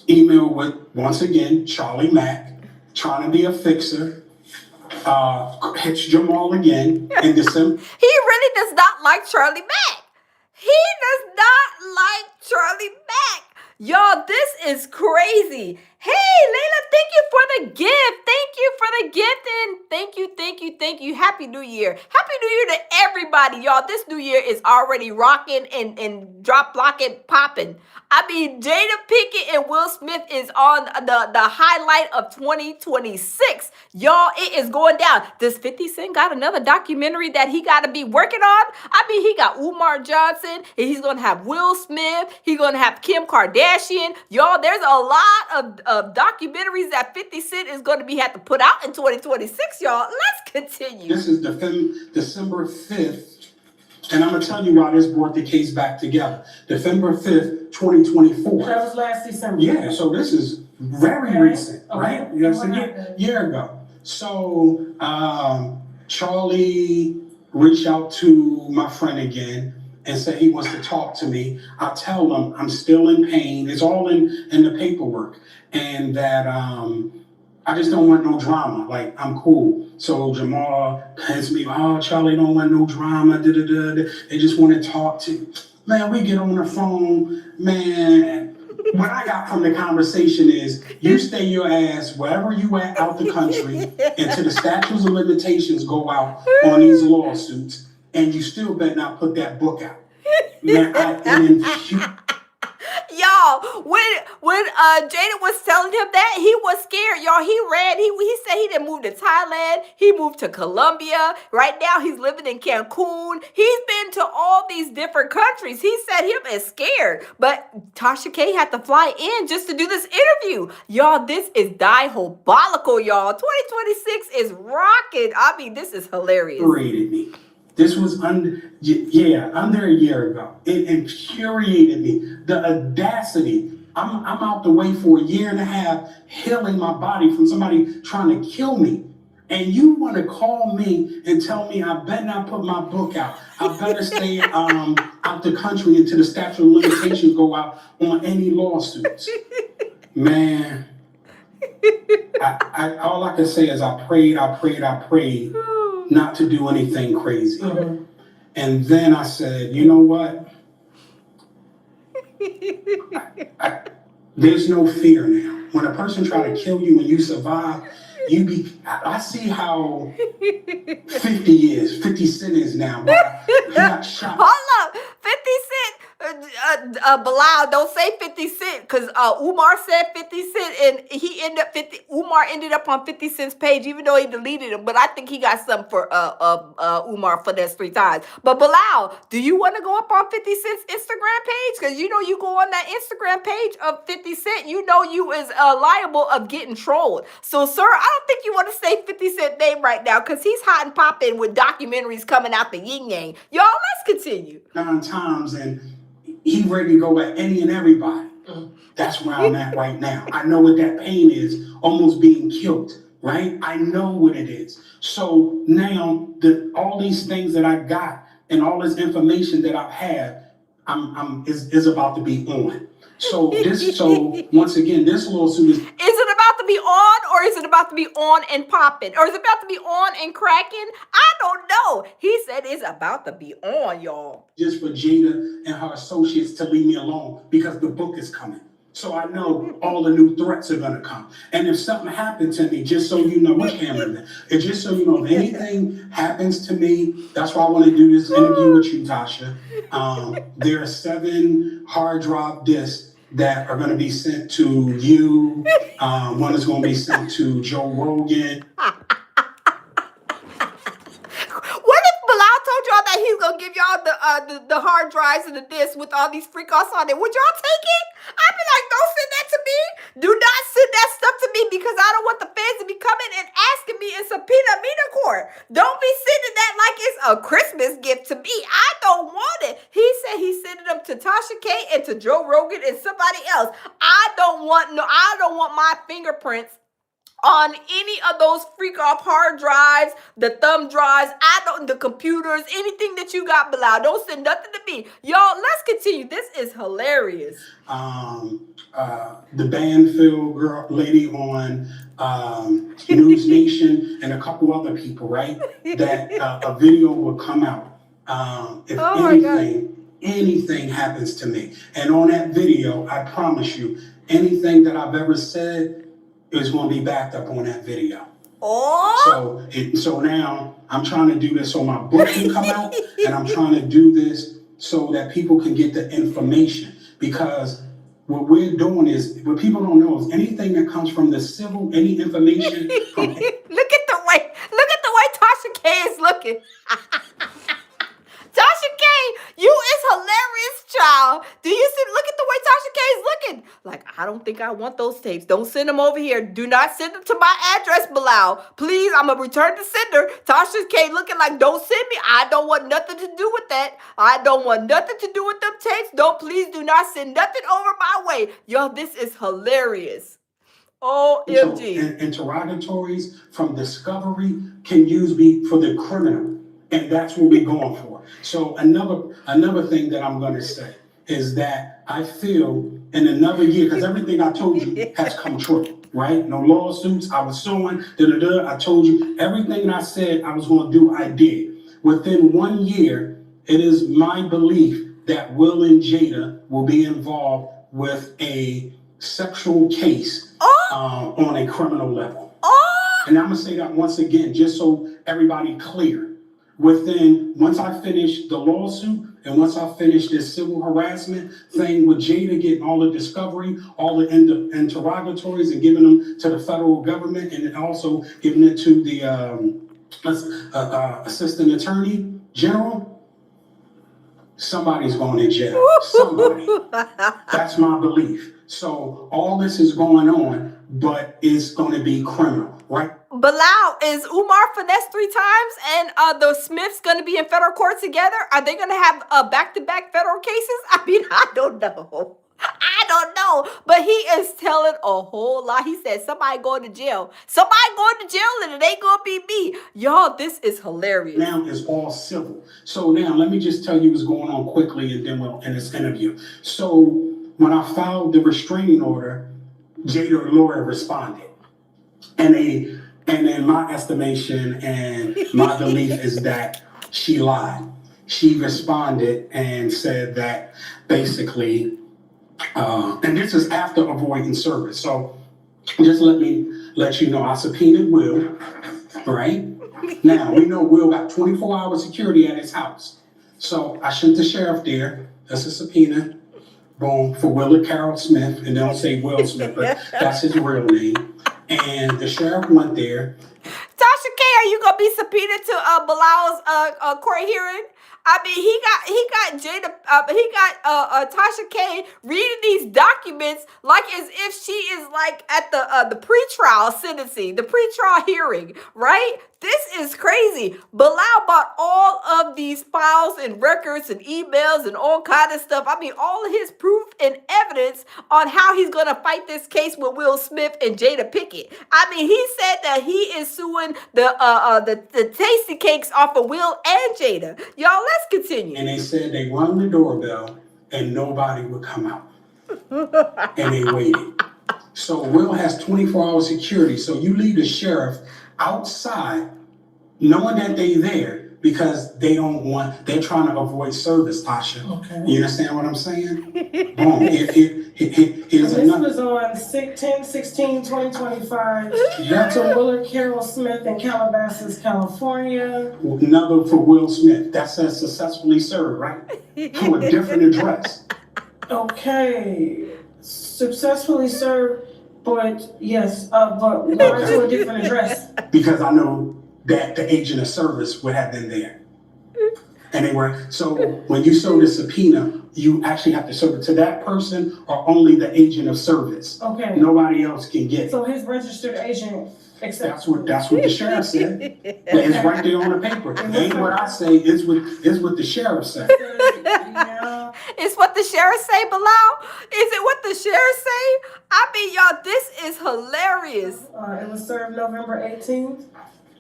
email with once again Charlie Mack trying to be a fixer. Hits Jamal again in December. He really does not like Charlie Mack. He does not like Charlie Mack. Y'all, this is crazy. Hey, Layla, thank you for the gift. Thank you for the gift. And thank you. Happy New Year. Happy New Year to everybody, y'all. This New Year is already rocking and drop blocking, popping. I mean, Jada Pinkett and Will Smith is on the highlight of 2026. Y'all, it is going down. Does 50 Cent got another documentary that he got to be working on? I mean, he got Umar Johnson, and he's going to have Will Smith. He's going to have Kim Kardashian. Y'all, there's a lot of documentaries that 50 Cent is going to have to put out in 2026, y'all. Let's continue. This is December 5th. And I'm going to tell you why this brought the case back together. December 5th, 2024. That was last December. Yeah, so this is very recent, right? Okay. Yes, a year ago. So Charlie reached out to my friend again and said he wants to talk to me. I tell him I'm still in pain. It's all in the paperwork. And that I just don't want no drama. Like, I'm cool. So Jamal hits me, oh, Charlie don't want no drama. They just want to talk to. Man, we get on the phone. Man, what I got from the conversation is you stay your ass wherever you at out the country until the statutes of limitations go out on these lawsuits, and you still better not put that book out. Man, Y'all, when Jada was telling him that, he was scared, y'all. He ran. He said he didn't move to Thailand. He moved to Colombia. Right now, he's living in Cancun. He's been to all these different countries. He said him is scared. But Tasha K had to fly in just to do this interview. Y'all, this is diabolical, y'all. 2026 is rocking. I mean, this is hilarious. Me. This was under a year ago. It infuriated me. The audacity. I'm out the way for a year and a half, healing my body from somebody trying to kill me. And you want to call me and tell me I better not put my book out. I better stay out the country until the statute of limitations go out on any lawsuits. Man, all I can say is I prayed not to do anything crazy. Mm-hmm. And then I said, you know what? There's no fear now. When a person try to kill you and you survive, I see how 50 Cent is now. He got shot. Hold up, 50 Cent. Bilal, don't say 50 Cent, because Umar said 50 Cent, and Umar ended up on 50 Cent's page, even though he deleted him. But I think he got something for Umar for this 3 times. But Bilal, do you want to go up on 50 Cent's Instagram page? Because you know you go on that Instagram page of 50 Cent, you know you is liable of getting trolled. So, sir, I don't think you want to say 50 Cent name right now, because he's hot and popping with documentaries coming out the yin yang. Y'all, let's continue. 9 times, and he ready to go at any and everybody. That's where I'm at right now. I know what that pain is, almost being killed, right? I know what it is. So now, all these things that I got and all this information that I've had, is about to be on. So once again, this lawsuit is it about to be on, or is it about to be on and popping? Or is it about to be on and cracking? I don't know. He said it's about to be on, y'all. Just for Jada and her associates to leave me alone because the book is coming. So I know all the new threats are going to come. And if something happened to me, just so you know, which camera? And just so you know, if anything happens to me, that's why I want to do this interview with you, Tasha. There are 7 hard drive discs that are going to be sent to you. One is going to be sent to Joe Rogan. What if Bilal told y'all that he's gonna give y'all the hard drives and the discs with all these freak offs on it? Would y'all take it? I'd be like, don't send that to me. Do not send that stuff to me because I don't want the fans to be coming and asking me in subpoena me to court. Don't be sending that like it's a Christmas gift to me. I don't want it. He said he sent them to Tasha K and to Joe Rogan and somebody else. I don't want my fingerprints on any of those freak off hard drives, the thumb drives, the computers, anything that you got, Bilal. Don't send nothing to me. Y'all, let's continue. This is hilarious. The Banfield girl lady on News Nation and a couple other people, right? That a video will come out if anything happens to me. And on that video, I promise you, anything that I've ever said is going to be backed up on that video. Oh. So now I'm trying to do this so my book can come out, and I'm trying to do this so that people can get the information. Because what we're doing is, what people don't know is anything that comes from the civil, any information from Look at the way Tasha K is looking. Tasha K, you is hilarious, child. Do you see? Look at the way Tasha K is looking. Like, I don't think I want those tapes. Don't send them over here. Do not send them to my address, Bilal. Please, I'm going to return the sender. Tasha K looking like, don't send me. I don't want nothing to do with that. I don't want nothing to do with them tapes. Please do not send nothing over my way. Yo, this is hilarious. OMG. So, interrogatories from discovery can be for the criminal. And that's what we're going for. So another thing that I'm going to say is that I feel in another year, because everything I told you has come true, right? No lawsuits, I was suing, I told you everything I said I was going to do, I did. Within 1 year, it is my belief that Will and Jada will be involved with a sexual case on a criminal level. And I'm going to say that once again, just so everybody clear. Once I finish the lawsuit and once I finish this civil harassment thing with Jada getting all the discovery, all the interrogatories and giving them to the federal government and also giving it to the assistant attorney general, somebody's going to jail. Somebody. That's my belief. So all this is going on, but it's going to be criminal, right? Bilal, is Umar finessed 3 times and the Smiths going to be in federal court together? Are they going to have back-to-back federal cases? I mean, I don't know. But he is telling a whole lot. He said somebody going to jail. Somebody going to jail and it ain't going to be me. Y'all, this is hilarious. Now it's all civil. So now let me just tell you what's going on quickly and then we'll end this interview. So when I filed the restraining order, Jada lawyer responded. And in my estimation and my belief is that she lied. She responded and said that basically, and this is after avoiding service. So just let you know, I subpoenaed Will, right? Now, we know Will got 24-hour security at his house. So I sent the sheriff there. That's a subpoena. Boom, for Willard Carroll Smith. And they don't say Will Smith, but that's his real name. And the sheriff went there. Tasha K, are you gonna be subpoenaed to Bilal's court hearing? I mean, he got Tasha K reading these documents like as if she is like at the pretrial sentencing, the pretrial hearing, right? This is crazy. Bilal bought all of these files and records and emails and all kind of stuff. I mean, all of his proof and evidence on how he's going to fight this case with Will Smith and Jada Pinkett. I mean, he said that he is suing the tasty cakes off of Will and Jada. Y'all, let's continue. And they said they rung the doorbell and nobody would come out. And they waited. So Will has 24-hour security. So you leave the sheriff outside knowing that they there because they're trying to avoid service, Tasha. Okay. You understand what I'm saying? Boom. Here's This another. was on 10/16/2025. Yeah. To Willard Carroll Smith in Calabasas, California. Another for Will Smith. That says successfully served, right? To a different address. Okay. Successfully served, but yes, but why to a different address? Because I know that the agent of service would have been there. And they were, so when you serve the subpoena, you actually have to serve it to that person or only the agent of service. Okay. Nobody else can get it. So his registered agent accepts. That's what the sheriff said. It's right there on the paper. It ain't what I say, it's what the sheriff said. Yeah. It's what the sheriff say, Bilal? Is it what the sheriff say? I mean, y'all, this is hilarious. It was served November 18th,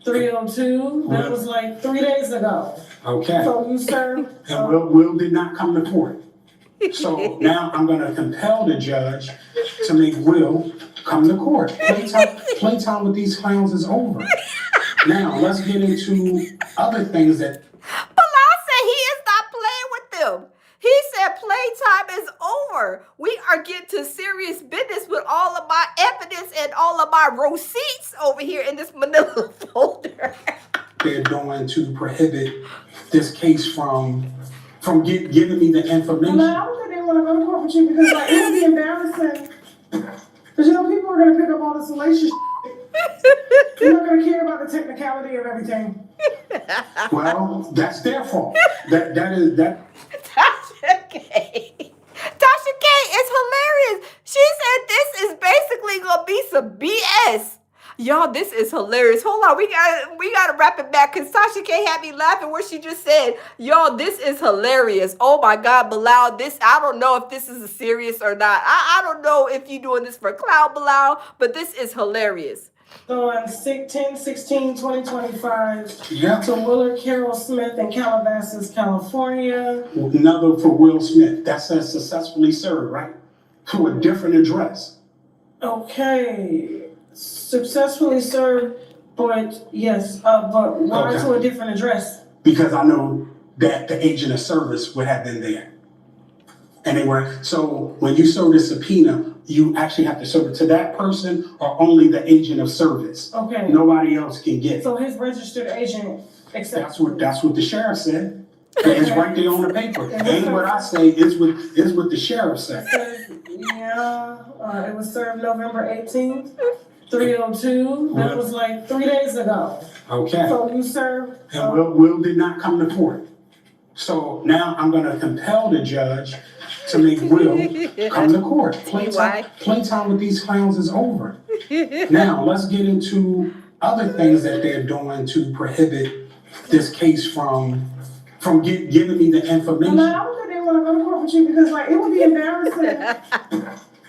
3:02. That was like 3 days ago. Okay. So you served. And Will did not come to court. So now I'm gonna compel the judge to make Will come to court. Playtime with these clowns is over. Now let's get into other things that. Bilal said he is not playing with them. He said playtime is over. We are getting to serious business with all of my evidence and all of my receipts over here in this manila folder. They're going to prohibit this case from giving me the information. Well, I don't think they want to go to court with you because like, it would be embarrassing. Because people are going to pick up all this salacious shit. They're not going to care about the technicality of everything. Well, that's their fault. That is. Tasha K. Tasha K is hilarious. She said this is basically gonna be some BS. Y'all, this is hilarious. Hold on, we gotta wrap it back because Tasha K had me laughing where she just said, y'all, this is hilarious. Oh my God, Bilal, I don't know if this is serious or not. I don't know if you're doing this for clout, Bilal, but this is hilarious. So on 10/16/2025, Yeah. to Willard Carroll Smith in Calabasas, California. Another for Will Smith. That says successfully served, right? To a different address. Okay. Successfully served, but yes, but why Okay. to a different address? Because I know that the agent of service would have been there. And they were, so when you serve the subpoena, you actually have to serve it to that person or only the agent of service. Okay. Nobody else can get it. So his registered agent accepts. That's what the sheriff said. It's right there on the paper. It ain't what I say, it's what the sheriff said. Yeah, it was served November 18th, 3:02. That was like 3 days ago. Okay. So you served. And Will did not come to court. So now I'm gonna compel the judge to make Will come to court. Playtime with these clowns is over. Now let's get into other things that they're doing to prohibit this case from giving me the information. Well, I don't think they want to go to court with you because like it would be embarrassing.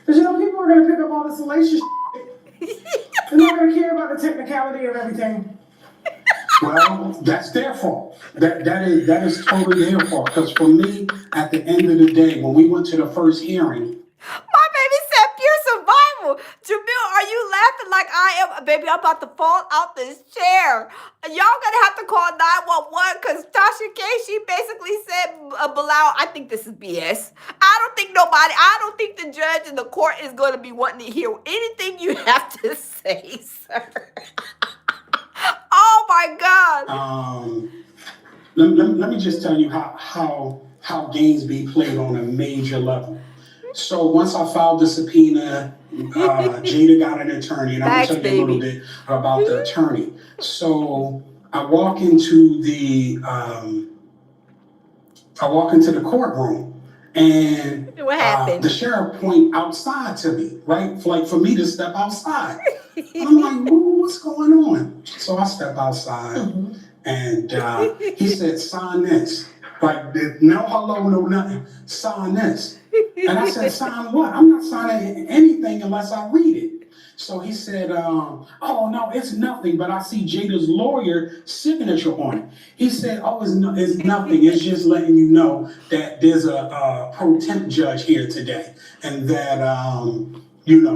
Because people are going to pick up all the salacious shit. They're not going to care about the technicality of everything. Well, that's their fault. That is totally their fault. Because for me, at the end of the day, when we went to the first hearing. My baby said pure survival. Jamil, are you laughing like I am? Baby, I'm about to fall out this chair. Y'all gonna have to call 911 because Tasha K, she basically said, Bilal, I think this is BS. I don't think the judge in the court is gonna be wanting to hear anything you have to say, sir. Oh my God. Let me just tell you how games be played on a major level. So once I filed the subpoena, Jada got an attorney, and I'm gonna tell you a little bit about the attorney. So I walk into the courtroom, and what happened? The sheriff point outside to me, right? For me to step outside. I'm like, what's going on? So I step outside, and he said, sign this. Like, no hello, no nothing. Sign this. And I said, sign what? I'm not signing anything unless I read it. So he said, oh, no, it's nothing, but I see Jada's lawyer signature on it. He said, oh, it's nothing. It's just letting you know that there's a pro temp judge here today and that, you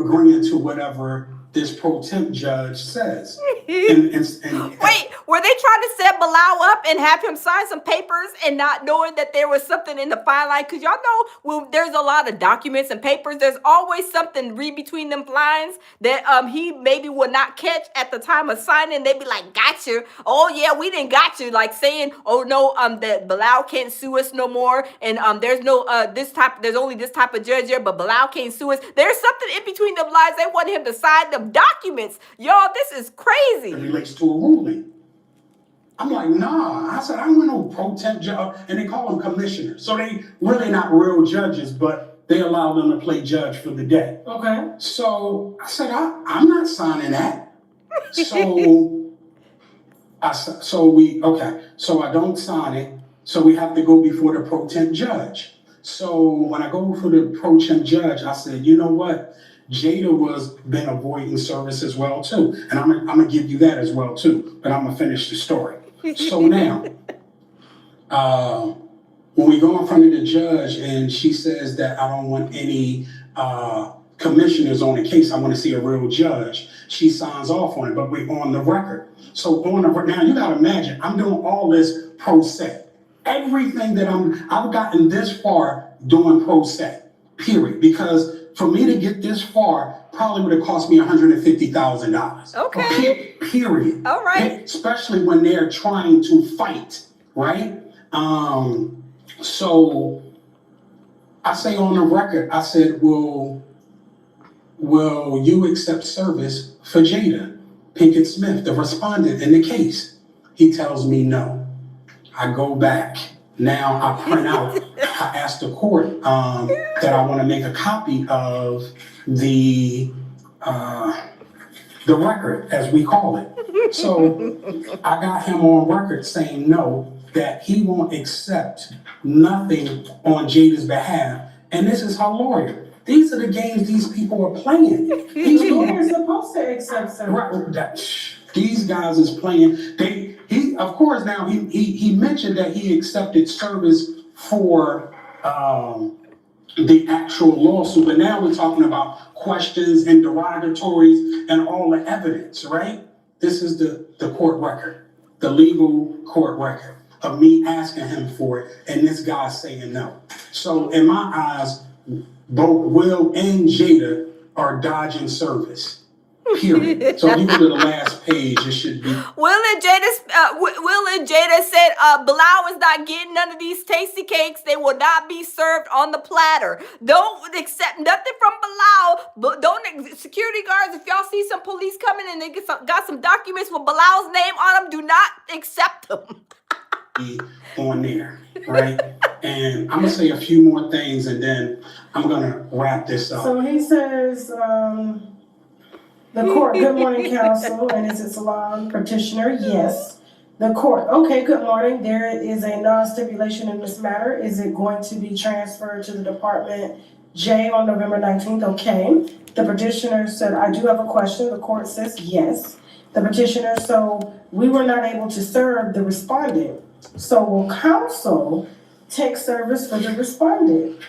agreeing to whatever this pro temp judge says. Wait, were they trying to set Bilal up and have him sign some papers and not knowing that there was something in the file line? Because y'all know when there's a lot of documents and papers, there's always something read between them lines that he maybe would not catch at the time of signing. They'd be like, "Gotcha. Oh yeah, we didn't got you." Like saying, "Oh no, that Bilal can't sue us no more," and there's no there's only this type of judge here, but Bilal can't sue us. There's something in between them lines. They want him to sign them documents. Y'all, this is crazy. It relates to a ruling. I'm like, nah. I said, I don't want no pro temp judge. And they call them commissioners. So they really not real judges, but they allow them to play judge for the day. Okay. So I said, I'm not signing that. So so I don't sign it. So we have to go before the pro temp judge. So when I go for the pro temp judge, I said, you know what? Jada was been avoiding service as well too, and I'm gonna give you that as well too. But I'm gonna finish the story. So now, when we go in front of the judge and she says that I don't want any commissioners on the case, I want to see a real judge. She signs off on it, but we're on the record. So now you gotta imagine I'm doing all this pro se. Everything that I've gotten this far doing pro se, period, because for me to get this far probably would have cost me $150,000. Okay. Period. All right. Especially when they're trying to fight, right? So I say on the record, I said, will you accept service for Jada Pinkett Smith, the respondent in the case? He tells me no. I go back. Now I print out, I asked the court that I want to make a copy of the record, as we call it. So I got him on record saying no, that he won't accept nothing on Jada's behalf. And this is her lawyer. These are the games these people are playing. These The lawyer is people, supposed to accept service. these guys is playing. He of course now he mentioned that he accepted service for the actual lawsuit, but now we're talking about questions and derogatories and all the evidence, right? This is the court record, the legal court record of me asking him for it and this guy saying no. So in my eyes, both Will and Jada are dodging service. Period. So if you go to the last page, it should be. Will and Jada said Bilal is not getting none of these tasty cakes. They will not be served on the platter. Don't accept nothing from Bilal. But don't security guards. If y'all see some police coming and they got some documents with Bilal's name on them, do not accept them. On there, right? And I'm gonna say a few more things and then I'm gonna wrap this up. So he says, the court, good morning, counsel, and is it Salon petitioner? Yes. The court, okay, good morning. There is a non-stipulation in this matter. Is it going to be transferred to the Department J on November 19th? Okay. The petitioner said, I do have a question. The court says yes. The petitioner, so we were not able to serve the respondent. So will counsel take service for the respondent?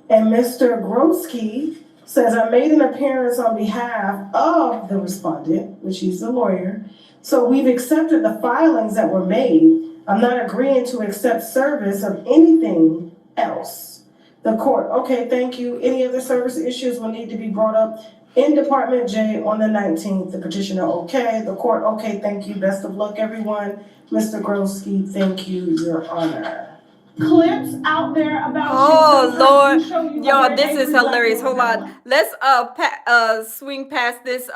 And Mr. Grosky says, I made an appearance on behalf of the respondent, which he's the lawyer. So we've accepted the filings that were made. I'm not agreeing to accept service of anything else. The court, okay, thank you. Any other service issues will need to be brought up in Department J on the 19th. The petitioner, okay. The court, okay, thank you. Best of luck, everyone. Mr. Grosky, thank you, Your Honor. Clips out there about Lord, y'all, this is hilarious. Hold on, let's swing past this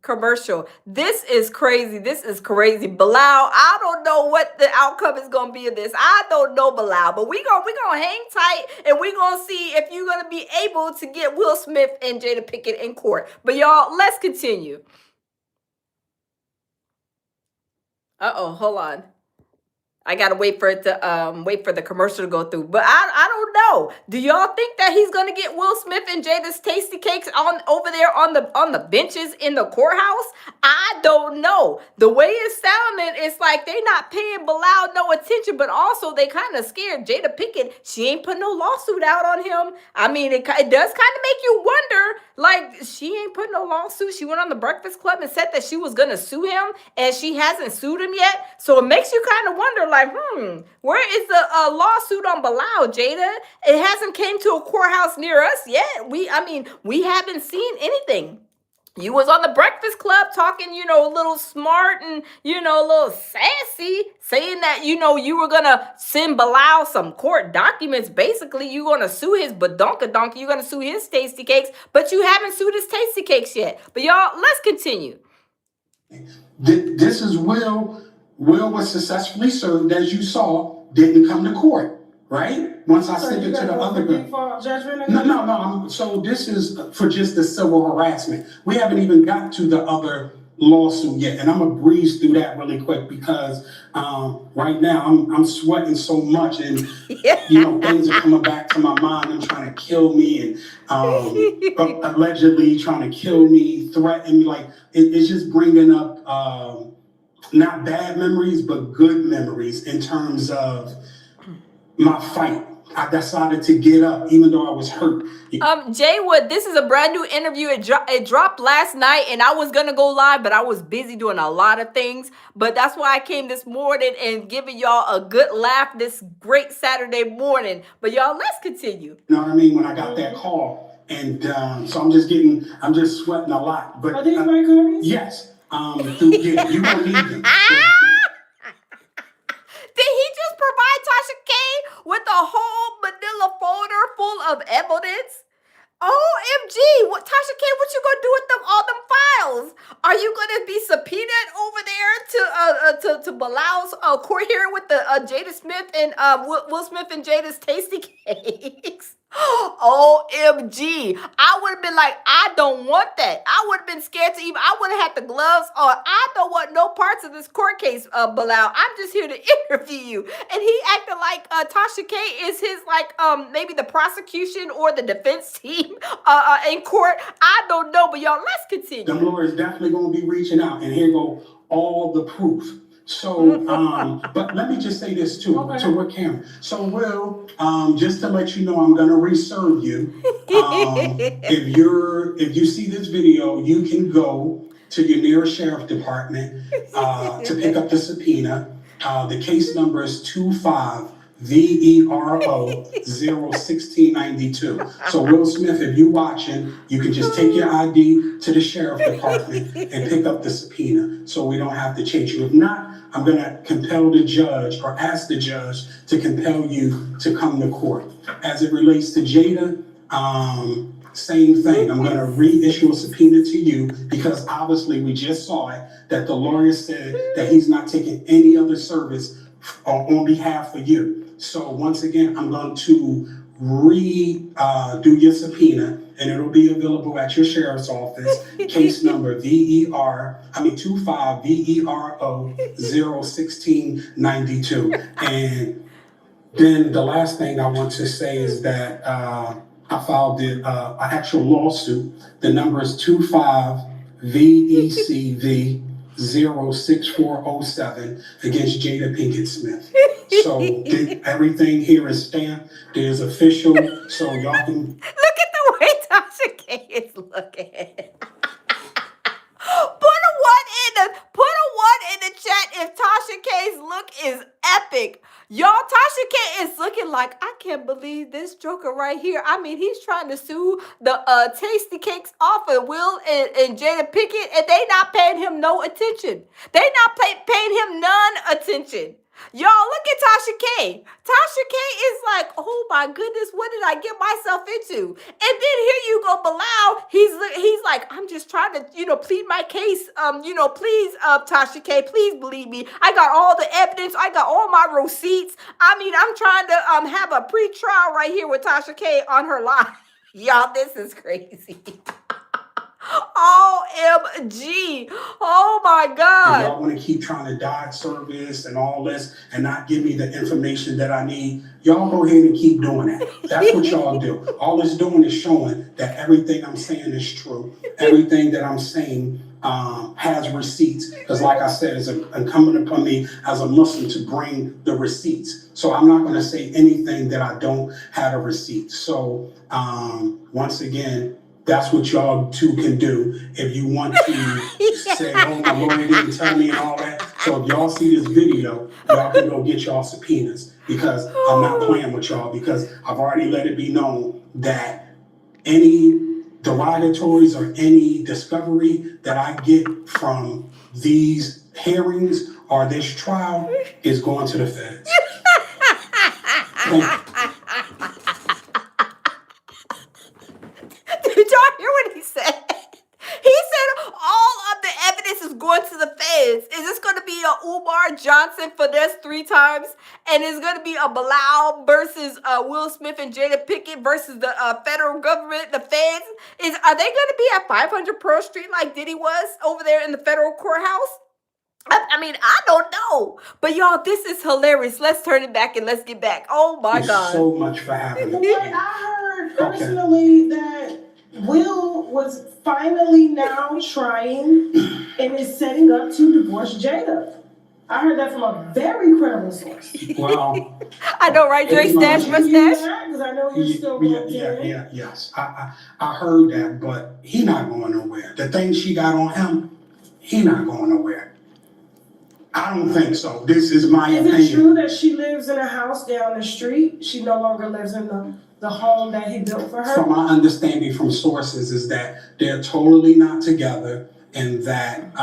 commercial. This is crazy. Bilal, I don't know what the outcome is gonna be of this. I don't know, Bilal, but we gonna hang tight and we gonna see if you're gonna be able to get Will Smith and Jada Pinkett in court. But y'all, let's continue. Hold on. I gotta wait for it to wait for the commercial to go through. But I don't know. Do y'all think that he's gonna get Will Smith and Jada's tasty cakes on over there on the benches in the courthouse? I don't know. The way it's sounding, it's like they not paying Bilal no attention, but also they kind of scared. Jada Pinkett, she ain't put no lawsuit out on him. I mean, it does kind of make you wonder, like, she ain't put no lawsuit. She went on the Breakfast Club and said that she was gonna sue him, and she hasn't sued him yet. So it makes you kind of wonder, like, where is the lawsuit on Bilal, Jada? It hasn't came to a courthouse near us yet. We haven't seen anything. You was on the Breakfast Club talking, a little smart and, a little sassy, saying that, you were going to send Bilal some court documents. Basically, you're going to sue his badonkadonk. You're going to sue his tasty cakes, but you haven't sued his tasty cakes yet. But y'all, let's continue. This is Will. Will was successfully served, as you saw, didn't come to court. Right? Once I sent it to the other girl. No. So this is for just the civil harassment. We haven't even got to the other lawsuit yet, and I'm gonna breeze through that really quick because right now I'm sweating so much, and things are coming back to my mind. I'm trying to kill me, and allegedly trying to kill me, threaten me. Like it's just bringing up not bad memories, but good memories in terms of my fight. I decided to get up even though I was hurt. Jay Wood, this is a brand new interview. It dropped last night, and I was gonna go live, but I was busy doing a lot of things. But that's why I came this morning and giving y'all a good laugh this great Saturday morning. But y'all, let's continue. You know what I mean? When I got that call, and so I'm just sweating a lot. But are these my cookies? Yes. You don't need them. Did he just provide Tasha K with a whole manila folder full of evidence? OMG, Tasha K, what you gonna do with all them files? Are you gonna be subpoenaed over there to Bilal's court hearing with the Jada Smith and Will Smith and Jada's tasty cakes? OMG. I would have been like, I don't want that. I would have been scared to I would have had the gloves on. I don't want no parts of this court case, Bilal. I'm just here to interview you. And he acted like Tasha K is his, maybe the prosecution or the defense team in court. I don't know, but y'all, let's continue. The lawyer's definitely going to be reaching out, and here go all the proof. So, but let me just say this too, to what Cameron. So, Will, just to let you know, I'm gonna reserve you. If you see this video, you can go to your nearest sheriff department to pick up the subpoena. The case number is 25VERO01692. So, Will Smith, if you're watching, you can just take your ID to the sheriff department and pick up the subpoena, so we don't have to chase you. If not, I'm going to compel the judge or ask the judge to compel you to come to court. As it relates to Jada, same thing. I'm going to reissue a subpoena to you because obviously we just saw it that the lawyer said that he's not taking any other service on behalf of you. So once again, I'm going to do your subpoena, and it'll be available at your sheriff's office. Case number 25VERO01692. And then the last thing I want to say is that I filed an actual lawsuit. The number is 25VECV06407 against Jada Pinkett Smith. So everything here is stamped. There's official, so y'all can look at the way Tasha K is looking. Put a one in the chat if Tasha K's look is epic. Y'all, Tasha K is looking like, I can't believe this joker right here. I mean, he's trying to sue the tasty cakes off of Will and Jada Pinkett, and they not paying him no attention. They not paying him none attention. Y'all, look at Tasha K. Tasha K is like, oh my goodness, what did I get myself into? And then here you go, Bilal. He's like, I'm just trying to, plead my case. Please, Tasha K, please believe me. I got all the evidence. I got all my receipts. I mean, I'm trying to have a pre-trial right here with Tasha K on her live. Y'all, this is crazy. OMG. Oh my If God. y'all want to keep trying to dodge service and all this and not give me the information that I need, y'all go ahead and keep doing that. That's what y'all do. All it's doing is showing that everything I'm saying is true. Everything that I'm saying has receipts. Because like I said, it's incumbent upon me as a Muslim to bring the receipts. So I'm not going to say anything that I don't have a receipt. So once again, that's what y'all two can do if you want to say, oh, my lawyer didn't tell me and all that. So if y'all see this video, y'all can go get y'all subpoenas because I'm not playing with y'all because I've already let it be known that any derogatories or any discovery that I get from these hearings or this trial is going to the feds. Thank you. Did y'all hear what he said? He said all of the evidence is going to the feds. Is this going to be a Umar Johnson finesse 3 times? And it's going to be a Bilal versus Will Smith and Jada Pinkett versus the federal government, the feds? Are they going to be at 500 Pearl Street like Diddy was over there in the federal courthouse? I mean, I don't know. But y'all, this is hilarious. Let's turn it back and let's get back. Oh my Thank you God. so much for having me. But I heard personally that Will was finally now trying and is setting up to divorce Jada. I heard that from a very credible source. Well, I know, right? Drake stash mustache. Because I know you're still going yes. I heard that, but he not going nowhere. The thing she got on him, he not going nowhere. I don't think so. This is my opinion. Is it true that she lives in a house down the street? She no longer lives in the home that he built for her? From my understanding from sources is that they're totally not together and that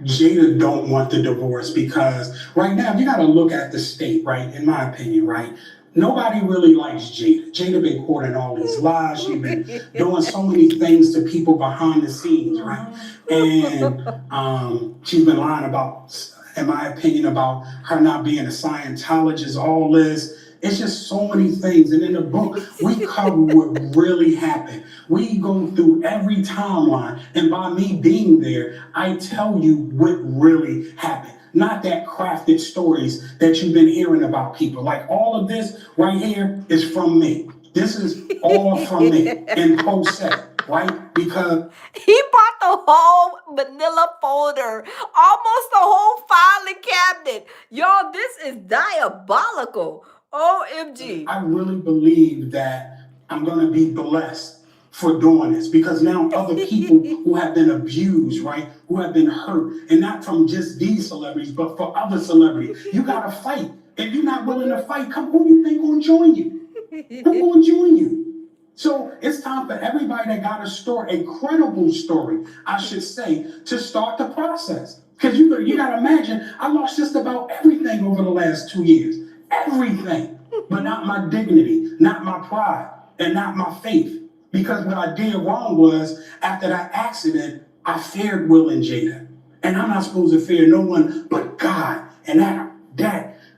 Jada don't want the divorce because right now, you got to look at the state, right? In my opinion, right? Nobody really likes Jada. Jada been quoting all these lies. She's been doing so many things to people behind the scenes, right? And she's been lying about, in my opinion, about her not being a Scientologist, all this. It's just so many things. And in the book, we cover what really happened. We go through every timeline. And by me being there, I tell you what really happened. Not that crafted stories that you've been hearing about people. Like all of this right here is from me. This is all from me in post-set, right? Because he bought the whole manila folder, almost the whole filing cabinet. Y'all, this is diabolical. OMG. I really believe that I'm going to be blessed for doing this because now other people who have been abused, right, who have been hurt, and not from just these celebrities, but for other celebrities, you got to fight. If you're not willing to fight, come who you think going to join you? Who going to join you? So it's time for everybody that got a story, a credible story, I should say, to start the process. Because you got to imagine, I lost just about everything over the last 2 years. Everything, but not my dignity, not my pride, and not my faith. Because what I did wrong was, after that accident, I feared Will and Jada. And I'm not supposed to fear no one but God. And that,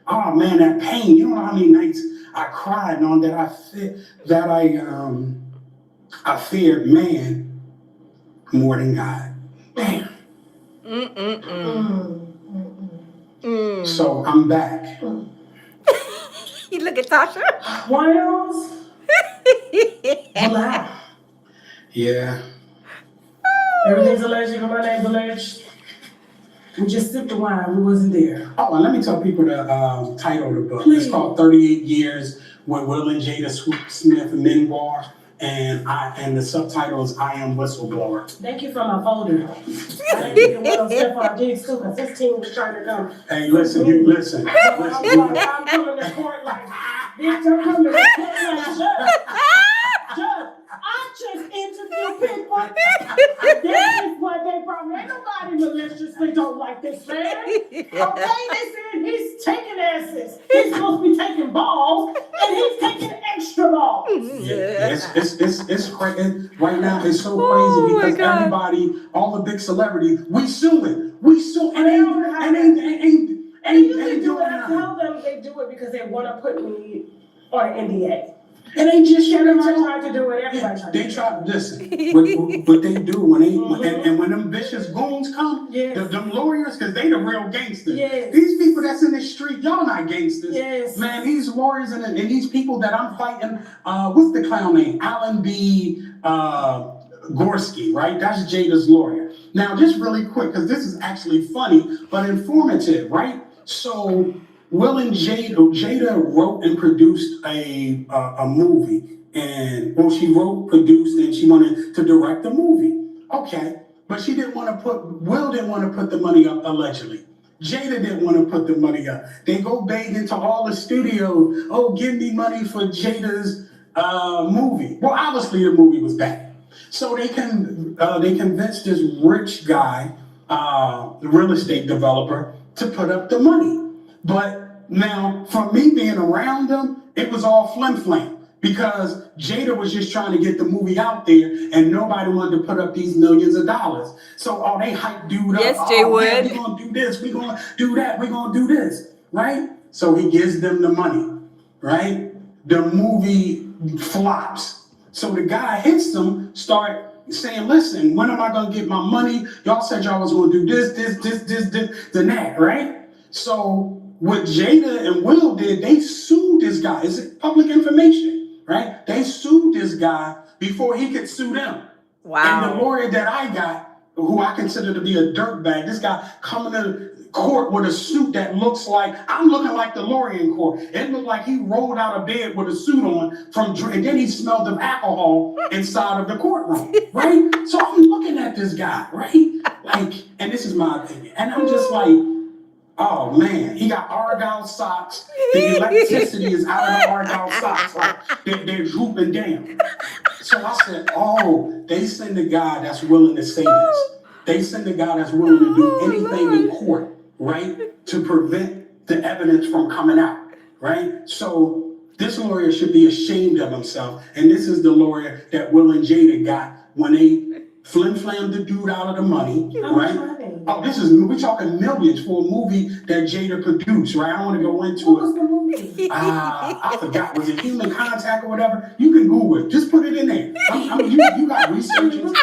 oh man, that pain. You don't know how many nights I cried on that I feared man more than God. Damn. So I'm back. You look at Tasha. Wales. Wow. Yeah. Everything's alleged, and my name's alleged. We just sipped the wine. We wasn't there. Oh, and let me tell people the title of the book. Please. It's called 38 Years with Will and Jada Smith Memoir. And the subtitle is I Am Whistleblower. Thank you for my folder. I didn't get one of Stephon Diggs too, because his team was trying to come. Hey, listen. I'm coming to court like, bitch, I'm coming to court like, Judge, I just interviewed people. This is what they probably, ain't nobody maliciously don't like this man. Okay, they said he's taking asses. He's supposed to be taking balls, and he's taking extra balls. Yeah, it's crazy. Right now, it's so crazy because everybody, all the big celebrities, we suing. And they usually do it. I tell them they do it because they want to put me on an NDA. And they just shut them Everybody out. tried to do it. Everybody tried to They do it. try to listen. What they do when and when them vicious goons come, Yes. them lawyers, because they the real gangsters. Yes. These people that's in the street, y'all not gangsters. Yes. Man, these lawyers and these people that I'm fighting, what's the clown name? Alan B. Gorski, right? That's Jada's lawyer. Now, just really quick, because this is actually funny, but informative, right? So, Will and Jada wrote and produced a movie. And, well, she wrote, produced, and she wanted to direct the movie. Okay. But she didn't want to Will didn't want to put the money up, allegedly. Jada didn't want to put the money up. They go beg into all the studios, oh, give me money for Jada's movie. Well, obviously the movie was bad. So they convinced this rich guy, the real estate developer, to put up the money. But now, for me being around them, it was all flim-flam. Because Jada was just trying to get the movie out there and nobody wanted to put up these millions of dollars. So they hyped dude up. Yes, Jay Wood. Yeah, we're going to do this. We're going to do that. We're going to do this. Right? So he gives them the money. Right? The movie flops. So the guy hits them, start saying, listen, when am I going to get my money? Y'all said y'all was going to do this, and that. Right? So what Jada and Will did, they sued this guy. It's public information. Right? They sued this guy before he could sue them. Wow. And the lawyer that I got, who I consider to be a dirtbag, this guy coming to court with a suit that looks like, I'm looking like the lawyer in court. It looked like he rolled out of bed with a suit on and then he smelled of alcohol inside of the courtroom. Right? So I'm looking at this guy, right? Like, and this is my opinion. And I'm just like, oh man, he got Argyle socks. The electricity is out of the Argyle socks. Like they're drooping down. So I said, oh, they send a guy that's willing to say this. They send a guy that's willing to do anything in court, right? To prevent the evidence from coming out, right? So this lawyer should be ashamed of himself. And this is the lawyer that Will and Jada got when they flim-flammed the dude out of the money, right? Oh, we're talking millions for a movie that Jada produced, right? I don't want to go into What was the movie? I forgot. Was it Human Contact or whatever? You can Google it. Just put it in there. You got researchers.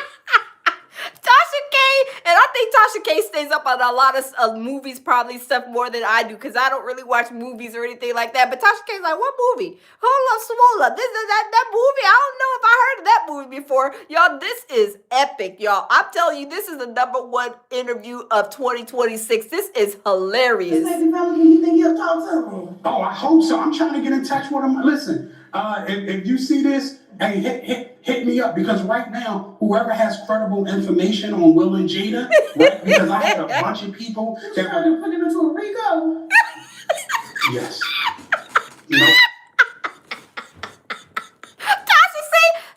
Tasha K, and I think Tasha K stays up on a lot of movies, probably stuff more than I do, because I don't really watch movies or anything like that. But Tasha K's like, what movie? Hold up, Swola. This is that movie. I don't know if I heard of that movie before. Y'all, this is epic, y'all. I'm telling you, this is the #1 interview of 2026. This is hilarious. This baby fella, you think he'll talk to me? Oh, I hope so. I'm trying to get in touch with him. Listen, if you see this, hey, hit me up, because right now, whoever has credible information on Will and Jada, right? Because I had a bunch of people You that trying to put him into a Rico? yes. Nope.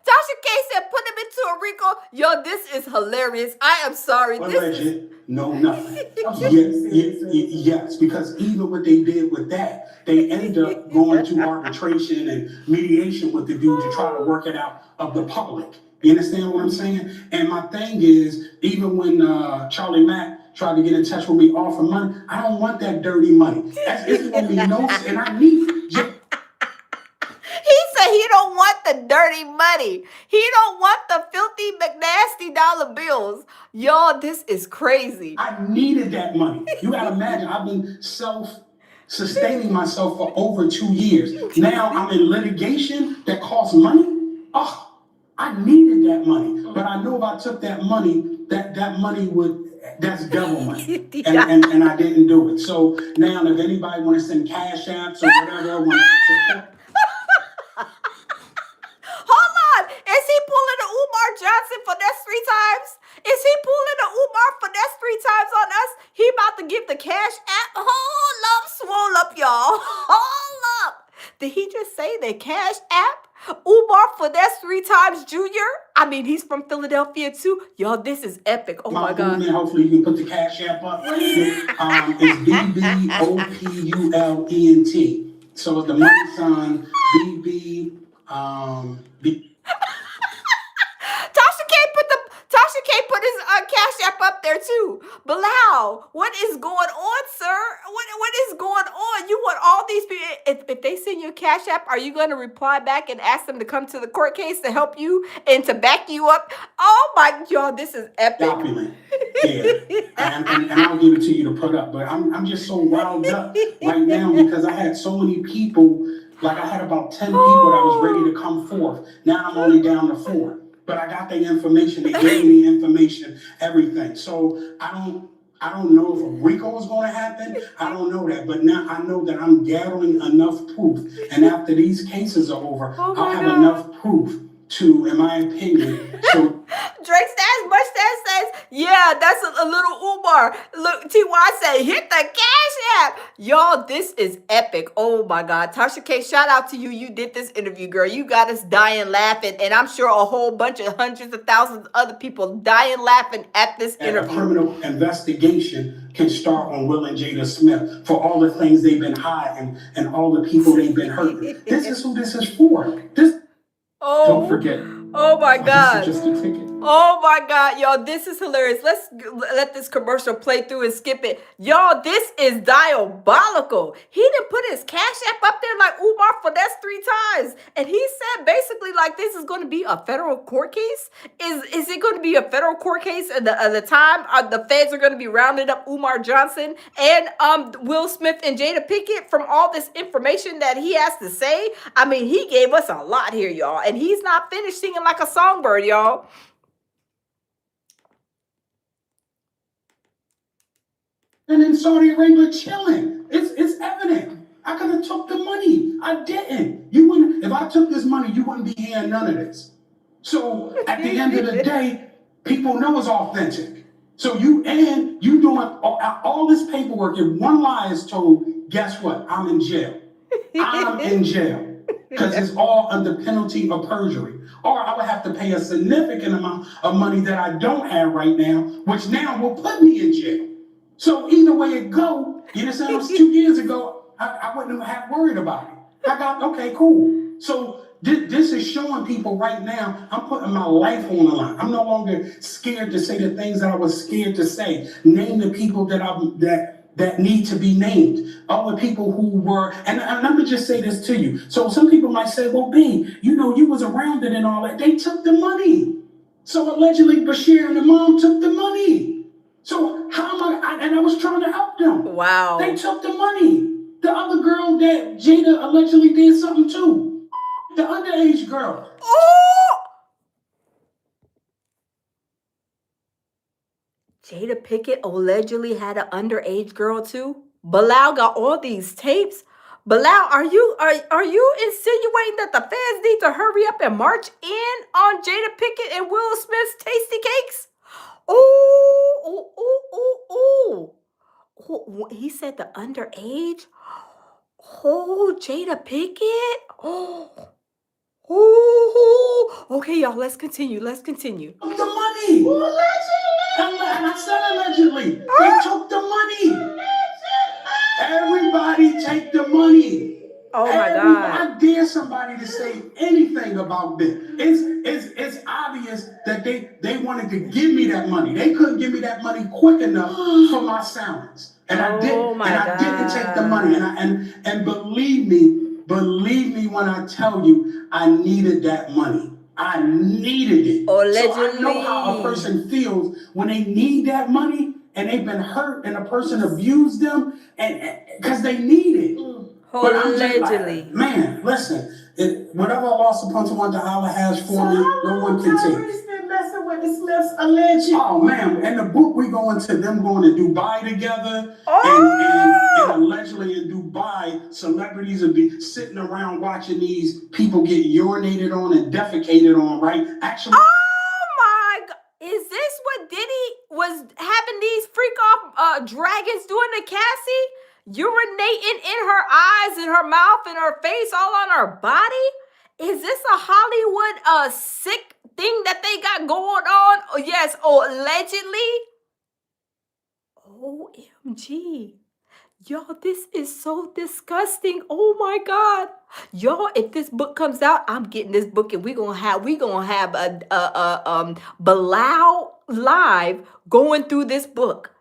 Tasha K said, put him into a Rico. Yo, this is hilarious. I am sorry. Alleged, no, nothing. Okay. Yes, because even what they did with that, they ended up going to arbitration and mediation with the dude to try to work it out of the public. You understand what I'm saying? And my thing is, even when Charlie Mack tried to get in touch with me, offer money, I don't want that dirty money. It's going to be no, and I need. He said he don't want the dirty money. He don't want the filthy McNasty dollar bills. Y'all, this is crazy. I needed that money. You gotta imagine, I've been self-sustaining myself for over 2 years. Now I'm in litigation that costs money. Oh, I needed that money. But I knew if I took that money, that money that's devil money. And I didn't do it. So now if anybody wanna send cash apps or whatever, wanna support. Hold on. Is he pulling the Umar Johnson finesse 3 times? Is he pulling the Umar finesse 3 times on us? He about to give the cash app. Hold up, swole up, y'all. Hold up. Did he just say the cash app? Umar finesse 3 times junior? I mean, he's from Philadelphia too. Y'all, this is epic. Oh my God. Movement, hopefully you can put the cash app up. It's BBOPULENT. So it's the money sign BB. Tasha K put his cash app up there too. Bilal, what is going on, sir? What is going on? you want all these people, if they send you a Cash App, are you going to reply back and ask them to come to the court case to help you and to back you up? Oh my, y'all, this is epic. Document. Yeah. And I'll give it to you to put up. But I'm just so riled up right now because I had so many people, like I had about 10 people that was ready to come forth. Now I'm only down to 4. But I got the information, they gave me the information, everything. So I don't know if a RICO is going to happen. I don't know that. But now I know that I'm gathering enough proof. And after these cases are over, I'll have enough proof to, in my opinion, so Drake Stash, Much Stash says, yeah, that's a little Umar. Look, TY said, hit the Cash App. Y'all, this is epic. Oh my God. Tasha K, shout out to you. You did this interview, girl. You got us dying laughing. And I'm sure a whole bunch of hundreds of thousands of other people dying laughing at this interview. A criminal investigation can start on Will and Jada Smith for all the things they've been hiding and all the people they've been hurting. This is who this is for. Don't forget. Oh my God. This is just a ticket. Oh my God, y'all, this is hilarious. Let's let this commercial play through and skip it. Y'all, this is diabolical. He didn't put his Cash App up there like Umar Finesse 3 times. And he said basically like this is going to be a federal court case. Is it going to be a federal court case at the time the feds are going to be rounding up Umar Johnson and Will Smith and Jada Pinkett from all this information that he has to say? I mean, he gave us a lot here, y'all. And he's not finished singing like a songbird, y'all. And in Saudi Arabia chilling. It's evident. I could have took the money. I didn't. You wouldn't. If I took this money, you wouldn't be hearing none of this. So at the end of the day, people know it's authentic. So you doing all this paperwork. If one lie is told, guess what? I'm in jail. I'm in jail. Because it's all under penalty of perjury. Or I would have to pay a significant amount of money that I don't have right now, which now will put me in jail. So either way it go, you understand? It was 2 years ago, I wouldn't have worried about it. I got, okay, cool. So this is showing people right now, I'm putting my life on the line. I'm no longer scared to say the things that I was scared to say. Name the people that need to be named. All the people who were, and let me just say this to you. So some people might say, well, B, you know, you was around it and all that. They took the money. So allegedly Bashir and the mom took the money. So how am and I was trying to help them. Wow. They took the money. The other girl that Jada allegedly did something to. The underage girl. Oh! Jada Pinkett allegedly had an underage girl too. Bilal got all these tapes. Bilal, are you insinuating that the feds need to hurry up and march in on Jada Pinkett and Will Smith's tasty cakes? Oh, he said the underage. Oh, Jada Pinkett. Oh, okay, y'all. Let's continue. The money. And I said allegedly. They took the money. Everybody take the money. Oh my God. I dare somebody to say anything about this. It's obvious that they wanted to give me that money. They couldn't give me that money quick enough for my silence. And I didn't take the money. And believe me when I tell you I needed that money. I needed it. Allegedly. So I know how a person feels when they need that money and they've been hurt and a person abused them and because they need it. But I'm just like, man, listen, whatever loss upon someone that Allah has for me, no one can take. Been messing with the Smiths allegedly. Oh man, in the book we go into them going to Dubai together, and allegedly in Dubai, celebrities will be sitting around watching these people get urinated on and defecated on, right? Actually. Oh my God. Is this what Diddy was having these freak off dragons doing to Cassie? Urinating in her eyes, in her mouth, in her face, all on her body? Is this a Hollywood sick thing that they got going on? Oh, yes, allegedly. OMG. Y'all, this is so disgusting. Oh my God. Y'all, if this book comes out, I'm getting this book and we're gonna have a Bilal live going through this book.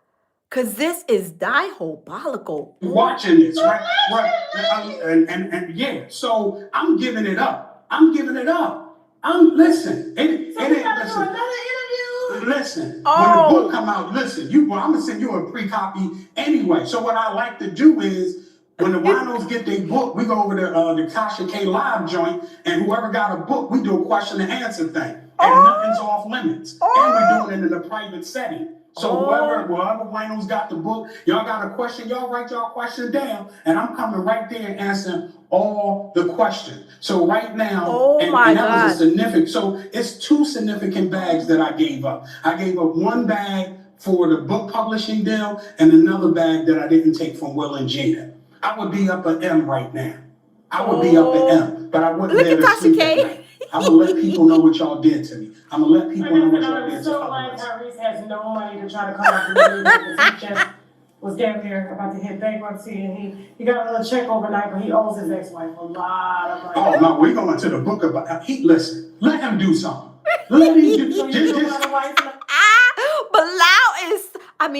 Cause this is diabolical. Watching this, right? And yeah, so I'm giving it up. Listen. Listen, when the book come out, listen, I'm gonna send you a pre-copy anyway. So what I like to do is, when the winos get their book, we go over to the Kasha K Live joint, and whoever got a book, we do a question and answer thing, and nothing's off limits, and we're doing it in a private setting. So whoever winos got the book, y'all got a question, y'all write y'all question down, and I'm coming right there and answering all the questions. So right now, and that was a significant, so it's 2 significant bags that I gave up. I gave up 1 bag for the book publishing deal and another bag that I didn't take from Will and Gina. I would be up at M right now. I would be up at M, but I wouldn't Look dare at to sleep at Tasha K. night. I'm gonna let people know what y'all did to me. I'm gonna let people know what y'all did to so me. glad Tyrese has no money to try to come out the movie because he just was down there about to hit bankruptcy, and he got a little check overnight, but he owes his ex-wife a lot of money. Oh no, we're going to the book about listen, let him do something. Let him do something. Bilal is,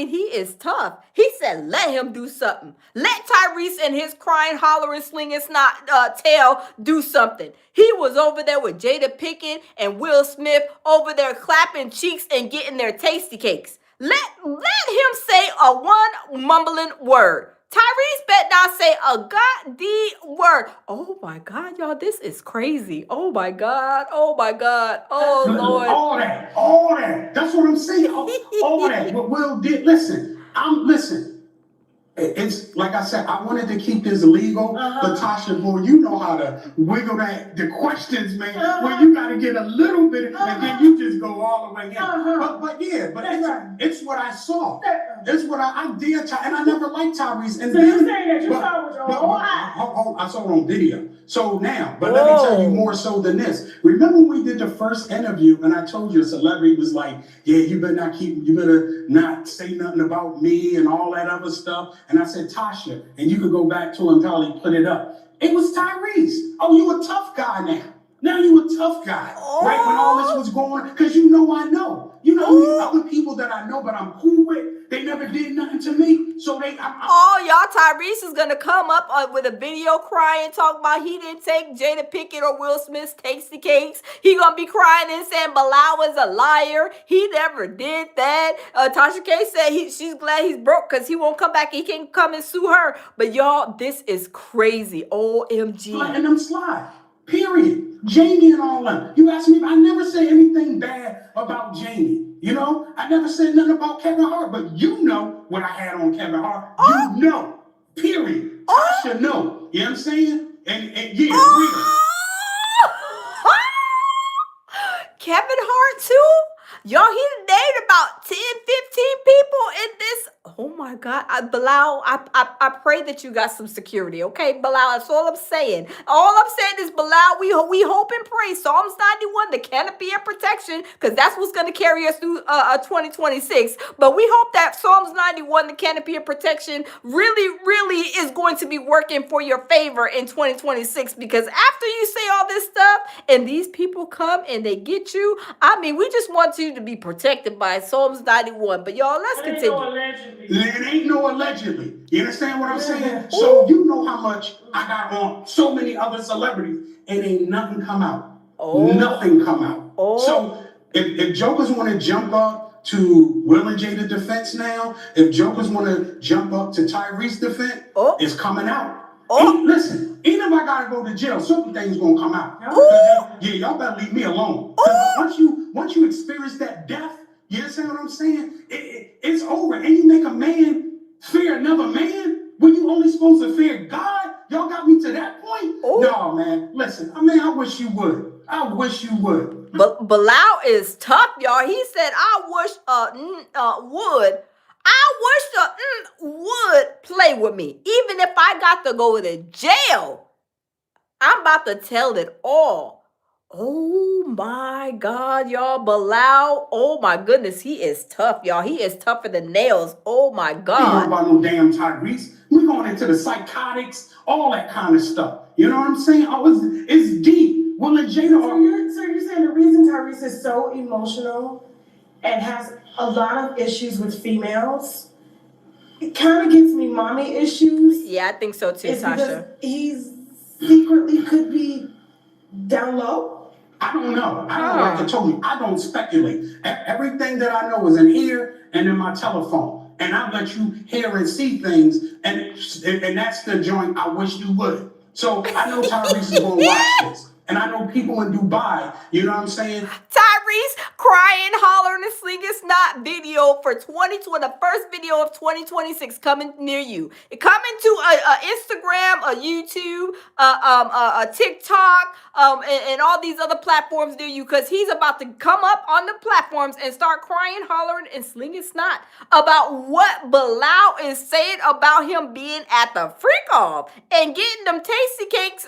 he is tough. He said, let him do something. Let Tyrese and his crying, hollering, slinging snot tail do something. He was over there with Jada Pinkett and Will Smith over there clapping cheeks and getting their tasty cakes. Let him say a one mumbling word. Tyrese bet not say a goddamn word. Oh my God, y'all, this is crazy. Oh my God. Oh Lord. All that. That's what I'm saying. All that. What Will did. Listen. It's like I said, I wanted to keep this legal, but Tasha, boy, you know how to wiggle the questions, man. Where you got to get a little bit, and then you just go all the way in. But it's what I saw. It's what I did, and I never liked Tyrese. And so you're saying that you saw with your whole eyes? I saw it on video. So now, but let me tell you more so than this. Remember when we did the first interview, and I told you a celebrity was like, yeah, you better not say nothing about me and all that other stuff. And I said, Tasha, and you could go back to and probably put it up. It was Tyrese. Oh, you a tough guy now. Now you a tough guy. Right when all this was going on, because you know I know. You know, other people that I know, but I'm cool with, they never did nothing to me. So y'all, Tyrese is going to come up with a video crying, talking about he didn't take Jada Pinkett or Will Smith's tasty cakes. He going to be crying and saying Bilal is a liar. He never did that. Tasha K said she's glad he's broke because he won't come back. He can come and sue her. But y'all, this is crazy. OMG. Letting them slide. Period. Jamie and all that. You ask me, I never say anything bad about Jamie. You know, I never said nothing about Kevin Hart, but you know what I had on Kevin Hart. You know. Period. Tasha know. You know what I'm saying? And yeah, real. Kevin Hart too? Y'all, he named about 10, 15 people in this. Oh my God. Bilal, I pray that you got some security, okay? Bilal, that's all I'm saying. All I'm saying is, Bilal, we hope and pray. Psalms 91, the canopy of protection, because that's what's going to carry us through 2026. But we hope that Psalms 91, the canopy of protection, really is going to be working for your favor in 2026. Because after you say all this stuff and these people come and they get you, we just want you to be protected by Psalms 91. But y'all, let's continue. It ain't no allegedly. You understand what I'm saying? So you know how much I got on so many other celebrities, and ain't nothing come out. Nothing come out. So if jokers want to jump up to Will and Jada defense now, if jokers want to jump up to Tyrese defense, it's coming out. Listen, even if I gotta go to jail, certain things gonna come out. Yeah, y'all better leave me alone. Once you experience that death, you understand what I'm saying? It's over. And you make a man fear another man when you only supposed to fear God? Y'all got me to that point? No, man. Listen, I wish you would. I wish you would. But Bilal is tough, y'all. He said, I wish would play with me. Even if I got to go to jail, I'm about to tell it all. Oh my God, y'all. Bilal, oh my goodness, he is tough, y'all. He is tougher than nails. Oh my God. We ain't about no damn Tyrese. We going into the psychotics, all that kind of stuff. You know what I'm saying? It's deep. Will and Jada are... So you're saying the reason Tyrese is so emotional and has a lot of issues with females it kind of gives me mommy issues. Yeah, I think so too, It's because Tasha. he's secretly could be down low. I don't know. I don't, like I told you, I don't speculate. Everything that I know is in here and in my telephone. And I let you hear and see things, and that's the joint I wish you would. So I know Tyrese is going to watch this. And I know people in Dubai, you know what I'm saying? Tyrese crying, hollering, and slinging snot video for 2020, the first video of 2026 coming near you. It coming to a Instagram, a YouTube, a TikTok, and all these other platforms near you, because he's about to come up on the platforms and start crying, hollering, and slinging snot about what Bilal is saying about him being at the freak off and getting them tasty cakes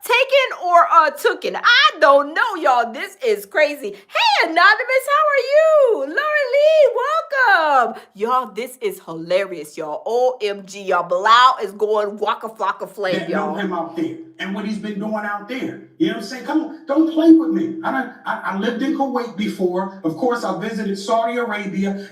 taken or tooken. I don't know, y'all. This is crazy. Hey, Anonymous, how are you? Lauren Lee, welcome. Y'all, this is hilarious, y'all. OMG, y'all. Bilal is going waka flocka flame, That know y'all. him out there and what he's been doing out there. You know what I'm saying? Come on, don't play with me. I lived in Kuwait before. Of course, I visited Saudi Arabia.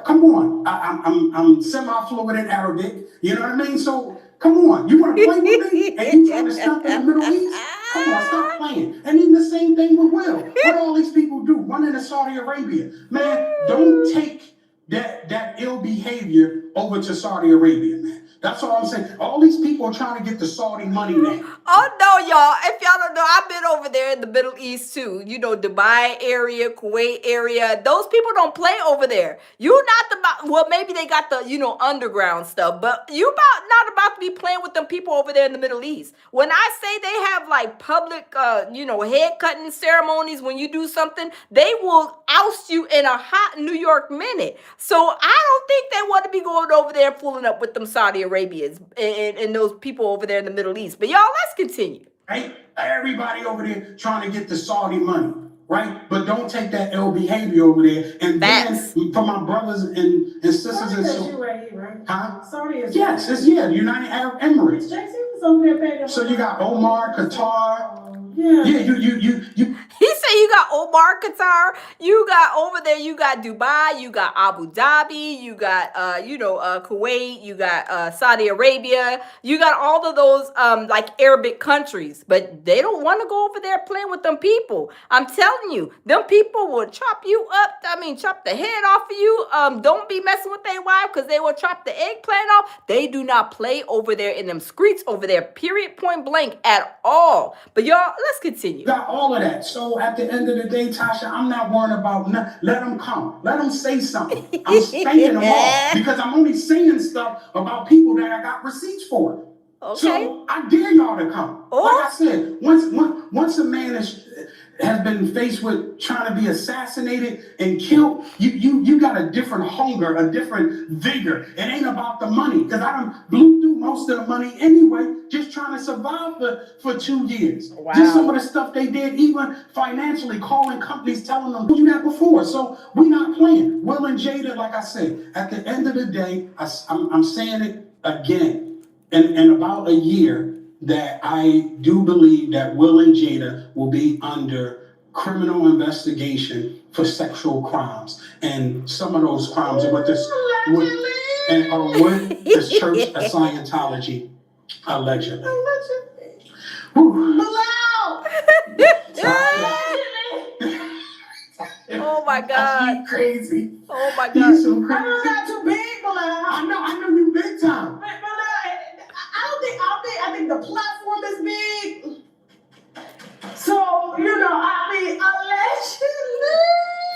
Come on, I'm semi-fluent in Arabic. You know what I mean? So come on, you want to play with me? And you trying to stuff in the Middle East? Come on, stop playing. And even the same thing with Will. What all these people do, running to Saudi Arabia. Man, don't take that ill behavior over to Saudi Arabia, man. That's all I'm saying. All these people are trying to get the Saudi money now. Oh no, y'all. If y'all don't know, I've been over there in the Middle East too. You know, Dubai area, Kuwait area. Those people don't play over there. You not about, well, maybe they got the, underground stuff, but you not about to be playing with them people over there in the Middle East. When I say they have like public, head cutting ceremonies, when you do something, they will oust you in a hot New York minute. So I don't think they want to be going over there and fooling up with them Saudi Arabians and those people over there in the Middle East. But y'all, let's continue. Right? Everybody over there trying to get the Saudi money, right? But don't take that ill behavior over there. And Facts. then for my brothers and sisters Saudi and is so, UAE, right? huh? Saudi is Yes, it's United Arab Emirates. JC was over there paying. So you got Omar, Qatar. Yeah. Yeah, you. He said you got Omar, Qatar, you got over there, you got Dubai, you got Abu Dhabi, you got Kuwait, you got Saudi Arabia, you got all of those like Arabic countries, but they don't want to go over there playing with them people. I'm telling you, them people will chop you up. Chop the head off of you. Don't be messing with their wife, because they will chop the eggplant off. They do not play over there in them streets over there, period, point blank, at all. But y'all, let's continue. Got all of that. So at the end of the day, Tasha, I'm not worrying about nothing. Let them come. Let them say something. I'm spanking them all, because I'm only saying stuff about people that I got receipts for. Okay. So I dare y'all to come. Oh. Like I said, once a man has been faced with trying to be assassinated and killed, you got a different hunger, a different vigor. It ain't about the money, because I done blew through most of the money anyway, just trying to survive for 2 years. Wow. Just some of the stuff they did, even financially, calling companies, telling them, do that before. So we not playing. Will and Jada, like I said, at the end of the day, I'm saying it again. In about a year, that I do believe that Will and Jada will be under criminal investigation for sexual crimes. And some of those crimes are with this with this Church of Scientology, allegedly. Bilal! Oh my God. He's crazy. Oh my He's God. so I crazy. don't got too big, Bilal. I know you big time. But I think the platform is big. So, allegedly.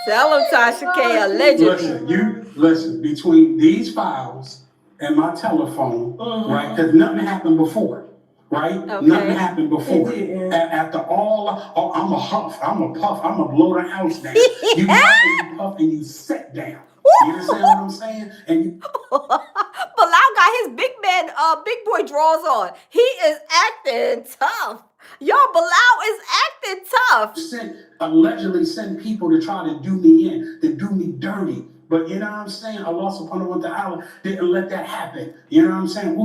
Tell him, Tasha K, allegedly. Listen, between these files and my telephone, right? Because nothing happened before, right? Okay. Nothing happened before. It didn't. After all, I'm a huff, I'm a puff, I'm a blow the house down. You huff and you puff and you sit down. You understand what I'm saying? And you Bilal got his big boy drawers on. He is acting tough. Y'all, Bilal is acting tough. allegedly send people to try to do me in, to do me dirty. But you know what I'm saying? Allah subhanahu wa ta'ala didn't let that happen. You know what I'm saying?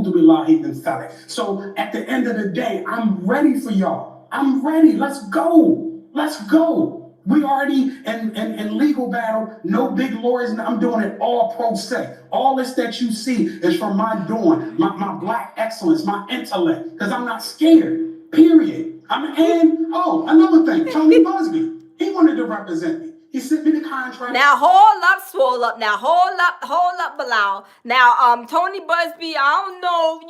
So at the end of the day, I'm ready for y'all. I'm ready. Let's go. Let's go. We already in legal battle, no big lawyers, and I'm doing it all pro se. All this that you see is from my doing, my black excellence, my intellect, because I'm not scared, period. Another thing, Tony Busby, he wanted to represent me. He sent me the contract. Now hold up, swole up. Now hold up, Bilal. Now, Tony Busby, I don't know,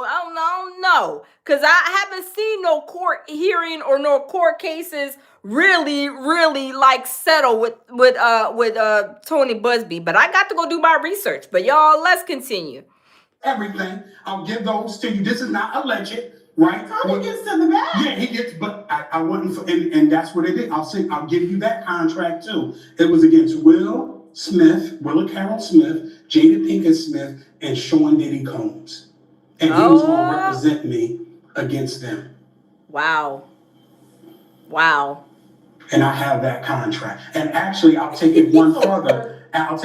I don't know, cause I haven't seen no court hearing or no court cases really like settle with Tony Busby. But I got to go do my research. But y'all, let's continue. Everything, I'll give those to you. This is not alleged. Right? Tony gets to the bag. Yeah, he gets, but I wouldn't, and that's what it is. I'll give you that contract too. It was against Willa Carroll Smith, Jada Pinkett Smith, and Sean Diddy Combs. And he was going to represent me against them. Wow. And I have that contract. And actually, I'll take it one further. I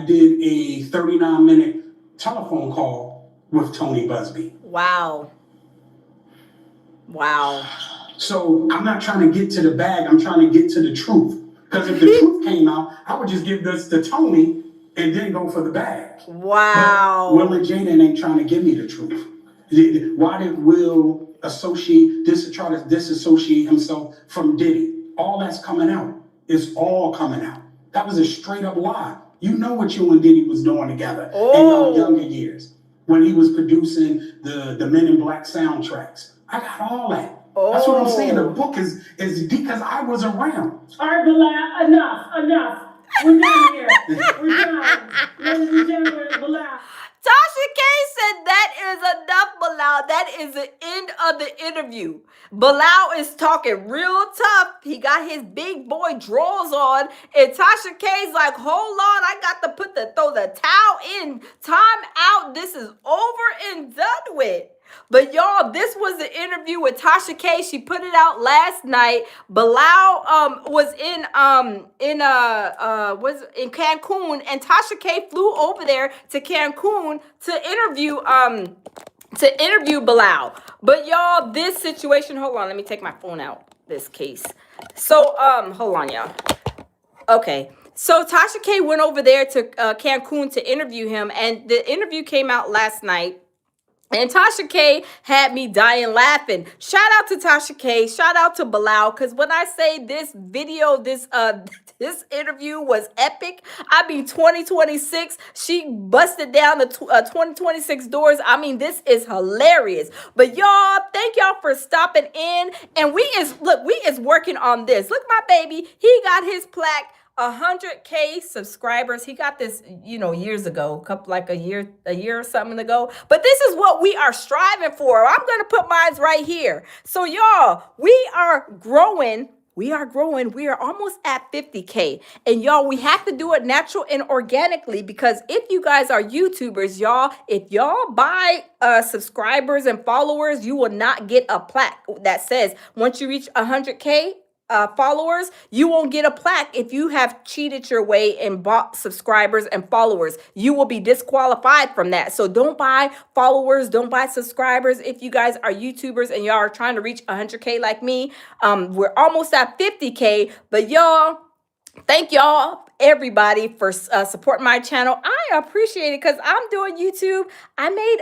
did a 39-minute telephone call with Tony Busby. Wow. So I'm not trying to get to the bag. I'm trying to get to the truth. Because if the truth came out, I would just give this to Tony and then go for the bag. Wow. But Will and Jaden ain't trying to give me the truth. Why did Will try to disassociate himself from Diddy? All that's coming out. It's all coming out. That was a straight up lie. You know what you and Diddy was doing together in your younger years. When he was producing the Men in Black soundtracks. I got all that. That's what I'm saying. The book is because I was around. All right, Bilal, enough. We're done here. We're done. Ladies and gentlemen, Bilal. Tasha K said that is enough, Bilal. That is the end of the interview. Bilal is talking real tough. He got his big boy drawers on. And Tasha K's like, hold on, I got to throw the towel in. Time out. This is over and done with. But y'all, this was the interview with Tasha K. She put it out last night. Bilal was in Cancun, and Tasha K flew over there to Cancun to interview Bilal. But y'all, this situation, hold on, let me take my phone out, this case. So hold on, y'all. Okay. So Tasha K went over there to Cancun to interview him, and the interview came out last night. And Tasha K had me dying laughing. Shout out to Tasha K. Shout out to Bilal. Because when I say this video, this interview was epic. I mean, 2026. She busted down the 2026 doors. I mean, this is hilarious. But y'all, thank y'all for stopping in. And we is working on this. Look, my baby. He got his plaque. 100K subscribers. He got this, years ago, a year or something ago. But this is what we are striving for. I'm going to put mine right here. So y'all, we are growing. We are almost at 50K. And y'all, we have to do it natural and organically, because if you guys are YouTubers, y'all, if y'all buy subscribers and followers, you will not get a plaque that says once you reach 100K followers, you won't get a plaque if you have cheated your way and bought subscribers and followers. You will be disqualified from that. So don't buy followers, don't buy subscribers. If you guys are YouTubers and y'all are trying to reach 100K like me, we're almost at 50K, but y'all, thank y'all, everybody, for supporting my channel. I appreciate it, because I'm doing YouTube. I made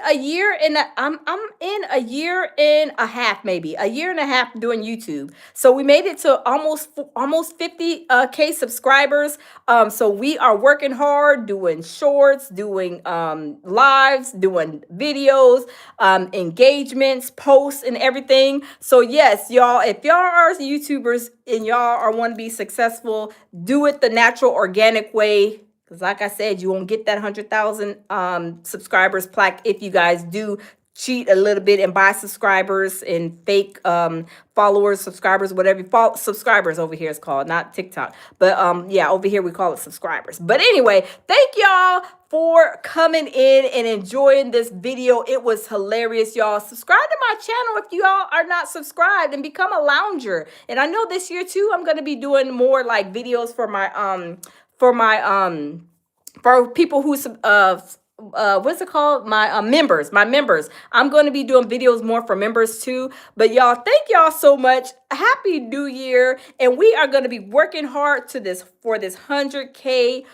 I'm in a year and a half, maybe a year and a half doing YouTube. So we made it to almost 50K subscribers. So we are working hard, doing shorts, doing lives, doing videos, engagements, posts, and everything. So yes, y'all, if y'all are YouTubers and y'all want to be successful, do it the natural, organic way. Because like I said, you won't get that 100,000 subscribers plaque if you guys do cheat a little bit and buy subscribers and fake followers, subscribers, whatever. Subscribers over here is called, not TikTok. But yeah, over here we call it subscribers. But anyway, thank y'all for coming in and enjoying this video. It was hilarious, y'all. Subscribe to my channel if you all are not subscribed, and become a lounger. And I know this year too, I'm going to be doing more like videos for people who what's it called? My members. I'm going to be doing videos more for members too. But y'all, thank y'all so much. happy new year. And we are going to be working hard to this for this 100K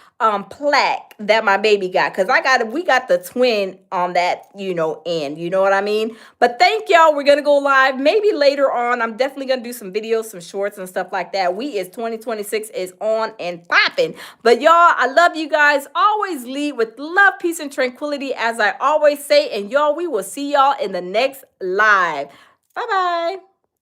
plaque that my baby got. Cause we got the twin on that, end, you know what I mean? But thank y'all. We're going to go live maybe later on. I'm definitely going to do some videos, some shorts and stuff like that. 2026 is on and popping. But y'all, I love you guys. Always lead with love, peace, and tranquility, as I always say. And y'all, we will see y'all in the next live. Bye-bye.